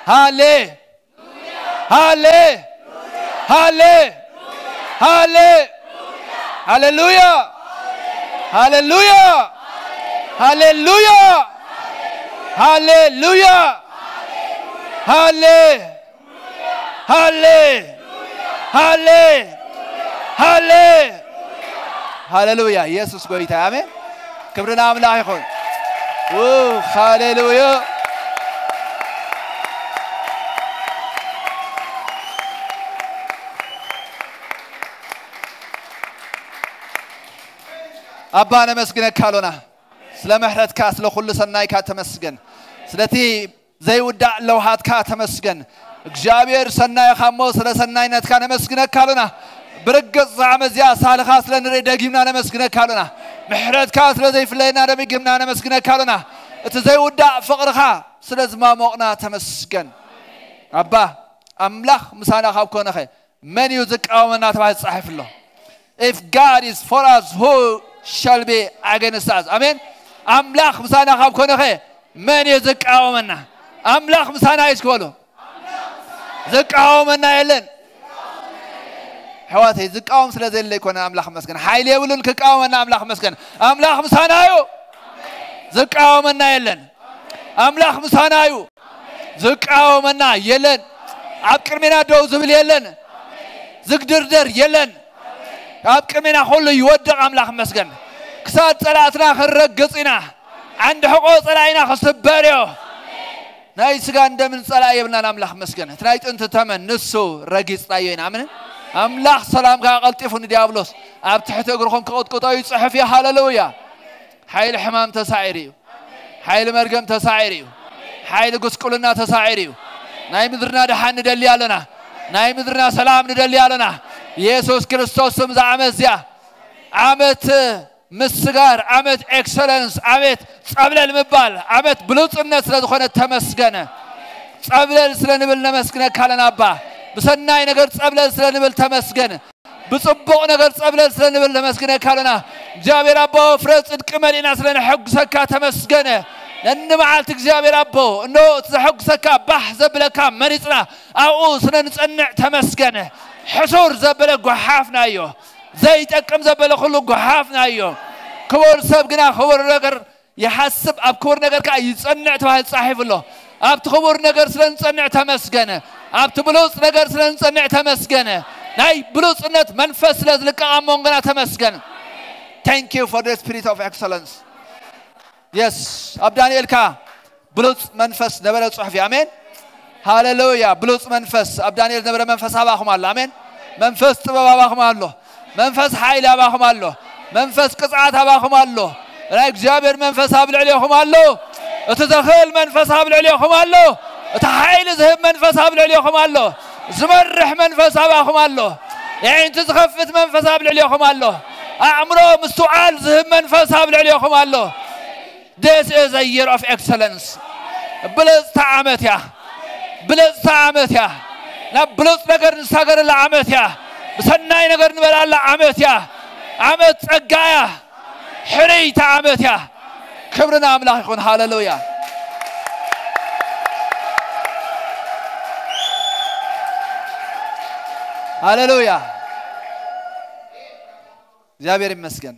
Speaker 2: هالي هالي هالي هالي هاليلويا هاليلويا هاليلويا هاليلويا هالي هالي هالي هالي هاليلويا يسوع قويتا امين كبرنا املاح يخون هاليلويا أبانا مسجنك كالونا سلام حرت كاس لو كل سناي كاتمسجن ስለቲ ዘይውዳእ ለውሃትካ ተመስገን እግዚአብሔር ሰናይ ኻሞ ስለ ሰናይነትካ ነመስግነካ አሉና برجع زعمة زيا سالخاص لنا رداقيمنا أنا مسكنا كالونا محرد كاس لذي فلينا ربيقيمنا أنا مسكنا كالونا تزاي ودا فقرها سلز ما موقنا تمسكن أبا أملاخ مسانا خاب كونه خي من يزك أومنا تبع صحيح الله if God is for us who shall be against us amen أملاخ مسانا خاب كونه خي من يزك أومنا أملاخ مسانا إيش قولوا زك أومنا يلن حواتي زكاوم سلازل اللي يكون أملاخ مسكن حيلي يقولون كاومنا أملاخ مسكن أملاخ مسانايو زكاومنا يلن أملاخ مسانايو زكاومنا يلن أبكر منا دوز بل يلن زك دردر يلن أبكر منا خلو يودق أملاخ مسكن كسات صلاتنا خرق قصينا عند حقوق صلاينا خسباريو نايس كان دمن صلاة يبنا أملاخ مسكن تنايت أنت تمن نسو رقيس طايوين عمنا أملاخ سلام كاقلتفون ديابلوس أب تحت أقرخون كقطقطاي صحفي هاللويا حيل حمام تساعريو حيل مرقم تساعريو حيل قسقلنا تساعريو ناي مدرنا دحان ندلي لنا ناي مدرنا سلام ندلي لنا يسوع كريستوس سمزا عمزيا عمت مسجار عمت إكسلنس عمت قبل المبال عمت بلوط الناس لدخون التمسجنة قبل السلام بالنمسجنة كلنا أبا بسناي نقدر قبل السلام بالتمسجنة بصبوا نقدر قبل السلام بالتمسجنة كلنا جابر أبو فرز الكمالين سلنا حق سكا تمسجنة لأن معلتك جابر أبو إنه تحق سكا بحث بلكا مريضنا أو سلنا نصنع تمسجنة حصور زبلة جحافنا أيوه زيت أكم زبلة خلو جحافنا أيوه كور سبقنا خبر نقدر يحسب أب كور نقدر كأي يصنع تواهد صحيح الله أب تخبر نقدر سلنا نصنع تمسجنة أب تبلوس نقدر سلنا نصنع تمسجنة ناي بلوس نت منفس لازلك أمونغنا تمسجنة Thank you for the spirit of excellence Yes أب دانيال كا بلوس منفس نبرة صحفي آمين هاللويا بلوس منفس أب دانيال نبرة منفس أباهم الله آمين منفس تبا أباهم الله منفس حيل أباهم الله منفس قطعات أباهم الله رايك جابر منفس هابل عليهم الله تدخل منفس هابل عليهم الله تحيل ذهب منفس هابل عليهم الله زمرح منفس أباهم الله يعني تزخفت منفس هابل عليهم الله أعمره مستوعال ذهب منفس هابل عليهم الله This is a year of excellence بلز تعامت يا بلز تعامت يا نبلز نقدر نستقر العامت يا بسناي نقدر نبلع العامت يا عامت أجايا حري تعامت يا كبرنا أملاك يكون هاللويا هاللويا جابر مسكن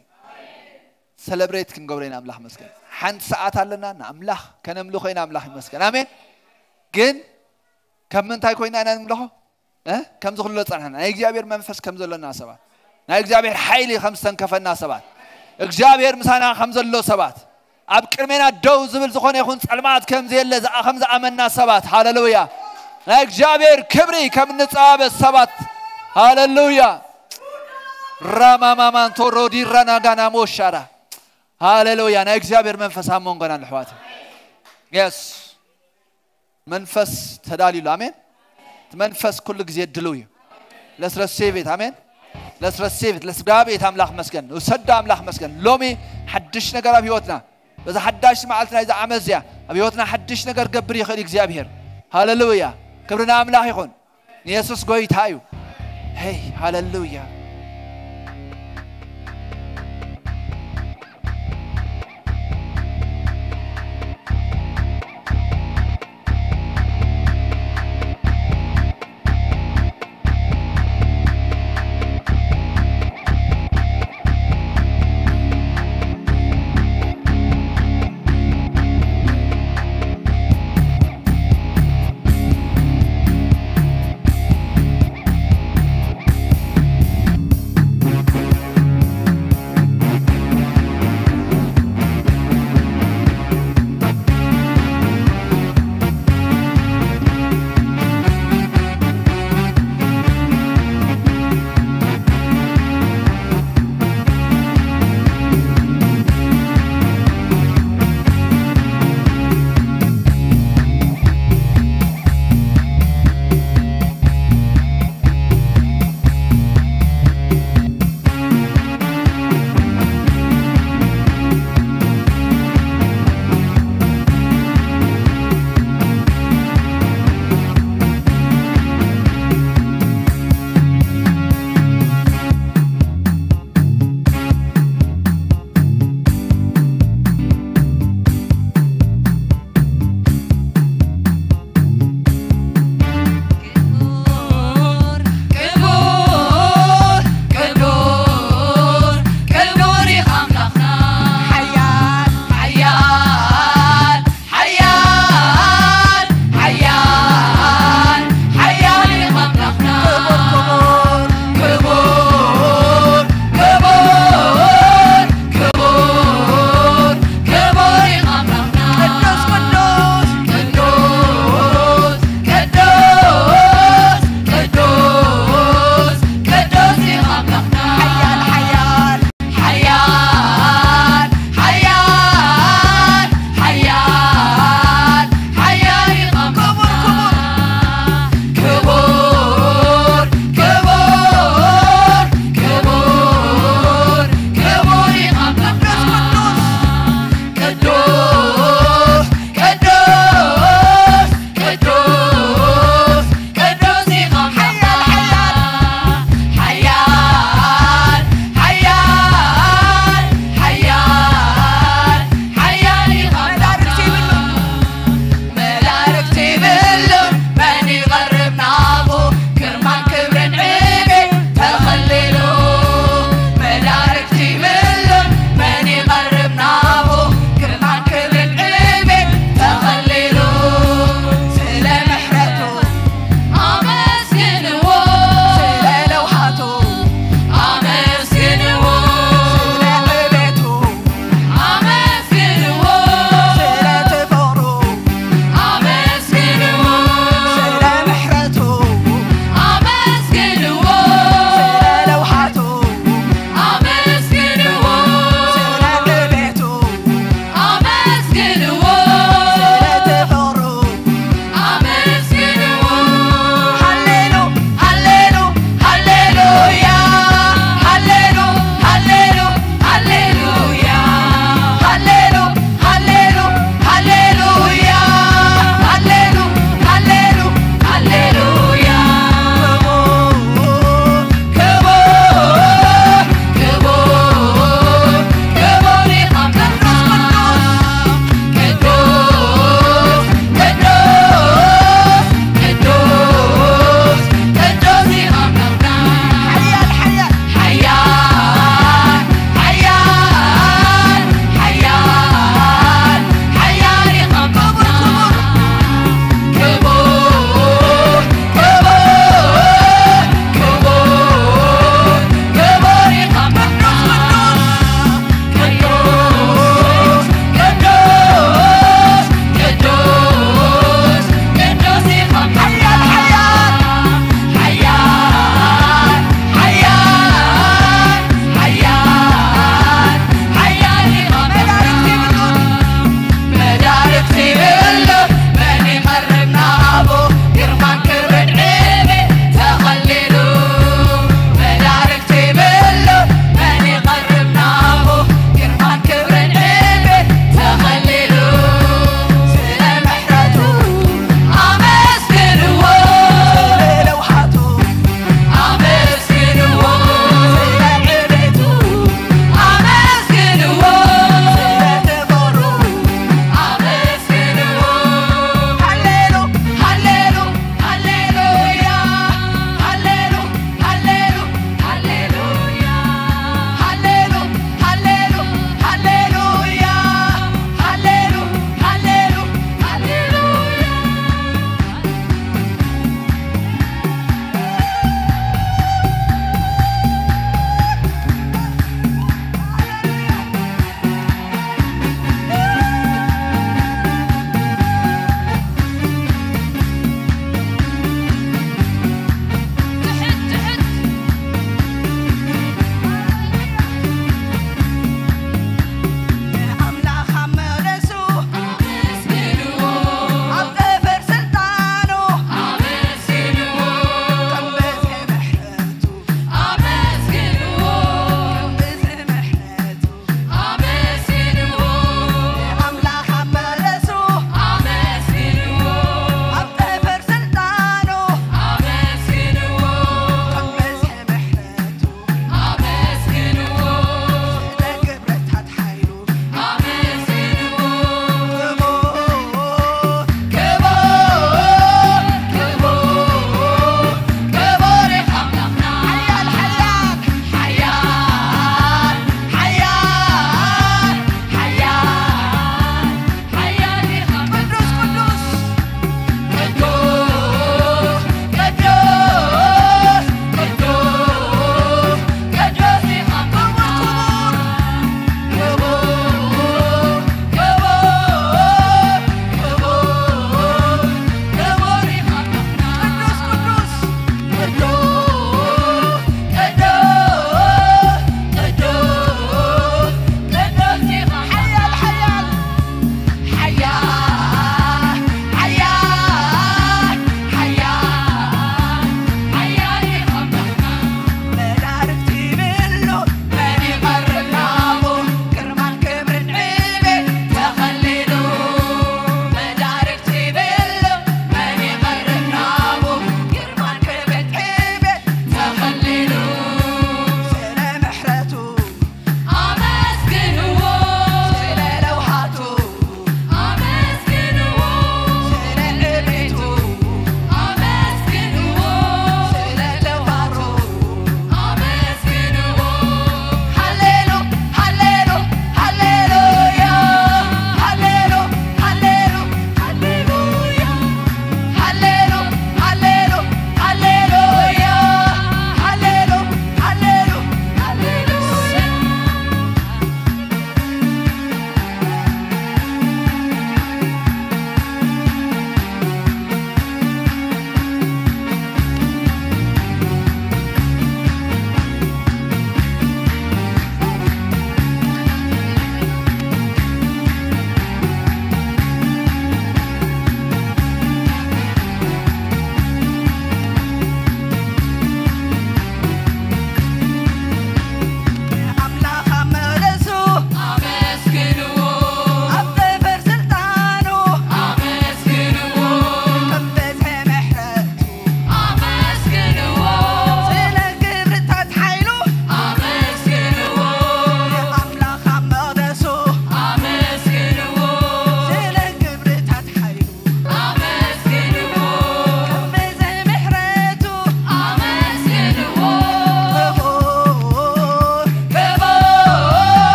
Speaker 2: celebrate كن قبرين أملاك مسكن حنت ساعات لنا نأملاك كنملوخين أملاك مسكن آمين جن كم من تاي كوينا أنا نملوه كم زخلوا لطعننا نايك جابر منفس كم زلنا سبات نايك جابر حيلي 5 كفنا سبات جابر مسانا 5 زلوا سبات أب كرمنا دوز بالزخون يخون علمات كم زي اللي 5 أمنا سبات هاللويا نايك جابر كبري كم نتصاب السبات هاللويا راما مامان تورودي رانا غانا موشارا هاللويا نايك جابر منفس همون غنا الحوات يس منفس تدالي آمين منفس كل جزء دلوي let's receive it آمين let's receive it let's grab it أملاك مسكن وصد أملاك مسكن لومي حدش نجار أبيوتنا بس حدش معلتنا إذا عمزيا أبيوتنا حدش نجار قبري خليك زيابير هاللويا كبرنا أملاك يكون يسوع قوي تايو hey هاللويا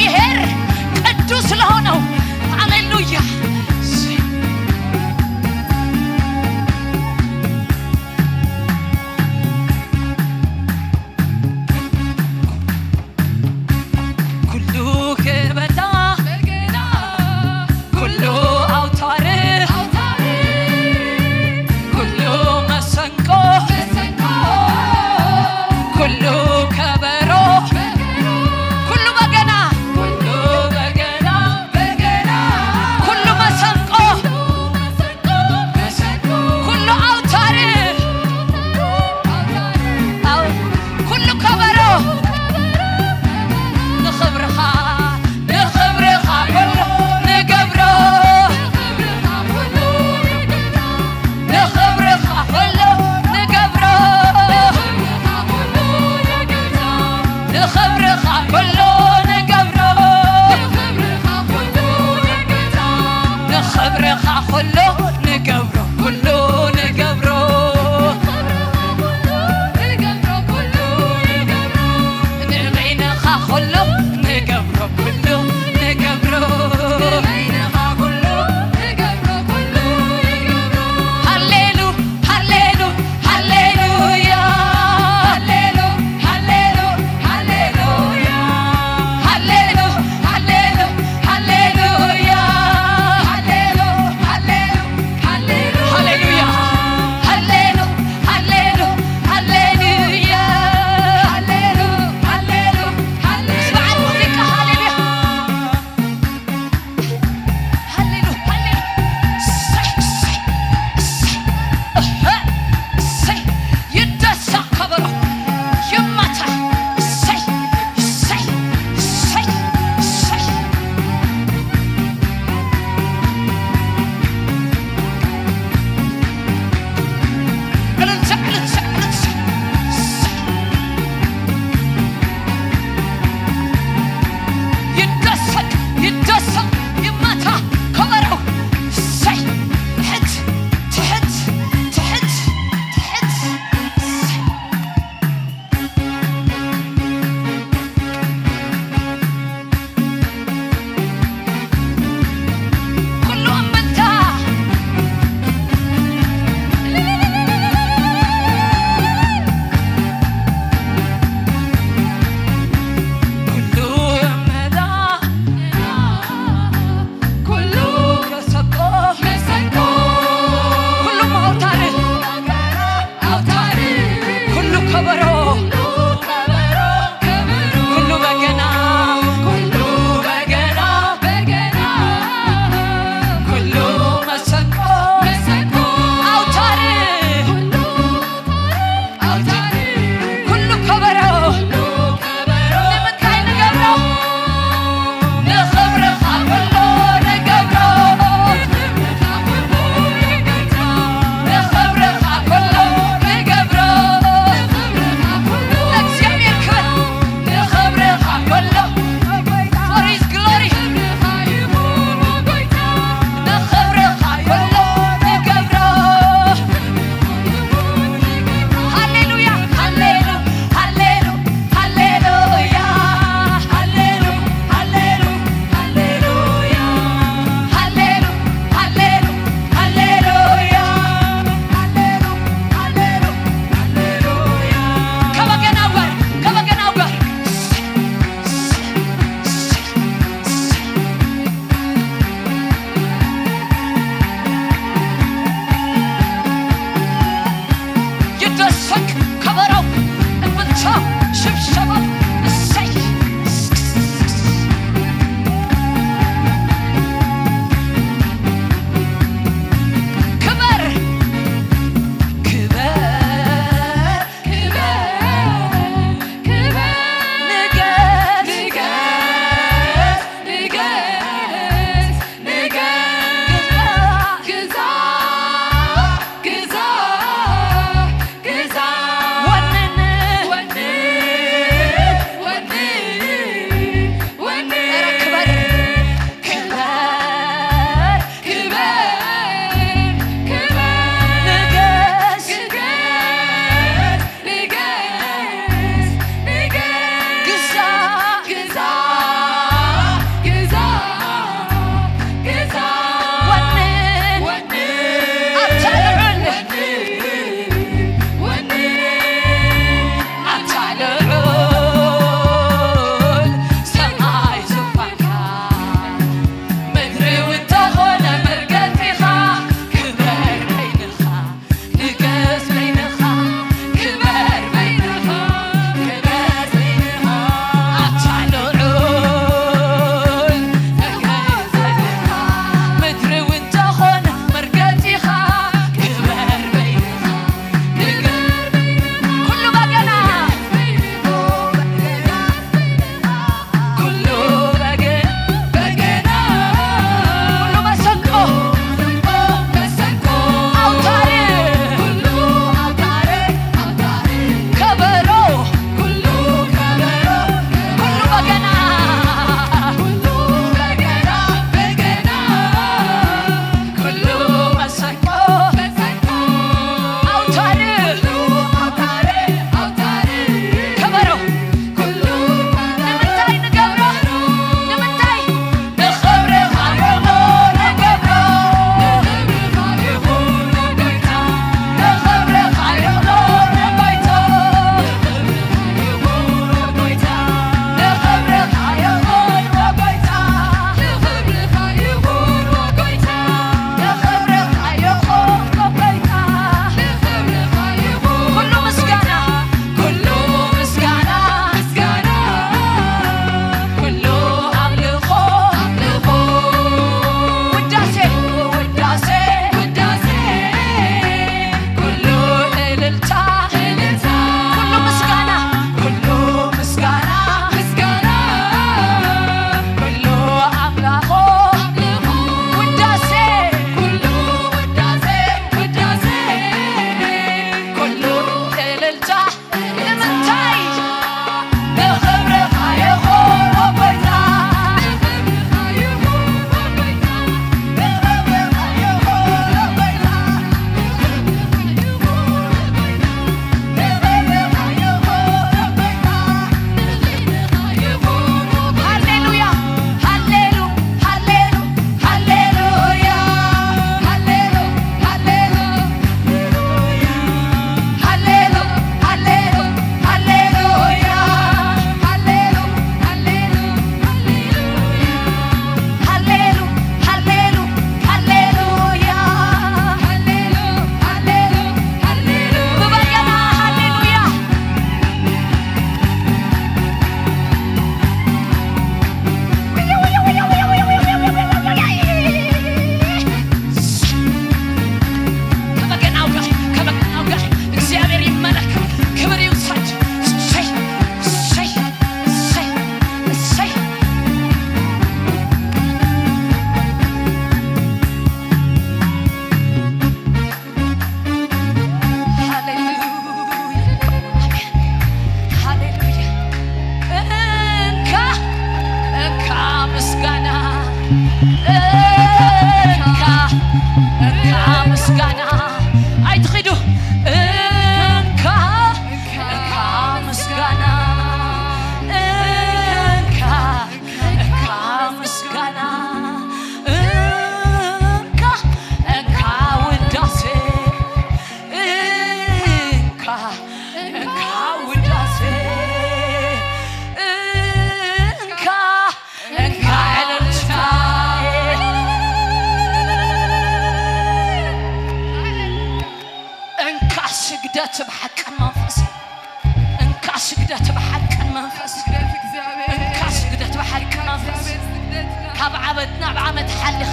Speaker 1: እግዚአብሔር ቅዱስ ለሆነው ሃሌሉያ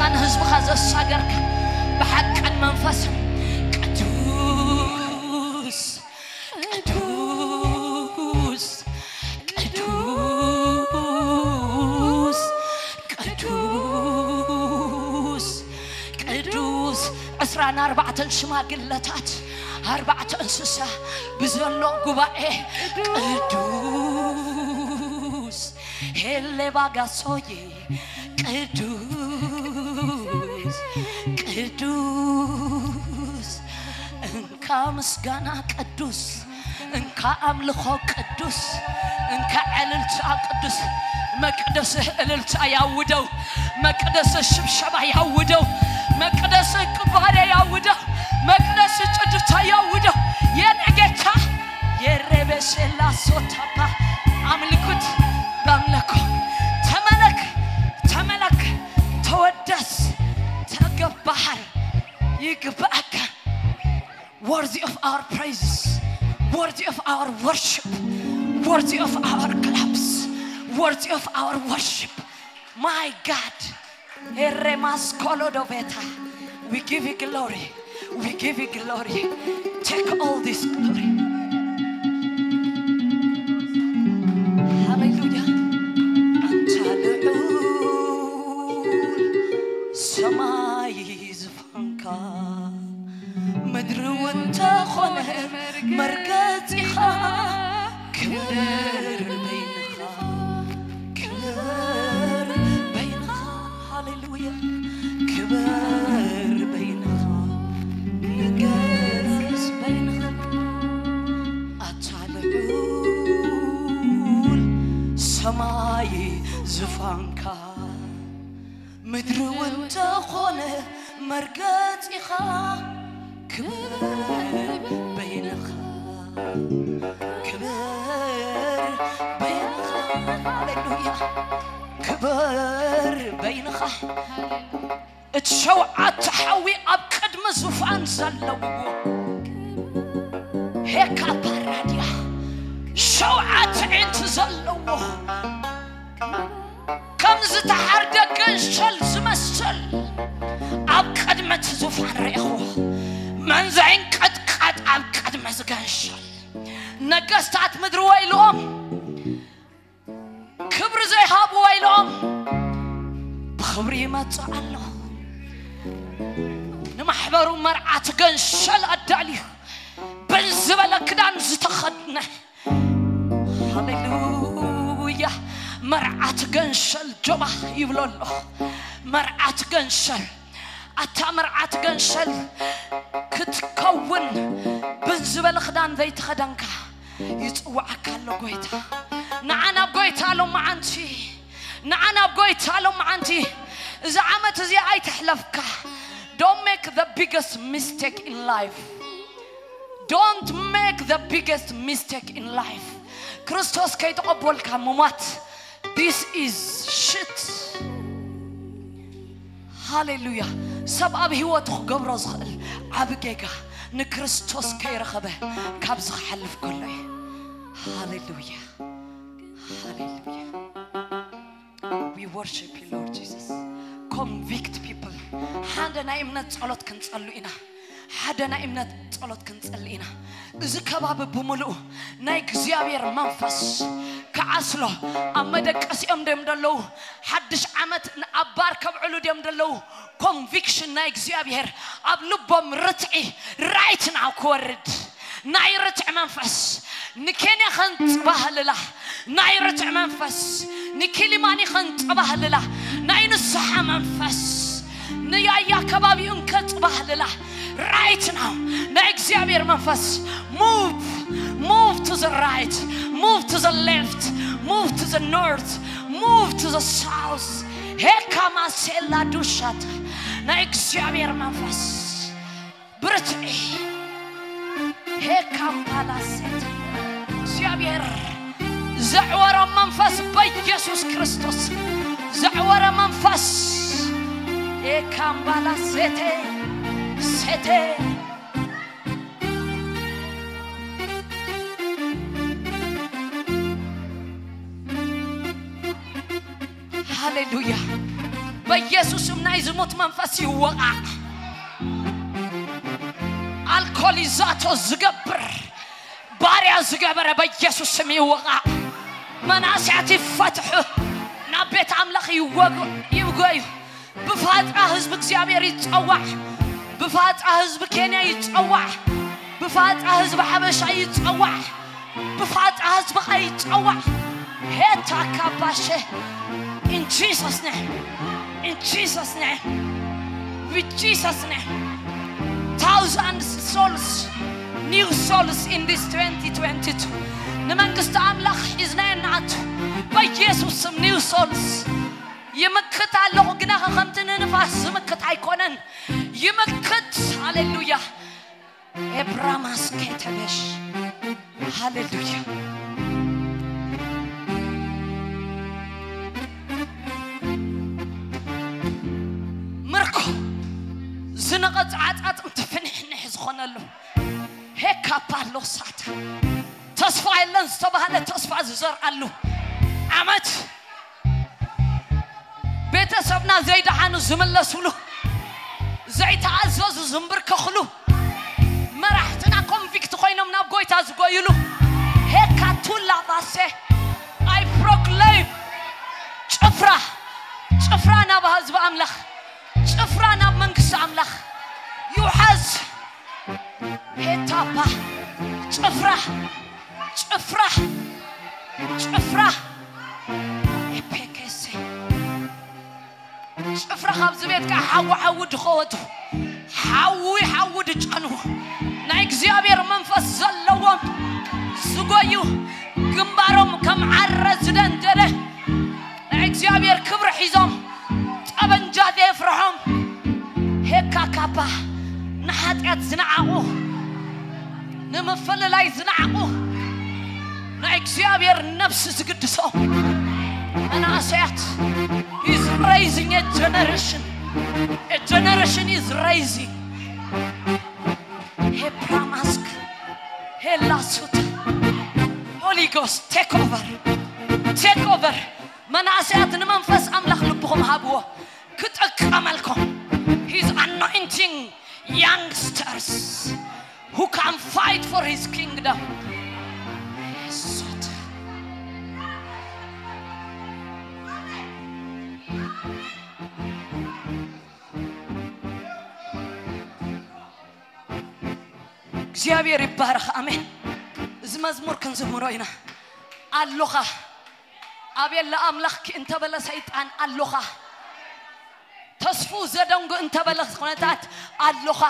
Speaker 1: خان حزب خازس ساغرك بحقن منفس قدوس قدوس قدوس قدوس قدوس عسران 4 شماغلتات 4 انسسا بزلو غباء قدوس هله باغاسوي قدوس قدوس انك مسغانا قدوس انك املخو قدوس انك عللتا قدوس مقدس عللتا ياودو مقدس شبشبا ياودو مقدس كبار ياودو مقدس ጭድታ ያውደው የነገታ የረበሽላ ሶታፓ አምልኩት ባምለኮ ተመለክ ተመለክ ተወደስ ተገባህ ይግባክ worthy of our praises worthy of our worship worthy of our claps worthy of our worship my God eremas kolodoveta we give you glory we give you glory take all this glory hallelujah antalu samay zfanka مدر وانت خونه مرقتها كبر بينها كبر بينها هاليلويا كبر بينها نقاس بينها أتعلقول سماي زفانكا مدر وانت خونه مرقتها كبر بينها كبر بينها هاليلويا كبر بينها اتشوعت تحوي أبقد مزفان زلو هيك باراديا شوعت عينت زلو كم زتحردك انشل زمسل أبقد متزفان ريخو منزعين قد أبقد مزقنشل نقستات مدر ويلهم كبر زي هابو ويلهم بخبري ما تعلو نمحبرو مرعات قنشل أداليه بنزبلا كدان زتخدنا هاليلويا مرعات قنشل جبا يبلو الله مرعات قنشل أتا مرعات قنشل كتكون بنزبلا خدان ذيت خدانك يتوعك اللو قويتا نعنا بقويتا لو معنتي نعنا بقويتا لو معنتي إذا عمت زي أي تحلفك don't make the biggest mistake in life don't make the biggest mistake in life Christos كيت قبول كمومات this is shit hallelujah سبب هو تخجب رزقل عبجيجا نكريستوس كي رخبه كابز حلف كله hallelujah hallelujah we worship you Lord Jesus convict people حدنا إمنة صلوت كنصلينا حدنا إمنة صلوت كنصلينا إذا كباب بملؤ نايك زيابير منفس كعسله أمدك أسيم دم دلو حدش عمت أبار كبعلو دم دلو conviction نايك زيابير أبلبهم رتعي رايتنا كورد ناي رتع منفس نكيني خنت بهلله ناي رتع منفس نكيلي ماني خنت بهلله ناي نصحى منفس نيا كبابي انكت بهلله right now ناي زيابير منفس move to the right move to the left move to the north move to the south هيكا ما سيلا دوشات ناي زيابير منفس برتعي هيكا مالاسيت زيابير زعور منفس بيسوس كريستوس زعور منفس هيكا مالاسيت سيتي هاليلويا በኢየሱስ ስም ናይ ዝሙት መንፈስ ይወቃ አልኮሊዛቶ ዝገብር ባሪያ ዝገበረ በኢየሱስ ስም ይወቃ مناسعت فتح نبيت أملاخ يوجو بفاترة حزب እግዚአብሔር ይጽዋዕ بفاترة حزب كينيا يتصوع بفاترة حزب حبشة يتصوع بفاترة حزب قاي يتصوع هيتا كاباشة in Jesus name in Jesus name with Jesus name thousands souls new souls in this 2022 نمنكست أملاخ إذنين نعتو بيسوس new souls يمكت على لغنا خمتن نفاس يمكت عيكونن يمكت هاليلويا إبراماس كتبش هاليلويا مركو زنقت عاد متفنح نحز خنالو هيك بالو سات تصفى لن استبهل تصفى زر قالو عمت ቤተሰብና ዘይዳሓኑ ዝመለሱሉ ዘይተዓዘዙ ዝምብርከኽሉ መራሕትና ኮንቪክት ኮይኖም ናብ ጎይታ ዝጎይሉ ሄካቱላ ባሴ I proclaim ጭፍራ ናብ ህዝብ አምላኽ ጭፍራ ናብ መንግስት አምላኽ ይውሐዝ ሄታባ ጭፍራ شفرة خبز بيتك حاو دخوته حاو دجانو نايك زيابير منفس زلوهم سقويو قنبارهم كم عرز دندره نايك زيابير كبر حيزهم طبن جاد يفرحهم هيكا كابا نحات يتزنعقو نمفل لاي زنعقو نايك زيابير نفس سقدسو أنا أسيت He's raising a generation is rising He promised He lasut Holy Ghost take over من أسيت نمنفس أملخ لبهم هابوا كتك عملكم He's anointing youngsters who can fight for his kingdom እግዚአብሔር ይባረክ አሜን እዚ መዝሙር ክንዝሙሮይና አሎኻ አቤል ለአምላክ እንተ በለ ሰይጣን አሎኻ ተስፉ ዘደንጎ እንተ በለ ኹነታት አሎኻ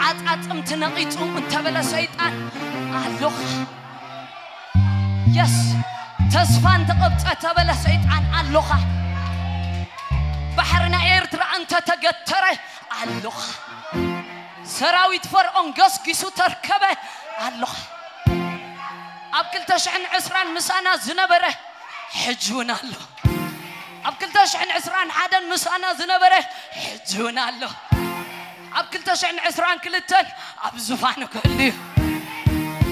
Speaker 1: አጣጥም ትነቂጡ እንተ በለ ሰይጣን አሎኻ yes ተስፋን ተቀብጸ ተበለ ሰይጣን አሎኻ ባህርና ኤርትራ አንተ ተገተረ አሎኻ سراويت فرعون قسقسو تركبه الله أبكل تشحن عسران مسانا زنبره حجونا الله أبكل تشحن عسران حدا مسانا زنبره حجونا الله أبكل تشحن عسران كلتن أبزفانو كلي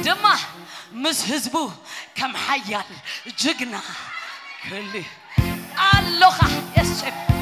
Speaker 1: دمه مس هزبو كم حيال جقنا كلي الله يسب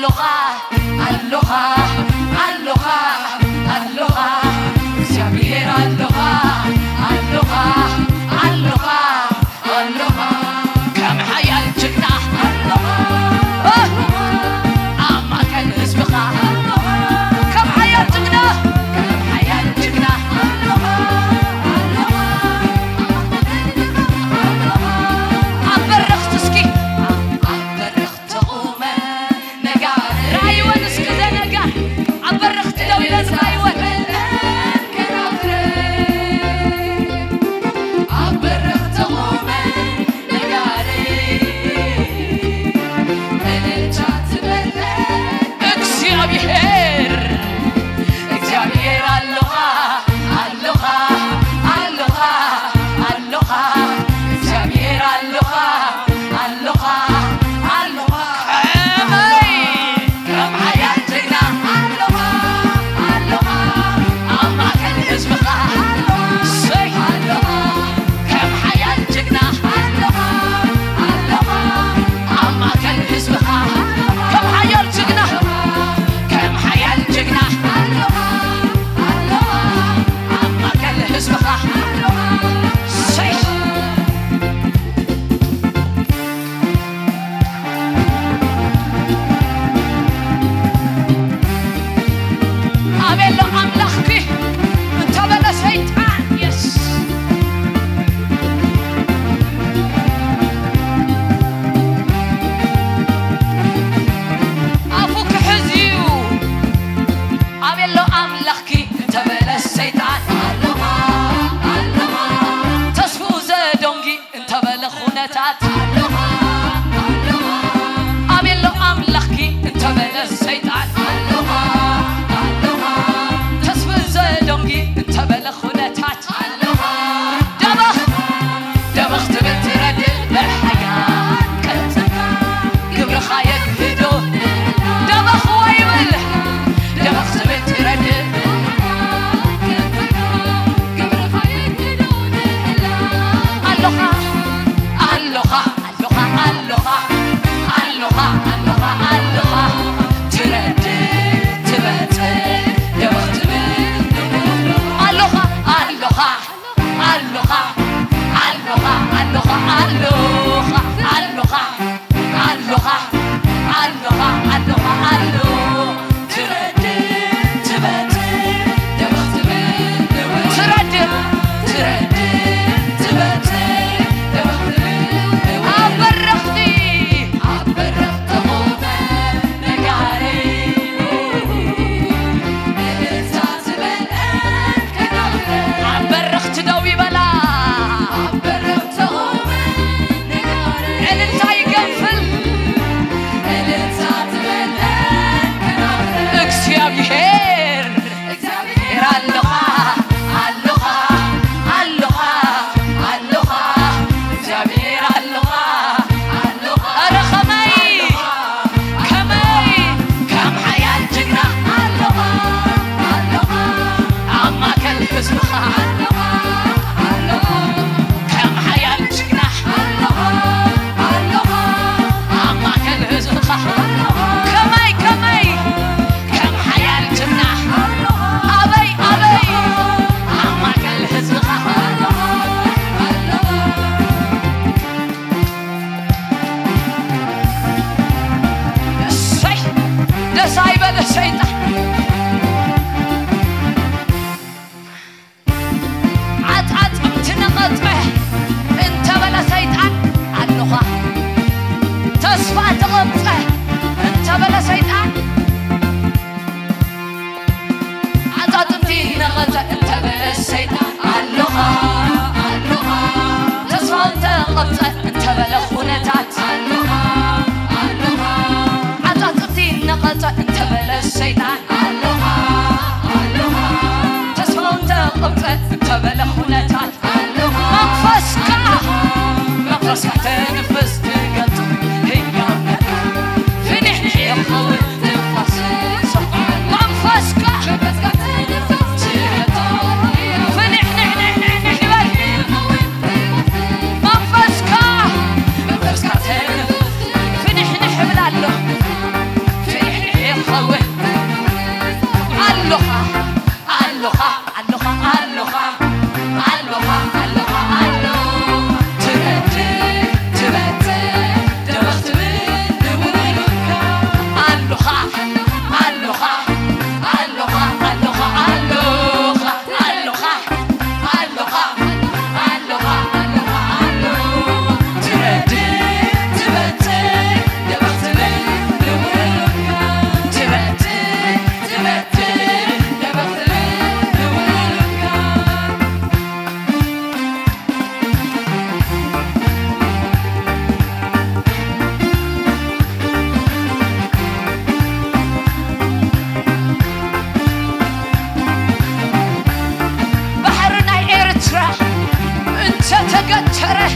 Speaker 1: اللغة اللغة اللغة اللغة እግዚአብሔር اللغة اللغة اللغة اللغة كم حياة جنة اللغة أما كان اسمها كم حياة جنة كم حياة جنة اللغة أبرخ تسكي أبرخ تقومة نقار رايوة نسكي ذا نقار أبرخ تدوي لزرايوة فنح يخوي علوها علوها علوها علوها علوها علوها علو تبدي تبدي دبخت من نولك علوها علوها علوها علوها علوها علوها علوها علوها علوها علو تبدي تبدي دبخت من نولك تبدي تبدي دبخت من نولك بحرنا إيرترا أنت تقتره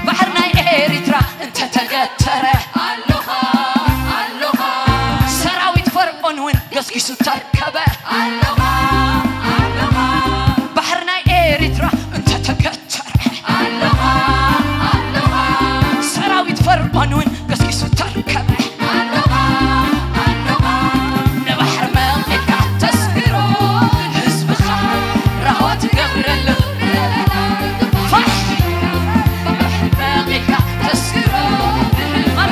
Speaker 1: بحرنا إيرترا أنت تقتره اللغة اللغة سراويت فرقون وين قسقسو تركبه اللغة اللغة بحرنا إيرترا أنت تقتره اللغة اللغة سراويت فرقون وين قسقسو تركبه اللغة اللغة نبحر ملك تسكرو حزبخ رهوت قبر له فح بحر ملك تسكرو ما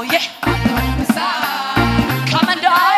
Speaker 1: yeah. Come and die.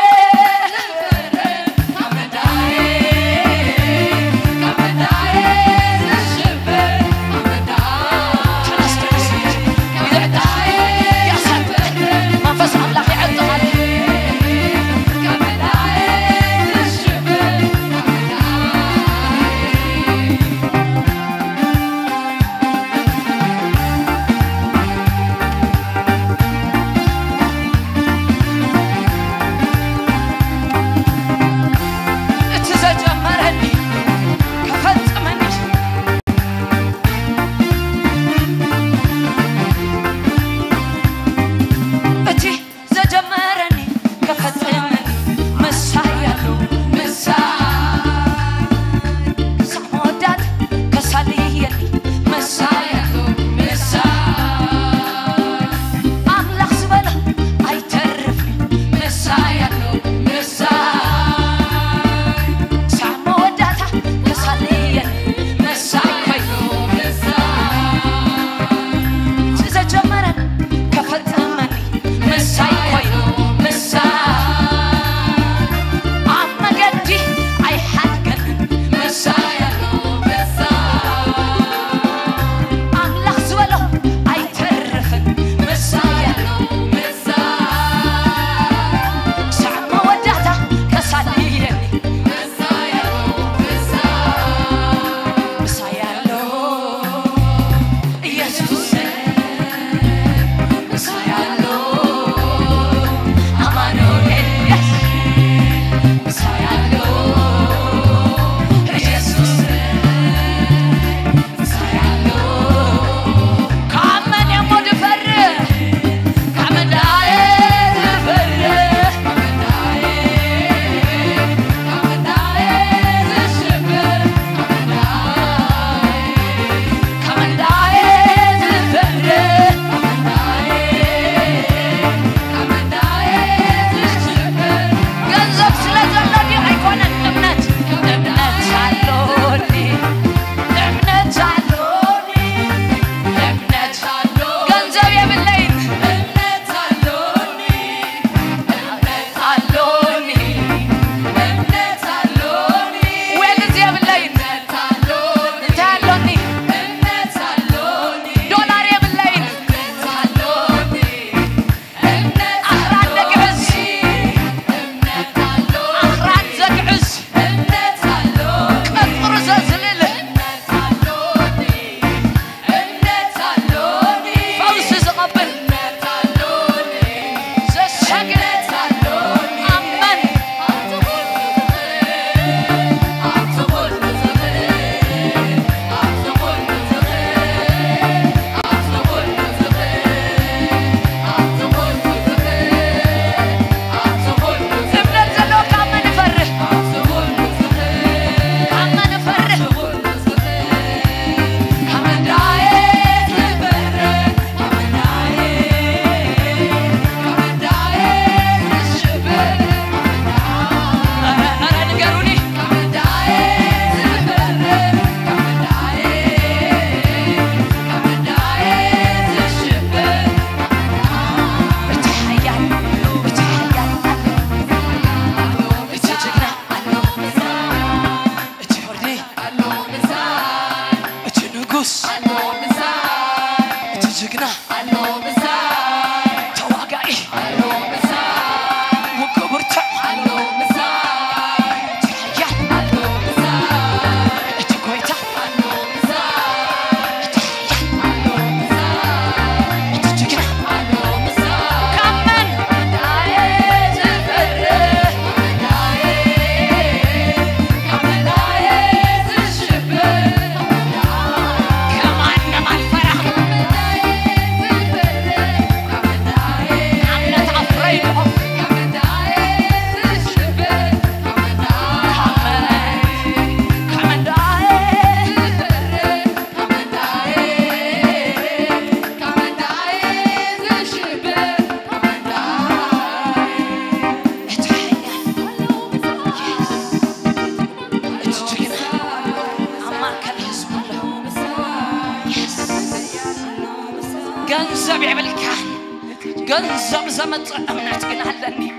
Speaker 1: بجنزب زمت أمنات قنالني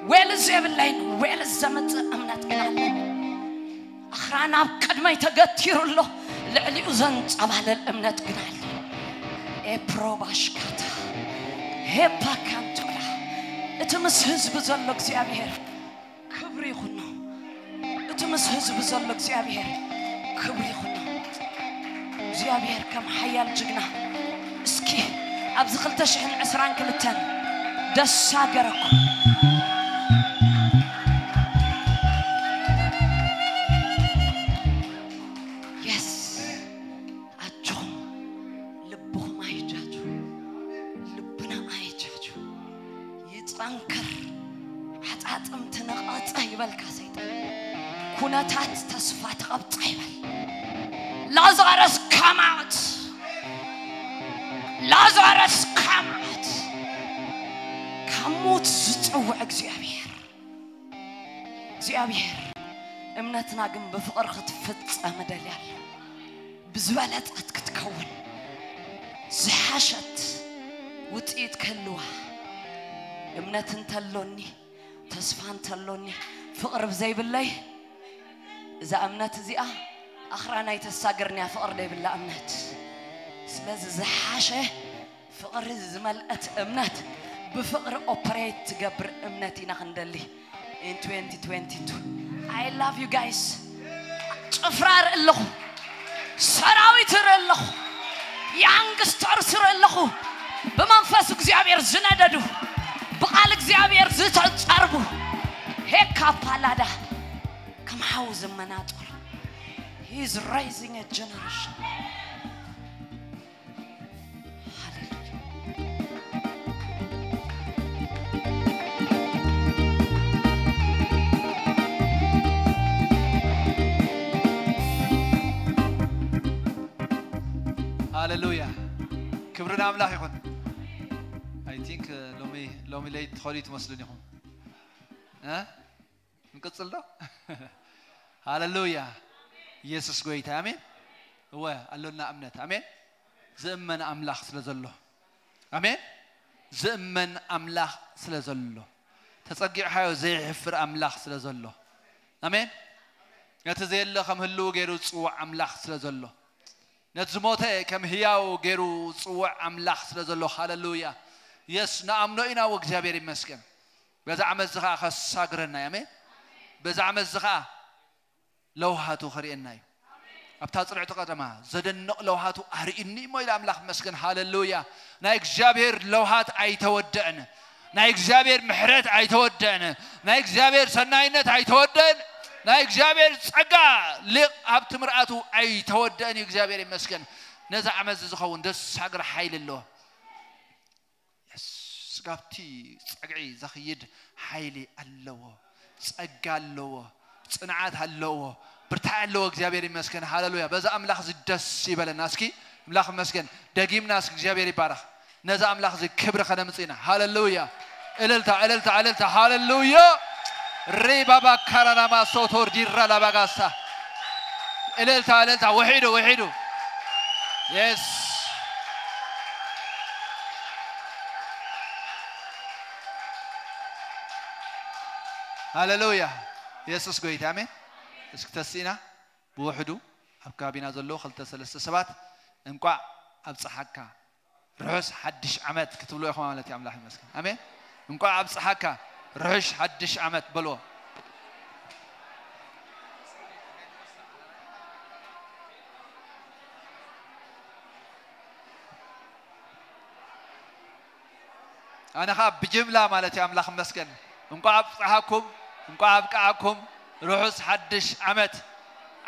Speaker 1: ويل الزيب اللين ويل الزمت أمنات قنالني أخرانا بقد ما يتقتير الله لعلي أزنت أبال الأمنات قنالني إيه بروباشكاتا إيه باكانتولا اتمس هزب زلق زيابير كبري خنو اتمس هزب زلق زيابير كبري خنو زيابير كم حيال جقنا اسكي أبز خلتشحن عسران كلتان دسا قرقو يس أجوم لبهم أيجاجو لبنا أيجاجو يتغنكر حتى أمتنقات أيبال كاسيتا كوناتات تصفات غبط أيبال لازارس كامات لازارس كامات كموت زتوع እግዚአብሔር እምነትና ግን በፍቅር ክትፈጸም ደልያል ብዝበለት ክትከውን ዝሓሸት ውጤት ከልዋ እምነትን ተሎኒ ተስፋን ተሎኒ ፍቅር ብዘይብለይ እዛ እምነት እዚኣ أخرانا يتساقرني فقر لي بالله أمنات سلز زحاشة فقر زملأت أمنات بفقر أوبريت تقبر أمناتي نخندلي in 2022 I love you guys أفرار اللخو سراوي تر اللخو يانغستر سر اللخو بمنفس እግዚአብሔር ዝነደዱ بقال እግዚአብሔር ዝተጻርጉ هيك بالادا كم حوز مناطق He's raising a generation.
Speaker 2: Hallelujah. كبرنا أملاح يكون. I think لومي ليت خالد مسلونيهم. ها؟ نقصل له. Hallelujah. يسوع قويت آمين هو قالولنا أمنت آمين زمن أملاخ سلزله آمين زمن أملاخ سلزله تصقع حيو زي حفر أملاخ سلزله آمين نتزيل خم هلو غيرو صوع أملاخ سلزله نتزموته كم هياو غيرو صوع أملاخ سلزله هاللويا يس نأمنو إنا وجزابير مسكن بزعم الزخاء خساقرنا آمين بزعم الزخاء لوهاتو خريناي أبتاصر اعتقادما زدنق لوهاتو أرئني ما إلى أملاخ مسكن هاللويا نايك جابير لوهات أي تودعن نايك جابير محرت أي تودعن نايك جابير سناينت أي تودعن نايك جابير سقا لق أبت مرأتو أي تودعن يك جابير مسكن نزع مز زخون دس سقر حيل الله سقابتي سقعي زخيد حيلي الله سقا الله صنعات هاللوه برتاع اللوه እግዚአብሔር ይመስገን ሃሌሉያ በዛ አምላክ ዝደስ ይበለና እስኪ አምላክ ይመስገን ደጊምና እስኪ እግዚአብሔር ይባረክ ነዛ አምላክ ዚ ክብር ከነምጽና ሃሌሉያ እልልታ እልልታ እልልታ ሃሌሉያ ሪባባ ካራናማ ሶቶር ዲራ ላባጋሳ እልልታ እልልታ ወሂዱ ወሂዱ yes ሃሌሉያ يسوع قويت آمين اسكتسينا بوحدو أبكابينا زلوا خلت سلسة سبات انقع أبصحكا رحس حدش عمد كتبوا يا أخوان مالتي أملاح المسكين آمين انقع أبصحكا رحش حدش عمد بلوا أنا خاب بجملة مالتي أملاح المسكين انقع أبصحكم እንኳን አብቃአኩም ሩህስ ሐድሽ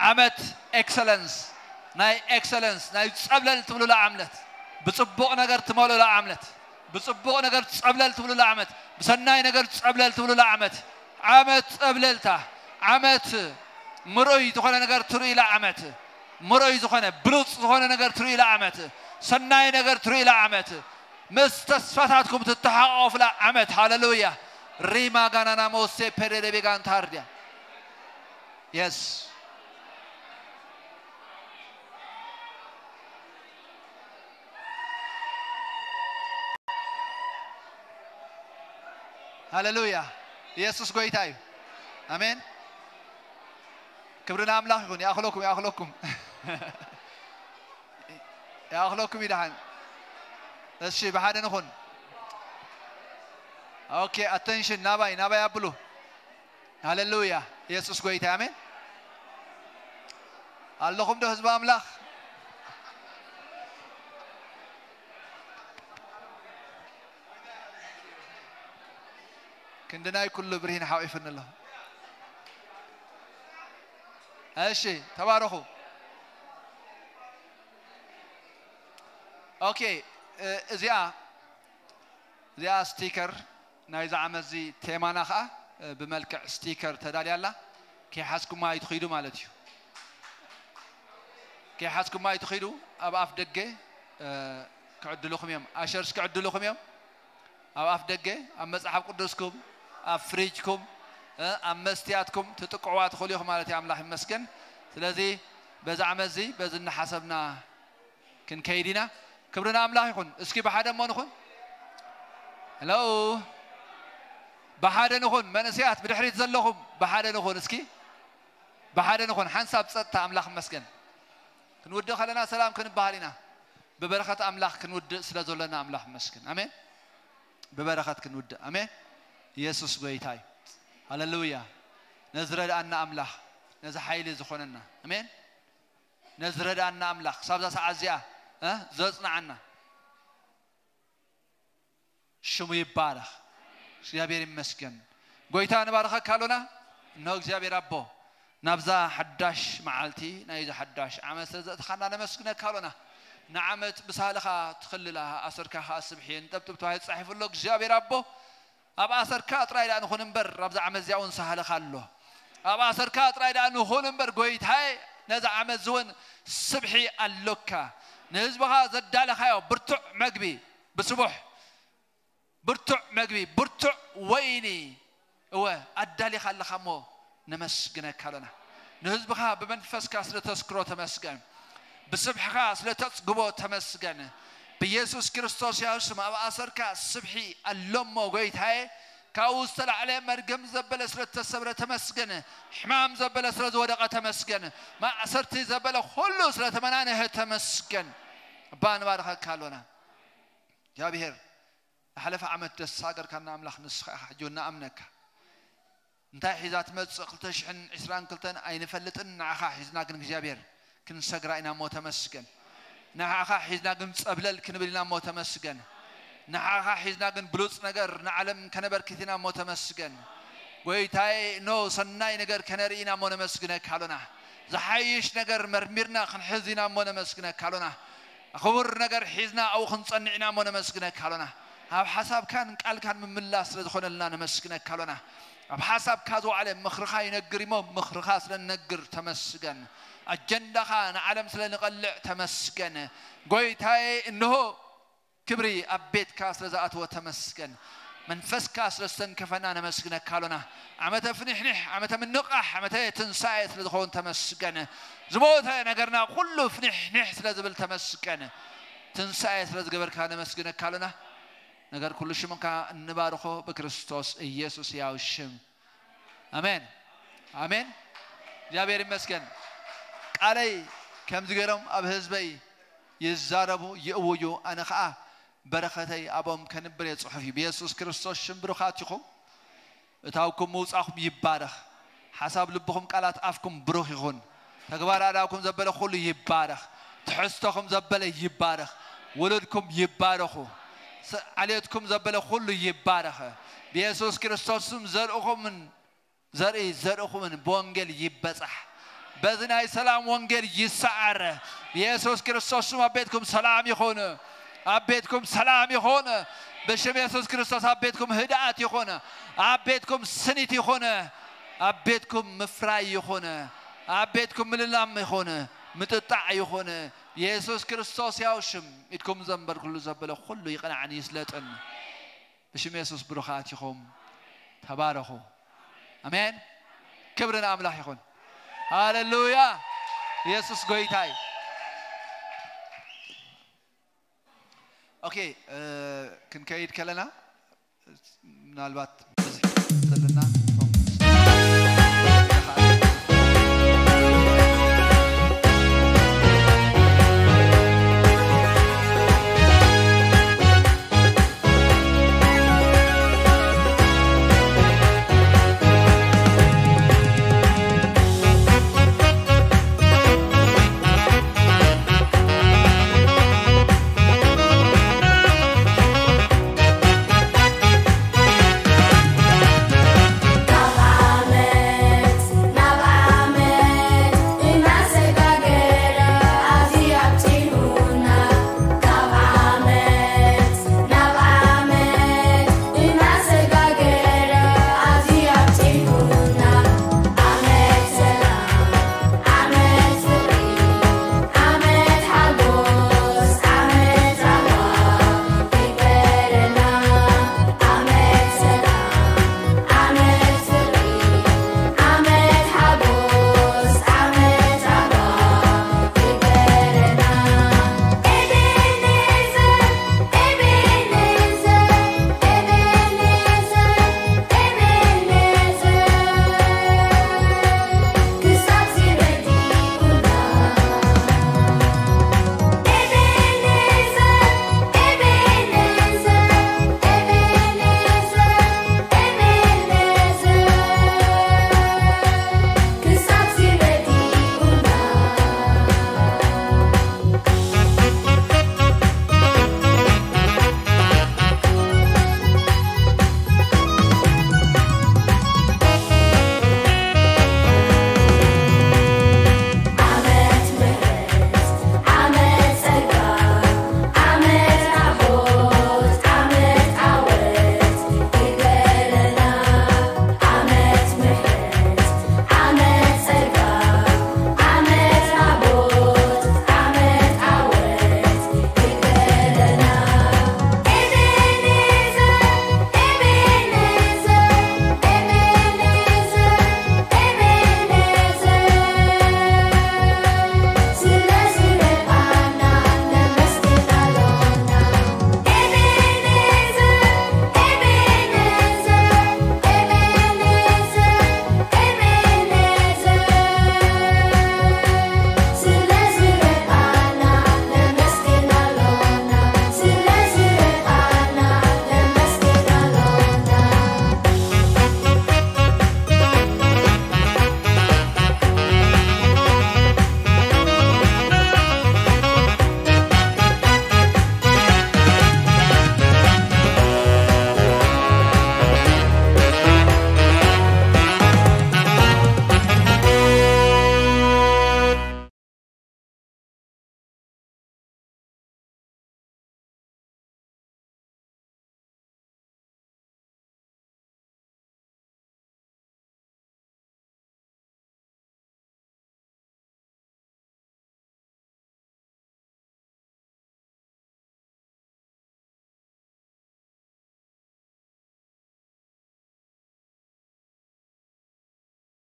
Speaker 2: ዓመት ኤክሰለንስ ናይ ጸብለል ትብሉ ለዓምለት ብጽቡቕ ነገር ትመሉ ለዓምለት ብጽቡቕ ነገር ጸብለል ትብሉ ለዓመት ብሰናይ ነገር ጸብለል ትብሉ ለዓመት ዓመት ጸብለልታ ዓመት ምሩይ ዝኾነ ነገር ትርኢ ለዓመት ምሩይ ዝኾነ ብሉጽ ዝኾነ ነገር ትርኢ ለዓመት ሰናይ ነገር ትርኢ ለዓመት ምስ ተስፋታትኩም ትተሓቆፉ ለዓመት ሃሌሉያ Rima ganana mose perere vegan tardia. Yes. هللويا يسوع قويتاي امين كبرنا املاك يكون يا اخلوكم يا اخلوكم يدحن الشيء بحد نكون اوكي اتنشن ناباي ابلو هللويا يسوع قويتاي امين اللهم ده حزب املاك كندناي كل برهين حاويفن الله هالشي تباركوا اوكي زيا ستيكر ناي زعمزي تيمانا خا بملكع ستيكر تدالي الله كي حاسكم ما يتخيدوا مالتيو كي حاسكم ما يتخيدوا اباف دقه كعد لكم يوم اشرس كعد لكم يوم اباف دقه ام مصحف قدسكم افريجكم امستياتكم تطقعوا تخليكم مالتي املاح مسكن ስለዚህ በዛ አመዚ በዝና ሐሰብና ክንከይዲና ክብርና አምላክ ይሁን እስኪ በሐደ ማንኹን ሄሎ በሐደ ንኹን መንስያት ብድሕሪት ዘለኹም በሐደ ንኹን እስኪ በሐደ ንኹን ሐንሳብ ጸጥታ አምላክ መስገን ክንውድ ኸለና ሰላም ክንባሃሊና በበረከት አምላክ ክንውድ ስለዘለና አምላክ መስገን አሜን በበረከት ክንውድ አሜን ኢየሱስ ጌታዬ ሃሌሉያ ነዝረዳና አምላክ ነዛ ኃይል ዝኾነና አሜን ነዝረዳና አምላክ ሳብዛ ሰዓዚያ ዘጽናዕና ሽሙ ይባረክ እግዚአብሔር ይመስገን ጎይታ ንባረከ ካሎና ነው እግዚአብሔር አቦ ናብዛ ሓዳሽ መዓልቲ ናይዛ ሓዳሽ ዓመት ዘእትኻና ነመስግነ ካሎና ንዓመት ብሳልኻ ትኽልላ ኣሰርካ ኣስብሕን ጠብጥብታ ይጻሒፍሎ እግዚአብሔር አቦ ኣብ ኣሰርካ ጥራይ ዳ ንኹን እምበር ኣብዛ ዓመት እዚኣውን ሳህለኻ ኣሎ ኣብ ኣሰርካ ጥራይ ዳ ንኹን እምበር ጎይታይ ነዛ ዓመት ዝውን ስብሒ ኣሎካ ንህዝብኻ ዘዳለኻዮ ብርቱዕ መግቢ ብስቡሕ ብርቱዕ መግቢ ብርቱዕ ወይኒ እወ ኣዳሊኻ ኣለኻ እሞ ነመስግነካ ኣለና ንህዝብኻ ብመንፈስካ ስለተስክሮ ተመስገን ብስብሕኻ ስለተፅግቦ ተመስገን بيسوع كريستوس يا اسم أبا أسرك الصبحي اللهم وقيتها كاوستل على مرقم زبل سرت السبرة تمسكن حمام زبل سرت ورقة تمسكن ما أسرت زبل خلو سرت منانه تمسكن بان بارك كالونا يا بهير حلف عمت الساقر كان ناملخ نسخ جونا أمنك انت حيزات متس قلتشحن عسران قلتن أين فلتن نعخا حيزنا كن جابير كن سقرأنا مو تمسكن نعخا حيزنا كن قبلل كن بلنا مو تمسكن نعخا حيزنا كن بلوص نجر نعلم كنبر كثينا مو تمسكن ويتاي نو صناي نجر كنرينا مو تمسكن كالونا زحيش نجر مرمرنا خن حزنا مو تمسكن كالونا خبر نجر حزنا أو خن صنعنا مو تمسكن كالونا أب حسب قال كان من ملاس لدخلنا لنا نمسكنا كلنا أب حسب كذو على مخرخا ينقر يمم مخرخا سلنقر تمسكن الجنة خان عالم سلنقلع تمسكن قويت هاي إنه كبري أبيت كاس لزات وتمسكن من فس كاس لستنكفنا نمسكنا كلنا عمته فنحنح عمته من نقح عمته تنسايت لدخلنا تمسكن زموتها نقرنا كله فنحنح لزبل تمسكن تنسايت لزقبر كان نمسكنا كلنا نقدر كل شيء منك نباركه بكريستوس يسوع يا وشم آمين آمين جابير مسكن علي كم ذكرهم أبهزبي يزاربوا يأوجوا أنا خا بركتي أبوم كان بريت صحفي بيسوع كريستوس شم بركاتكم تاوكم موس أخم يبارك حسب لبكم قالت أفكم بروح يخون تكبر علىكم زبالة خل يبارك تحسكم زبالة يبارك ولدكم يباركوا عليكم زبالة خلو يبارك بيسوع كريستوس زرقكم من زرقكم من بونجل يبصح بزنا سلام وانجل يسعر بيسوع كريستوس أبيتكم سلام يخون أبيتكم سلام يخون بشم بيسوع كريستوس أبيتكم هداية يخون أبيتكم سنيت يخون أبيتكم مفراي يخون أبيتكم من اللام يخون متطع يخون يسوع كريستوس يا وشم إتكم زنبر كل زبالة كله يقنعني سلطن بشم يسوع بركاتكم تباركوا آمين كبرنا أملاح يكون هاللويا يسوع قويتاي أوكي كن كيد كلنا من البات